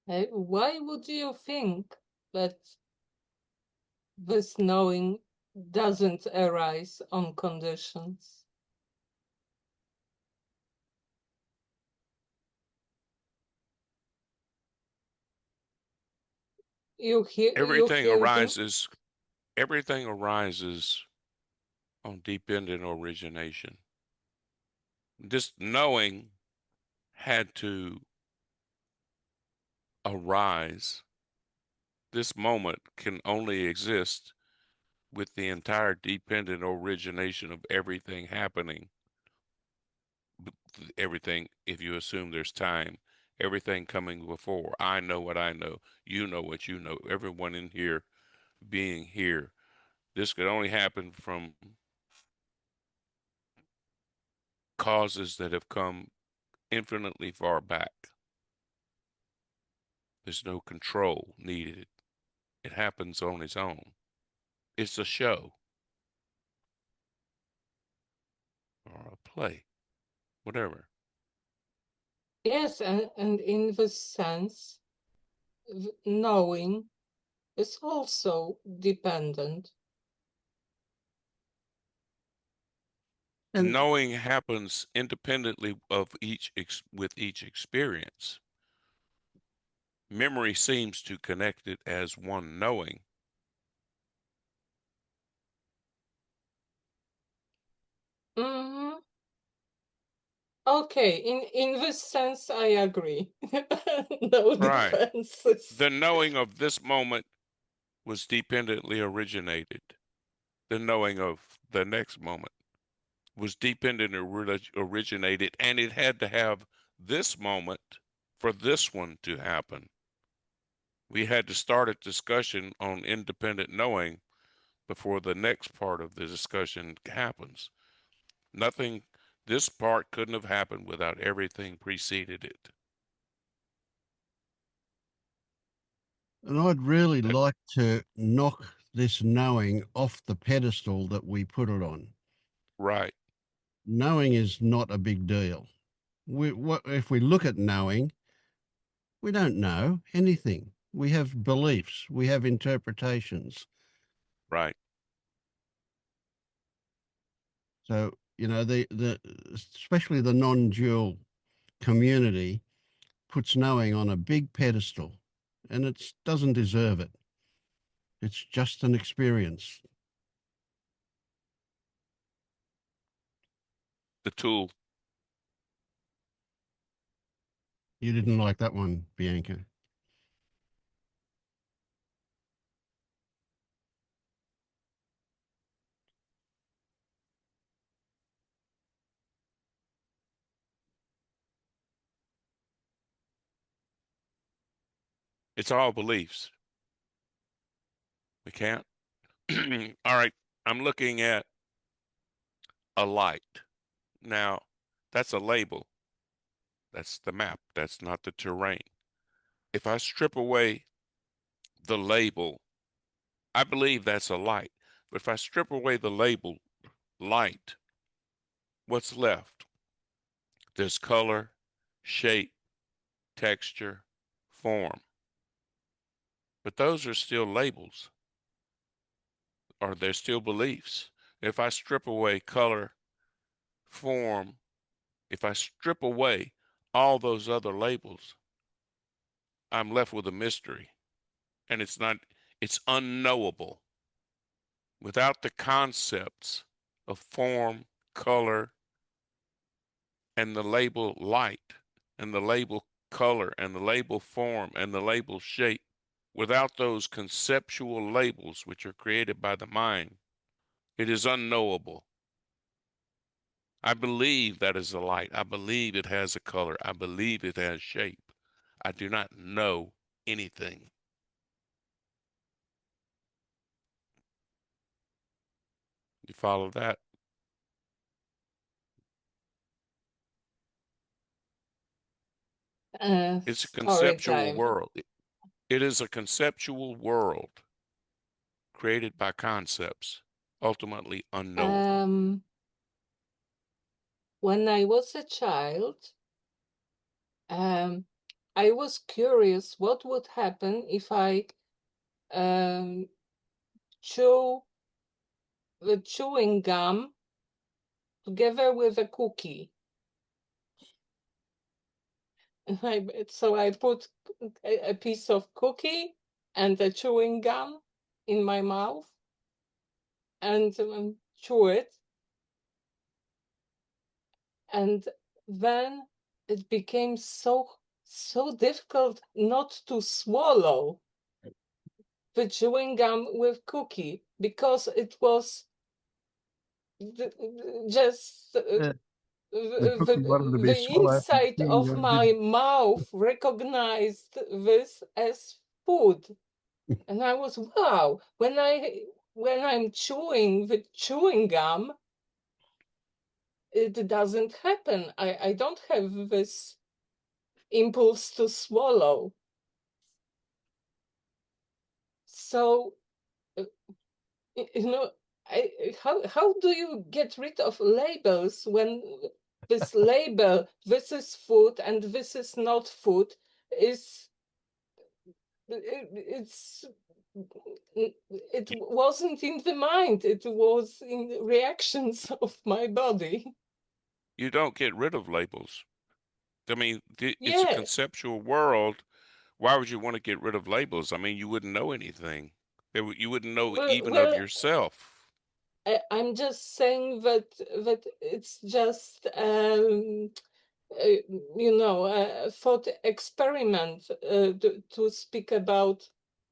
Why would you think that this knowing doesn't arise on conditions? You Everything hear them? arises. Everything arises on dependent origination. This knowing had to arise. This moment can only exist with the entire dependent origination of everything happening. Everything, if you assume there's time, everything coming before. I know what I know. You know what you know. Everyone in here being here. This could only happen from causes that have come infinitely far back. There's no control needed. It happens on its own. It's a show or a play, whatever. Yes, and in this sense, knowing is also dependent. And Knowing happens independently of with each experience. Memory seems to connect it as one knowing. Mhm. Okay, in this sense, I agree. No Right. defenses. The knowing of this moment was dependently originated. The knowing of the next moment was dependently originated, and it had to have this moment for this one to happen. We had to start a discussion on independent knowing before the next part of the discussion happens. Nothing, this part couldn't have happened without everything preceded it. and I'd really like to knock this knowing off the pedestal that we put it on. Right. Knowing is not a big deal. What if we look at knowing? We don't know anything. We have beliefs. We have interpretations. Right. So the especially the non-dual community puts knowing on a big pedestal, and it doesn't deserve it. It's just an experience. The tool. You didn't like that one, Bianca. It's all beliefs. We can't. All right. I'm looking at a light. Now, that's a label. That's the map. That's not the terrain. If I strip away the label, I believe that's a light. But if I strip away the label light, what's left? There's color, shape, texture, form. But those are still labels, or they're still beliefs. If I strip away color, form, if I strip away all those other labels, I'm left with a mystery. And it's unknowable. Without the concepts of form, color and the label light and the label color and the label form and the label shape. Without those conceptual labels which are created by the mind, it is unknowable. I believe that is a light. I believe it has a color. I believe it has shape. I do not know anything. You follow that? It's a Story conceptual time. world. It is a conceptual world created by concepts, ultimately unknowable. When I was a child, I was curious what would happen if I chew the chewing gum together with a cookie. So I put a piece of cookie and a chewing gum in my mouth and chew it. And then it became so difficult not to swallow the chewing gum with cookie because it was just the inside of my mouth recognized this as food, and I was wow. When I'm chewing the chewing gum, it doesn't happen. I don't have this impulse to swallow. So you know, how do you get rid of labels when this label, this is food and this is not food, is it wasn't in the mind, it was in the reactions of my body. You don't get rid of labels. I mean, it's a Yeah, conceptual world. Why would you want to get rid of labels? I mean, you wouldn't know anything. You wouldn't know even of well, yourself. I'm just saying that it's just a thought experiment to speak about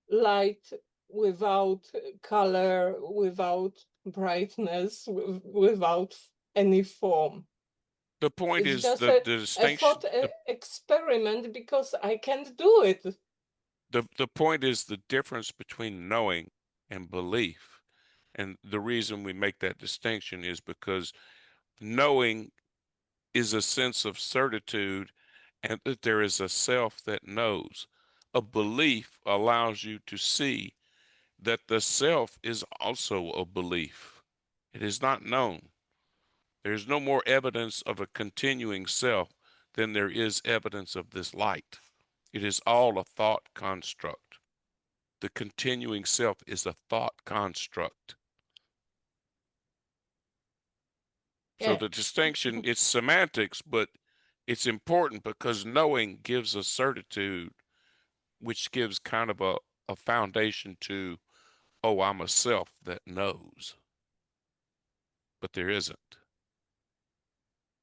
light without color, without brightness, without any form. The point It's is just the a distinction. thought experiment because I can't do it. The point is the difference between knowing and belief. And the reason we make that distinction is because knowing is a sense of certitude and that there is a self that knows. A belief allows you to see that the self is also a belief. It is not known. There is no more evidence of a continuing self than there is evidence of this light. It is all a thought construct. The continuing self is a thought construct. So Yeah. the distinction, it's semantics, but it's important because knowing gives a certitude, which gives kind of a foundation to, oh, I'm a self that knows. But there isn't.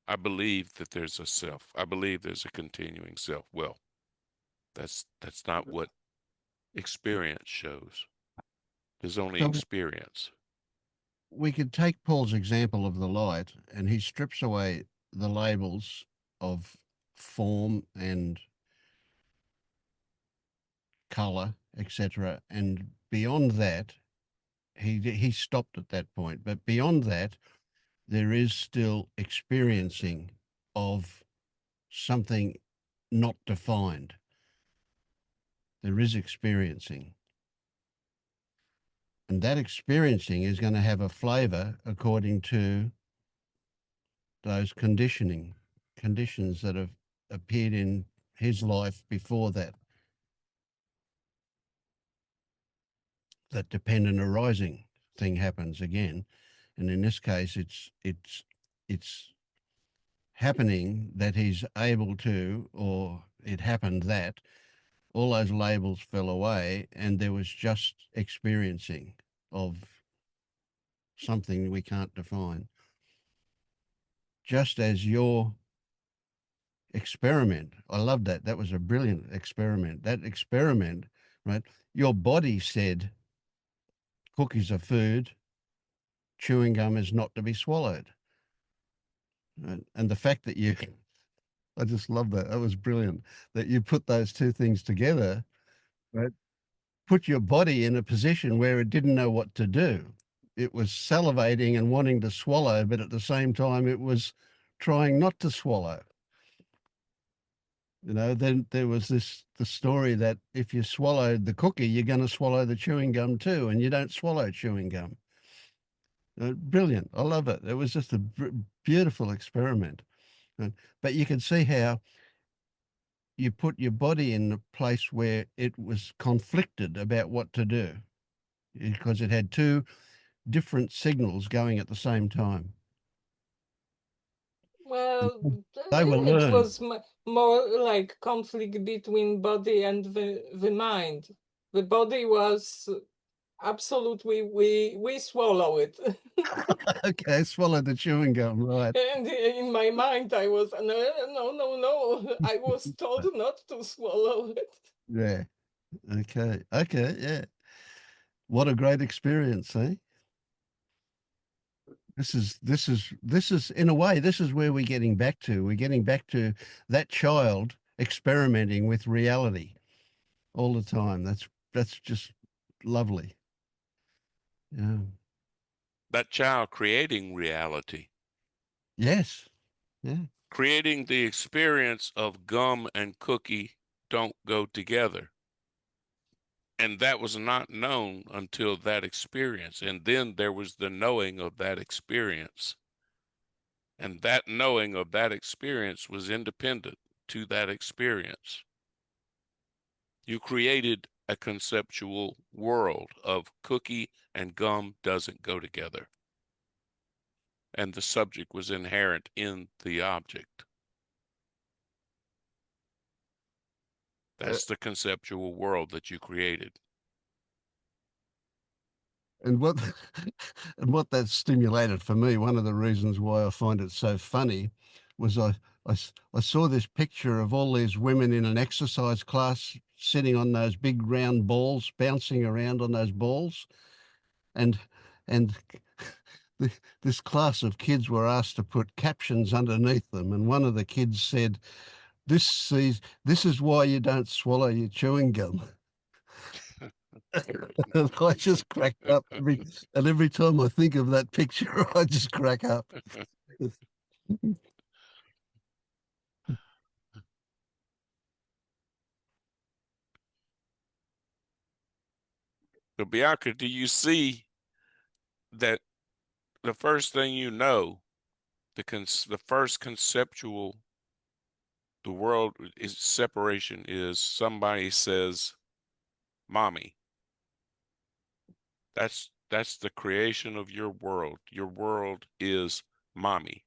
I believe that there's a self. I believe there's a continuing self. Well, that's not what experience shows. There's only So experience. we could take Paul's example of the light, and he strips away the labels of form and color, etc. And beyond that, he stopped at that point. But beyond that, there is still experiencing of something not defined. There is experiencing. And that experiencing is going to have a flavor according to those conditions that have appeared in his life before that dependent arising thing happens again. And in this case, it's happening that he's able to, or it happened that all those labels fell away and there was just experiencing of something we can't define. just as your experiment. I love that. That was a brilliant experiment. That experiment, right? Your body said cookies are food, chewing gum is not to be swallowed. Right? And the fact that you, I just love that. That was brilliant. That you put those two things together, right? Put your body in a position where it didn't know what to do. It was salivating and wanting to swallow, but at the same time, it was trying not to swallow. You know, then there was the story that if you swallowed the cookie, you're going to swallow the chewing gum too, and you don't swallow chewing gum. Brilliant. I love it. It was just a beautiful experiment. But you can see how you put your body in a place where it was conflicted about what to do because it had two different signals going at the same time. Well, They were it learned. was more like conflict between body and the mind. The body was absolutely, we swallow it. Okay, swallow the chewing gum, right. And in my mind, I was, no. I was told not to swallow it. Yeah. Okay. Okay. Yeah. What a great experience, eh? This is in a way, this is where we're getting back to. We're getting back to that child experimenting with reality all the time. That's just lovely. Yeah. That child creating reality, Yes. Yeah. creating the experience of gum and cookie don't go together. And that was not known until that experience. And then there was the knowing of that experience. And that knowing of that experience was independent to that experience. You created a conceptual world of cookie and gum doesn't go together. And the subject was inherent in the object. That's the conceptual world that you created. And what and what that stimulated for me, one of the reasons why I find it so funny was I saw this picture of all these women in an exercise class sitting on those big round balls, bouncing around on those balls. And and this class of kids were asked to put captions underneath them. And one of the kids said, this is why you don't swallow your chewing gum. And I just cracked up every time I think of that picture, I just crack up. So Bianca, do you see that the first thing you know, the first conceptual, the world is separation is somebody says, "Mommy." That's the creation of your world. Your world is mommy,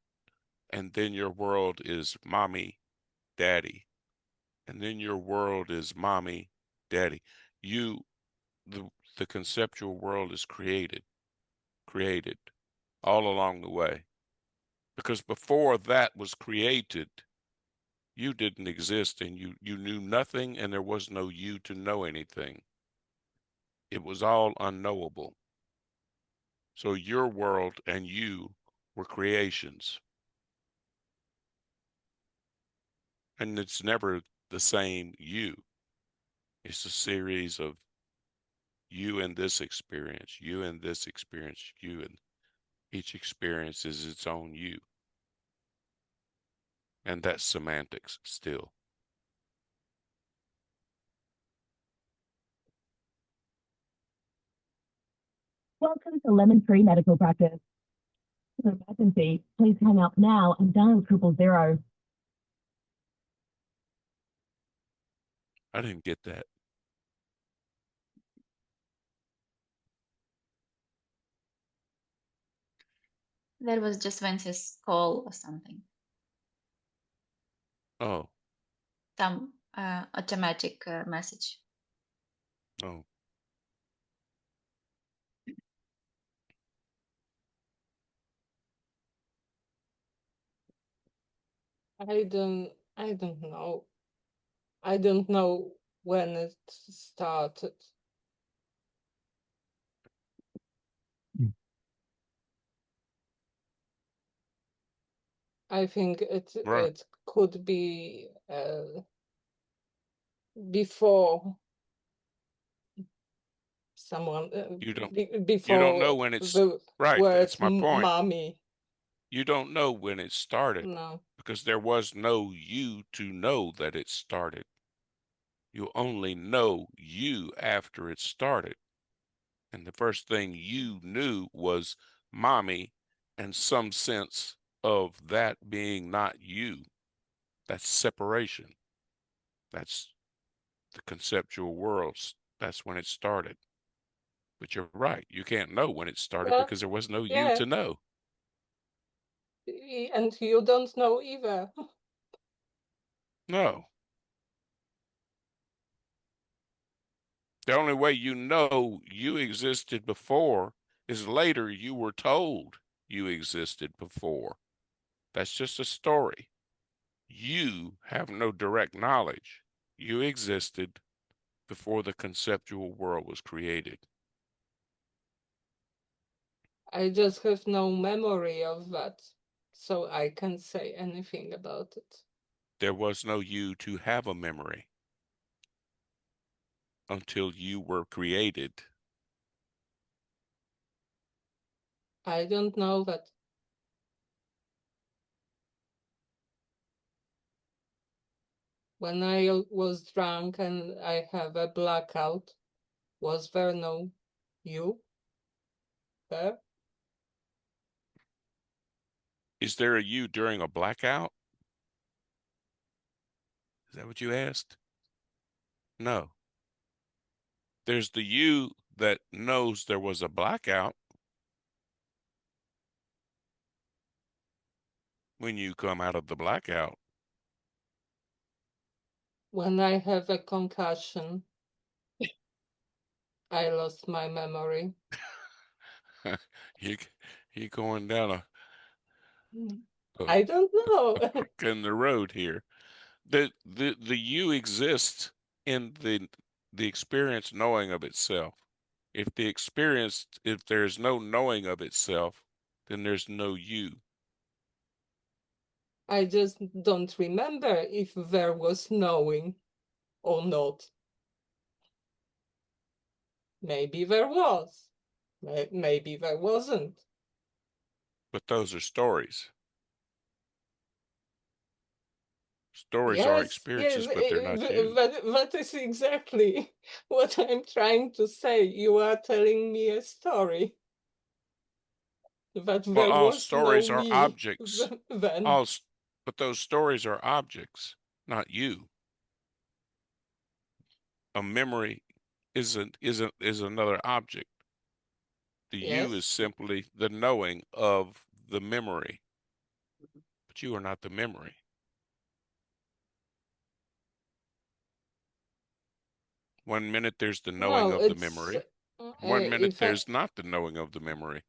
and then your world is mommy, daddy, and then your world is mommy, daddy. You, the conceptual world is created all along the way. Because before that was created, you didn't exist and you knew nothing and there was no you to know anything. It was all unknowable. So your world and you were creations. And it's never the same you. It's a series of you in this experience, you in this experience, you, and each experience is its own you. And that's semantics still. Welcome to Lemon Tree Medical Practice. For emergency, please hang up now and dial 000. I didn't get that. That was just Vince's call or something. Oh, Some automatic message. oh. I don't know. I don't know when it started. I think Right. it could be before someone You don't know before when it's the right. word That's my point. mommy. You don't know when it started No, because there was no you to know that it started. You only know you after it started. And the first thing you knew was mommy and some sense of that being not you. That's separation. That's the conceptual worlds. That's when it started. But you're right. You can't know when it started well, because there was no you yeah, to know. and you don't know either. No. The only way you know you existed before is later you were told you existed before. That's just a story. You have no direct knowledge. You existed before the conceptual world was created. I just have no memory of that, so I can't say anything about it. There was no you to have a memory until you were created. I don't know that. When I was drunk and I have a blackout, was there no you there? Is there a you during a blackout? Is that what you asked? No. There's the you that knows there was a blackout when you come out of the blackout. When I have a concussion, I lost my memory. you you going down a I don't know. crook in the road here. The you exists in the experience knowing of itself. If there's no knowing of itself, then there's no you. I just don't remember if there was knowing or not. Maybe there was. Maybe there wasn't. But those are stories. Stories are Yes, experiences, but they're not you. that is exactly what I'm trying to say. You are telling me a story that Well, there all was no stories are me objects. then. But those stories are objects, not you. A memory is another object. The you is Yes, simply the knowing of the memory, but you are not the memory. One minute there's the knowing no, of the it's memory. One minute if there's not the knowing of the memory.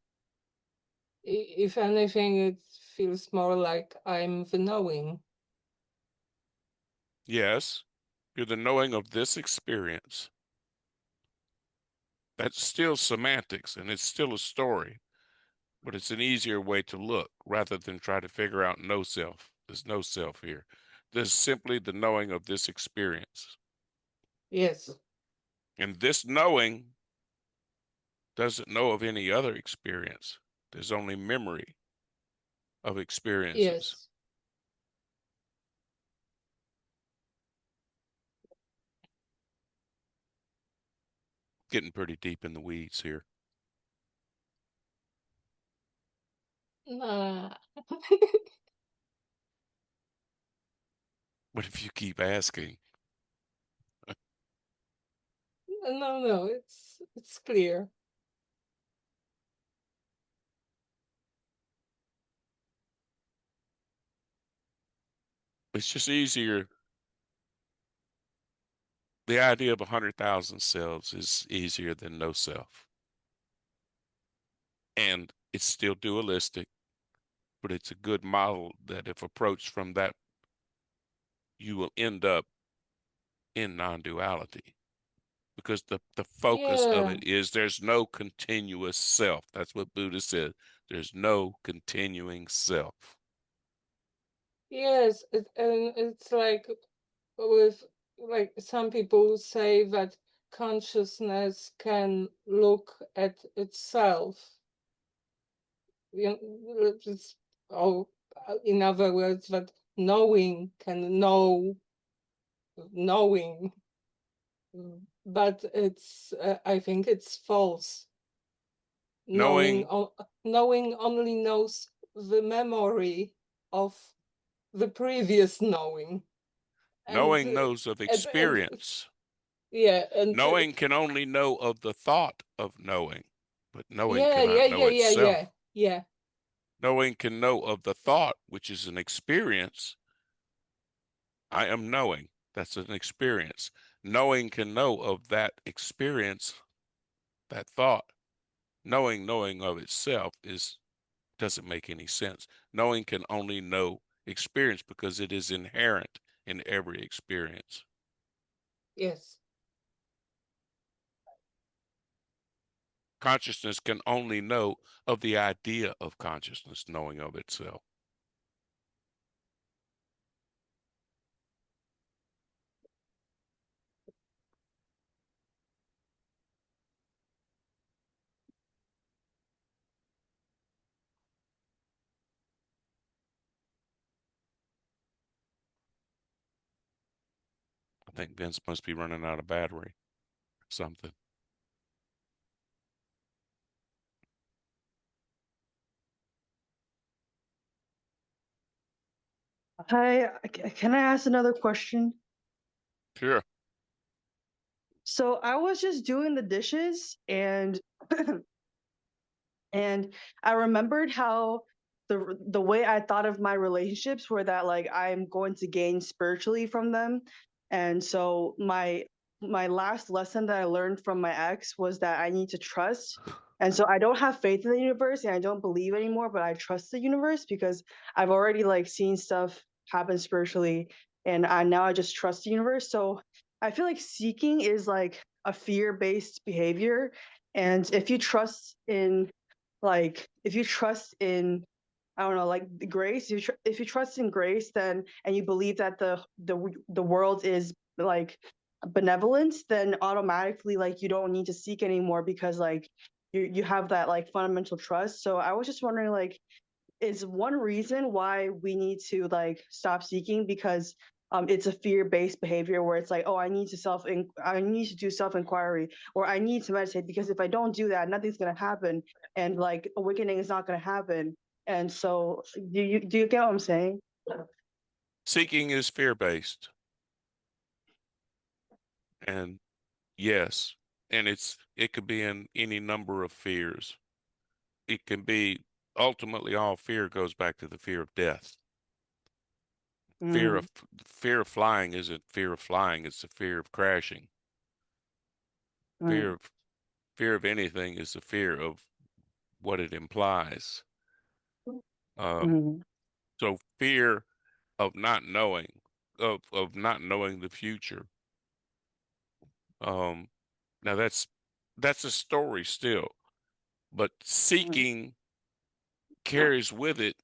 if anything, it feels more like I'm the knowing. Yes, you're the knowing of this experience. That's still semantics and it's still a story, but it's an easier way to look rather than try to figure out no self. There's no self here. There's simply the knowing of this experience. Yes, And this knowing doesn't know of any other experience. There's only memory of experiences. yes. Getting pretty deep in the weeds here. Nah. What if you keep asking? No, it's clear. It's just easier. The idea of 100,000 cells is easier than no self. And it's still dualistic, but it's a good model that if approached from that you will end up in non-duality, because the focus of Yeah. it is there's no continuous self. That's what Buddha said. There's no continuing self. Yes, and it's like with like some people say that consciousness can look at itself. You know, or in other words, that knowing can know knowing, but it's I think it's false. Knowing Knowing only knows the memory of the previous knowing, and knows of and experience. yeah, and Knowing can only know of the thought of knowing, but knowing yeah, cannot yeah, know yeah, yeah, itself. yeah, yeah. Knowing can know of the thought, which is an experience. I am knowing. That's an experience. Knowing can know of that experience, that thought. Knowing of itself doesn't make any sense. Knowing can only know experience because it is inherent in every experience. Yes. Consciousness can only know of the idea of consciousness knowing of itself. I think Vince must be running out of battery or something. Hi, can I ask another question? Sure. So I was just doing the dishes and and I remembered how the way I thought of my relationships were that like I'm going to gain spiritually from them. And so my last lesson that I learned from my ex was that I need to trust. And so I don't have faith in the universe and I don't believe anymore, but I trust the universe because I've already like seen stuff happen spiritually and I just trust the universe. So I feel like seeking is like a fear-based behavior. And if you trust in if you trust in I don't know, like the grace, if you trust in grace, then and you believe that the world is like benevolent, then automatically like you don't need to seek anymore because like you have that like fundamental trust. So I was just wondering like is one reason why we need to like stop seeking because it's a fear-based behavior where it's like, oh, I need to do self-inquiry or I need to meditate because if I don't do that, nothing's gonna happen and like awakening is not gonna happen. And so, do you get what I'm saying? Seeking is fear-based. And yes, and it could be in any number of fears. It can be ultimately all fear goes back to the fear of death. Fear Mm, of fear of flying isn't fear of flying, it's the fear of crashing. Fear mm, of fear of anything is the fear of what it implies. Um, mm, so fear of not knowing, of not knowing the future. Um, now that's a story still, but mm, seeking carries with it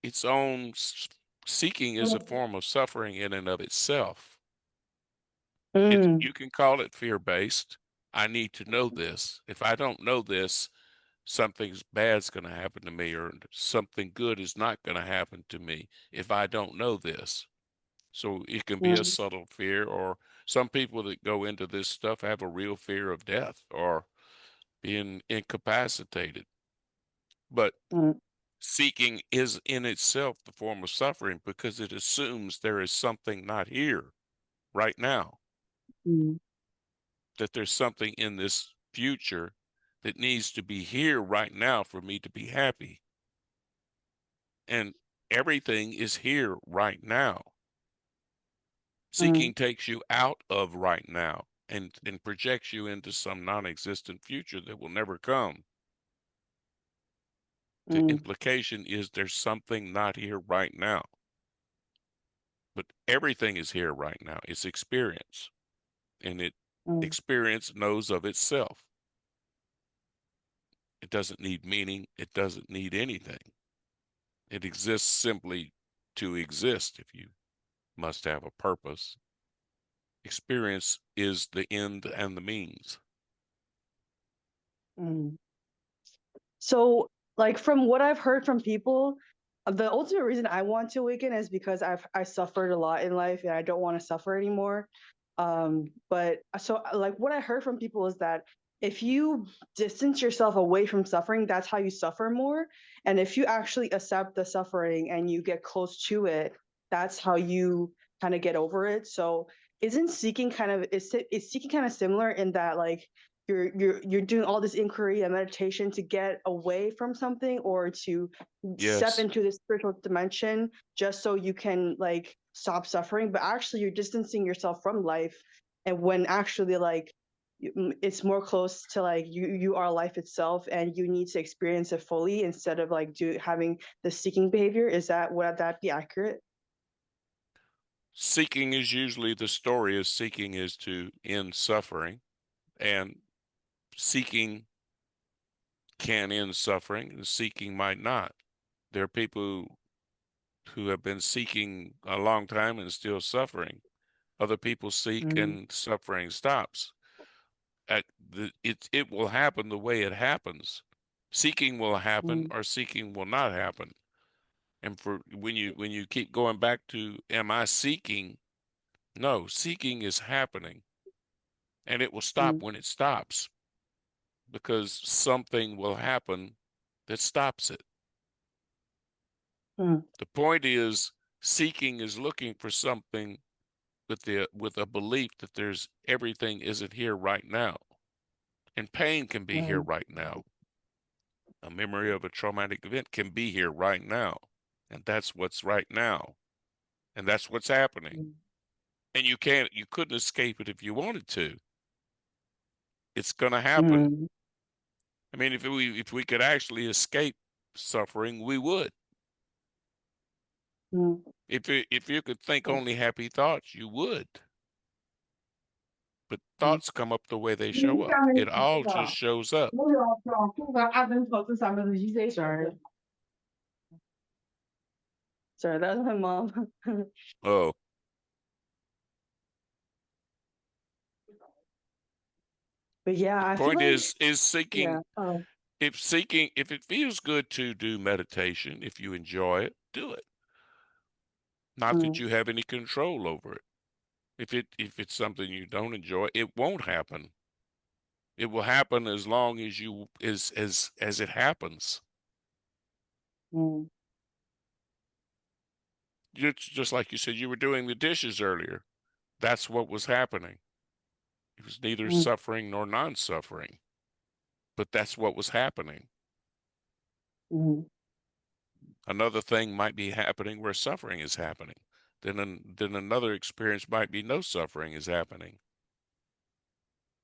its own seeking is a form of suffering in and of itself. mm, You can call it fear-based. I need to know this. If I don't know this, something's bad's going to happen to me, or something good is not going to happen to me if I don't know this. So it can be a mm, subtle fear, or some people that go into this stuff have a real fear of death or being incapacitated. But mm, seeking is in itself the form of suffering because it assumes there is something not here right now, mm, that there's something in this future that needs to be here right now for me to be happy. And everything is here right now. mm, Seeking takes you out of right now and projects you into some non-existent future that will never come. The mm, implication is there's something not here right now. But Everything is here right now. It's experience, and Mm, experience knows of itself. It doesn't need meaning. It doesn't need anything. It exists simply to exist. If you must have a purpose, experience is the end and the means. mm. So, like from what I've heard from people, the ultimate reason I want to awaken is because I suffered a lot in life and I don't want to suffer anymore. But so like what I heard from people is that if you distance yourself away from suffering, that's how you suffer more. And if you actually accept the suffering and you get close to it, that's how you kind of get over it. So isn't seeking kind of is seeking kind of similar in that like you're doing all this inquiry and meditation to get away from something or to step Yes. into this spiritual dimension just so you can like stop suffering, but actually you're distancing yourself from life, and when actually like it's more close to like you are life itself and you need to experience it fully instead of like having the seeking behavior. Is that, would that be accurate? Seeking is usually the story is seeking is to end suffering, and seeking can end suffering, and seeking might not. There are people who have been seeking a long time and still suffering. Other people seek Mm, and suffering stops. It will happen the way it happens. Seeking will happen mm, or seeking will not happen. And for when you keep going back to am I seeking? No, seeking is happening, and it will stop mm, when it stops because something will happen that stops it. mm, The point is seeking is looking for something with a belief that there's everything isn't here right now. And pain can be here mm, right now. A memory of a traumatic event can be here right now. And that's what's right now. And that's what's happening. mm, And you couldn't escape it if you wanted to. It's gonna happen. mm, I mean, if we could actually escape suffering, we would. mm. If you could think only happy thoughts, you would. But Mm. thoughts come up the way they show up. It all just shows up. Sorry. Sorry, that was my mom. Oh, But yeah, the I feel point like is yeah. seeking. Oh. If it feels good to do meditation, if you enjoy it, do it. Not that Mm, you have any control over it. If it's something you don't enjoy, it won't happen. It will happen as long as you as it happens. mm, Just like you said, you were doing the dishes earlier. That's what was happening. It was neither mm, suffering nor non-suffering, but that's what was happening. mm, Another thing might be happening where suffering is happening. Then another experience might be no suffering is happening.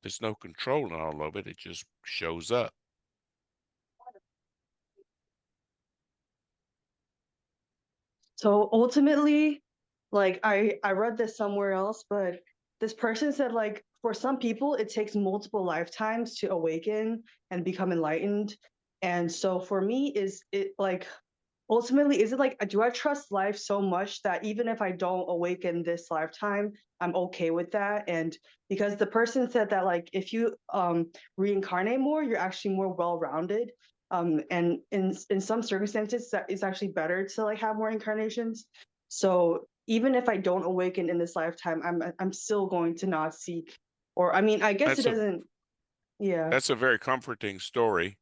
There's no control in all of it. It just shows up. So ultimately, like I read this somewhere else, but this person said like for some people it takes multiple lifetimes to awaken and become enlightened. And so for me, is it like ultimately is it like do I trust life so much that even if I don't awaken this lifetime, I'm okay with that? And because the person said that like if you reincarnate more, you're actually more well-rounded. And in some circumstances that it's actually better to like have more incarnations. So even if I don't awaken in this lifetime, I'm still going to not seek, or I mean I guess it That's a doesn't. Yeah. that's a very comforting story,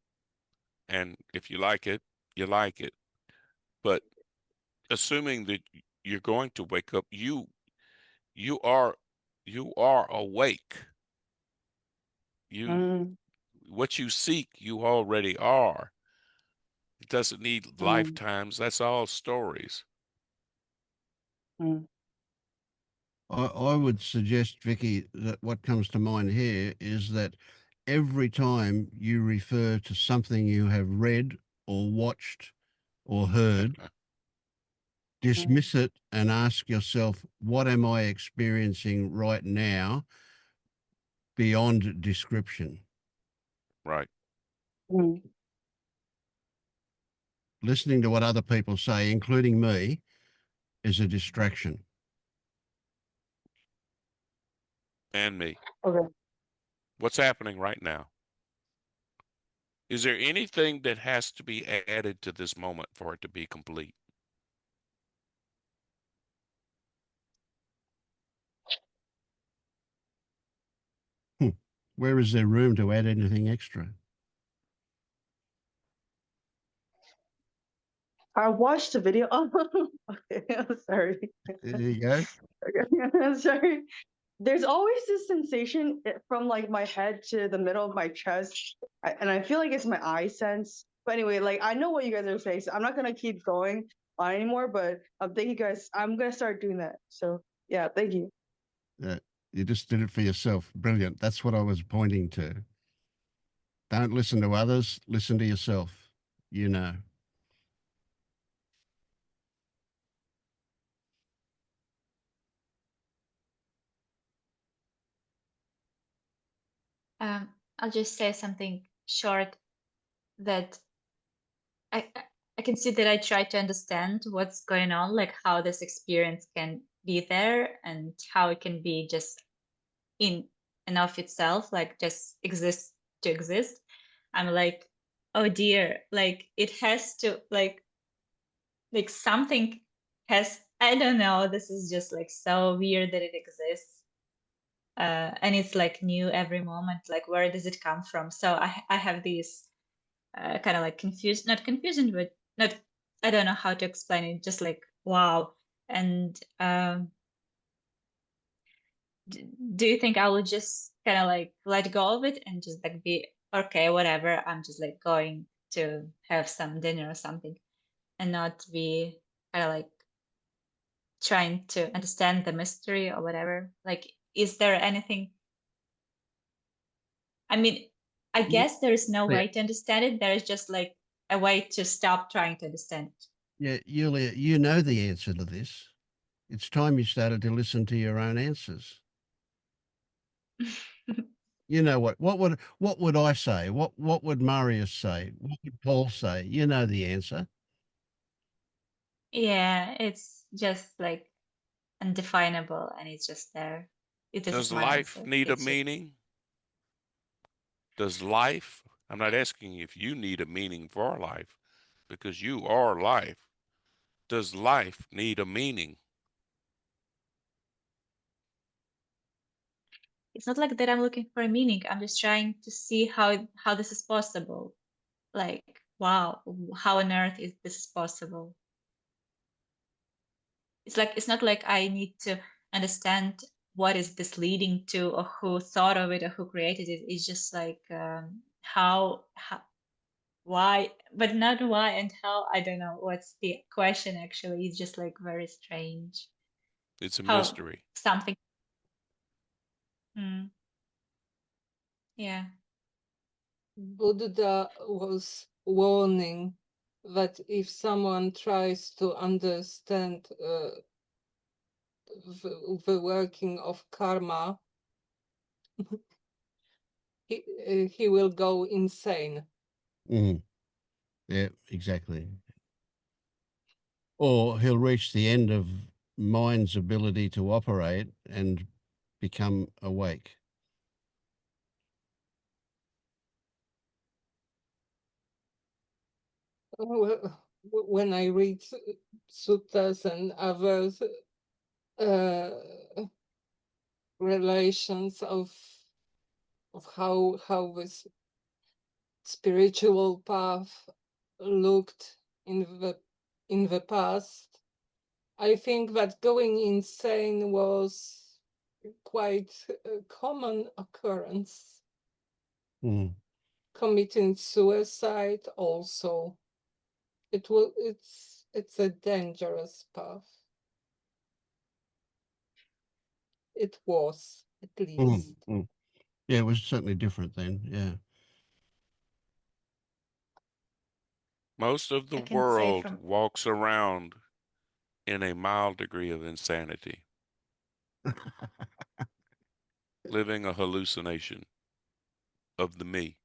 and if you like it, you like it. But assuming that you're going to wake up, you are you are awake. You Mm, what you seek, you already are. It doesn't need mm, lifetimes. That's all stories. mm, I would suggest, Vicky, that what comes to mind here is that every time you refer to something you have read or watched or heard, dismiss it and ask yourself, what am I experiencing right now beyond description? Right. Mm. Listening to what other people say, including me, is a distraction. And me. Okay. What's happening right now? Is there anything that has to be added to this moment for it to be complete? Where is there room to add anything extra? I watched the video. Oh, okay. I'm sorry. There you go. Okay. I'm sorry. There's always this sensation from like my head to the middle of my chest, and I feel like it's my eye sense. But anyway, like I know what you guys are saying, so I'm not gonna keep going on anymore. But thank you guys. I'm gonna start doing that. So yeah, thank you. You just did it for yourself. Brilliant. That's what I was pointing to. Don't listen to others. Listen to yourself. You know. I'll just say something short that I I can see that I try to understand what's going on, like how this experience can be there and how it can be just in and of itself, like just exist to exist. I'm like, oh dear, like it has to like something has, I don't know, this is just like so weird that it exists. And it's like new every moment, like where does it come from? So I have these kind of like confused, not confusion, but not, I don't know how to explain it, just like wow. And do you think I will just kind of like let go of it and just like be okay, whatever, I'm just like going to have some dinner or something and not be kind of like trying to understand the mystery or whatever? Like, is there anything? I mean, I guess there is no Yeah. way to understand it. There is just like a way to stop trying to understand it. Yeah, Yulia, you know the answer to this. It's time you started to listen to your own answers. You know what would I say? What would Marius say? What would Paul say? You know the answer. Yeah, it's just like undefinable and it's just there. This is Does my life answer. need a It's just meaning? Does life, I'm not asking if you need a meaning for life, because you are life. Does life need a meaning? it's not like that I'm looking for a meaning. I'm just trying to see how this is possible. Like, wow, how on earth is this possible? It's like it's not like I need to understand what is this leading to or who thought of it or who created it. It's just like how why, but not why and how. I don't know what's the question actually. It's just like very strange It's a how mystery. something. Hmm, yeah. Buddha was warning that if someone tries to understand the working of karma, he will go insane. Mm. Yeah, exactly. Or he'll reach the end of mind's ability to operate and become awake. When I read suttas and other relations of how this spiritual path looked in the past, I think that going insane was quite a common occurrence. Mm. Committing suicide also. It's a dangerous path. It was, at least. Mm. Yeah, it was certainly different then. Yeah. Most of the I can say world from walks around in a mild degree of insanity, living a hallucination of the me.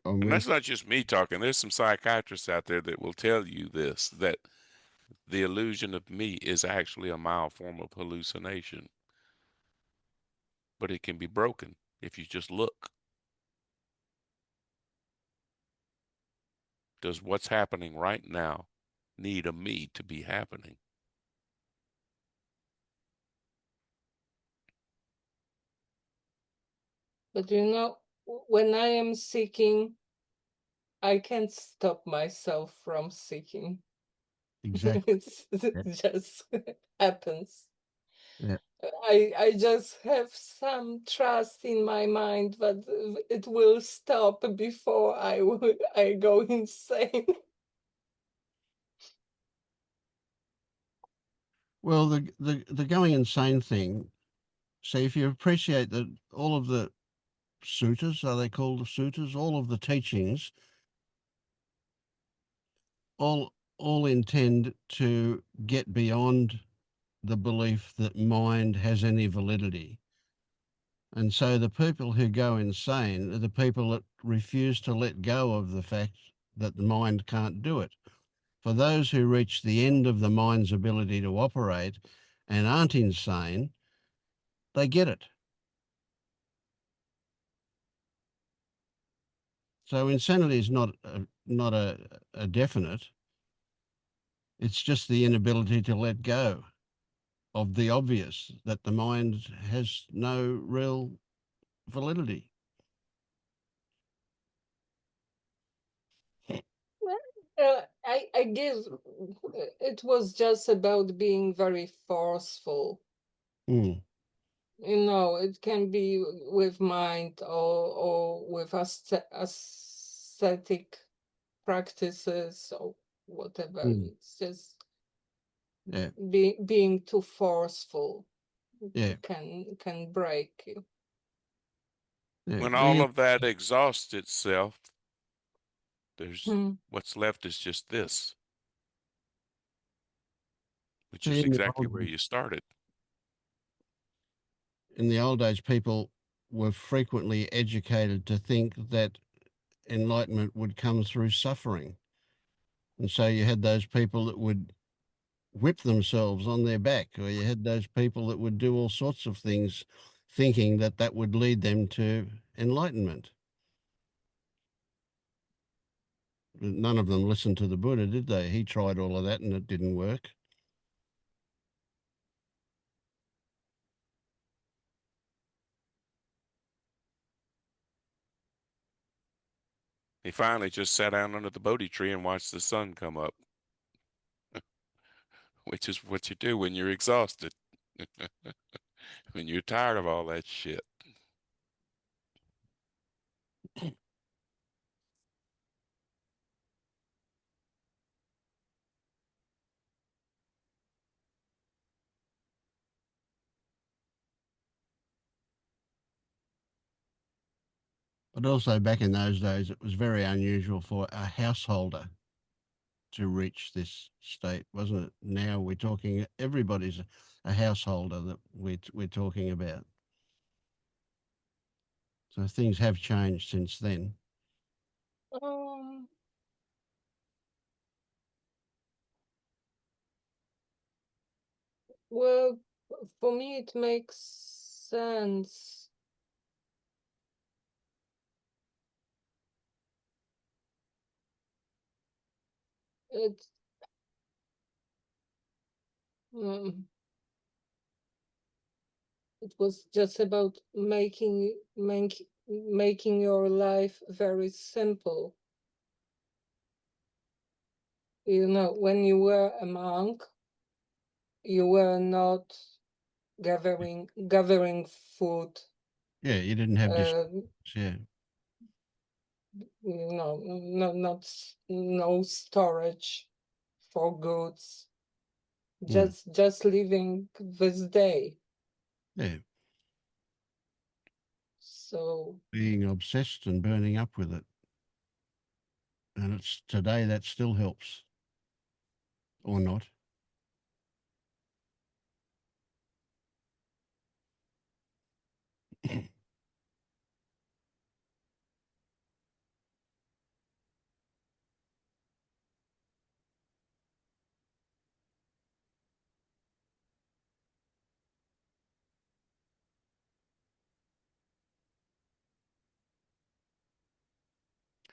I And mean, that's not just me talking. There's some psychiatrists out there that will tell you this, that the illusion of me is actually a mild form of hallucination, but it can be broken if you just look. Does what's happening right now need a me to be happening? But you know, when I am seeking, I can't stop myself from seeking. exactly. It just happens. Yeah. I just have some trust in my mind that it will stop before I go insane. Well, the going insane thing. So if you appreciate that all of the sutras, are they called the sutras? All of the teachings, all intend to get beyond the belief that mind has any validity. And so the people who go insane are the people that refuse to let go of the fact that the mind can't do it. For those who reach the end of the mind's ability to operate and aren't insane, they get it. So insanity is not a definite. It's just the inability to let go of the obvious, that the mind has no real validity. I guess it was just about being very forceful. Mm. You know, it can be with mind or with aesthetic practices or whatever. Mm. It's just Yeah, being too forceful yeah, can break you. yeah. When all of that exhausts itself, there's Hmm. what's left is just this, which See, is exactly where you started. in the old days, people were frequently educated to think that enlightenment would come through suffering. And so you had those people that would whip themselves on their back, or you had those people that would do all sorts of things thinking that that would lead them to enlightenment. None of them listened to the Buddha, did they? He tried all of that and it didn't work. He finally just sat down under the Bodhi tree and watched the sun come up, which is what you do when you're exhausted, when you're tired of all that shit. But also back in those days, it was very unusual for a householder to reach this state, wasn't it? Now we're talking, everybody's a householder that we're talking about. So things have changed since then. Um, well, for me, it makes sense. It um, it was just about making your life very simple. You know, when you were a monk, you were not gathering food. Yeah, you didn't have this. Yeah, You know, no storage for goods. Just living this day. yeah, So being obsessed and burning up with it. And it's today that still helps, or not.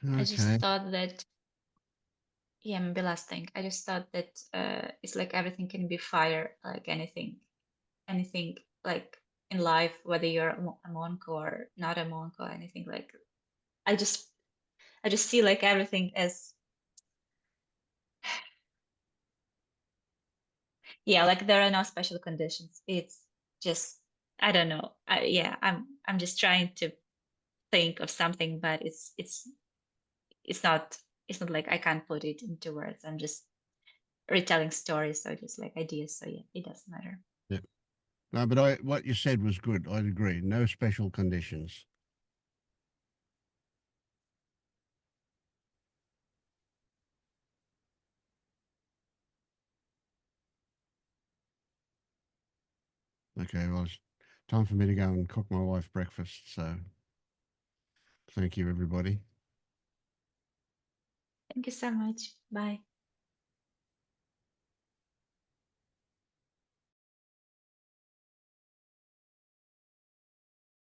I just Okay. thought that, yeah, maybe last thing. I just thought that it's like everything can be fire, like anything like in life, whether you're a monk or not a monk or anything. Like I just see like everything as, yeah, like there are no special conditions. It's just, I don't know. Yeah, I'm just trying to think of something, but it's not it's not like I can't put it into words. I'm just retelling stories, so just like ideas. So yeah, it doesn't matter. Yeah. No, but what you said was good. I'd agree. No special conditions. Okay, well, it's time for me to go and cook my wife breakfast. So thank you, everybody. Thank you so much. Bye.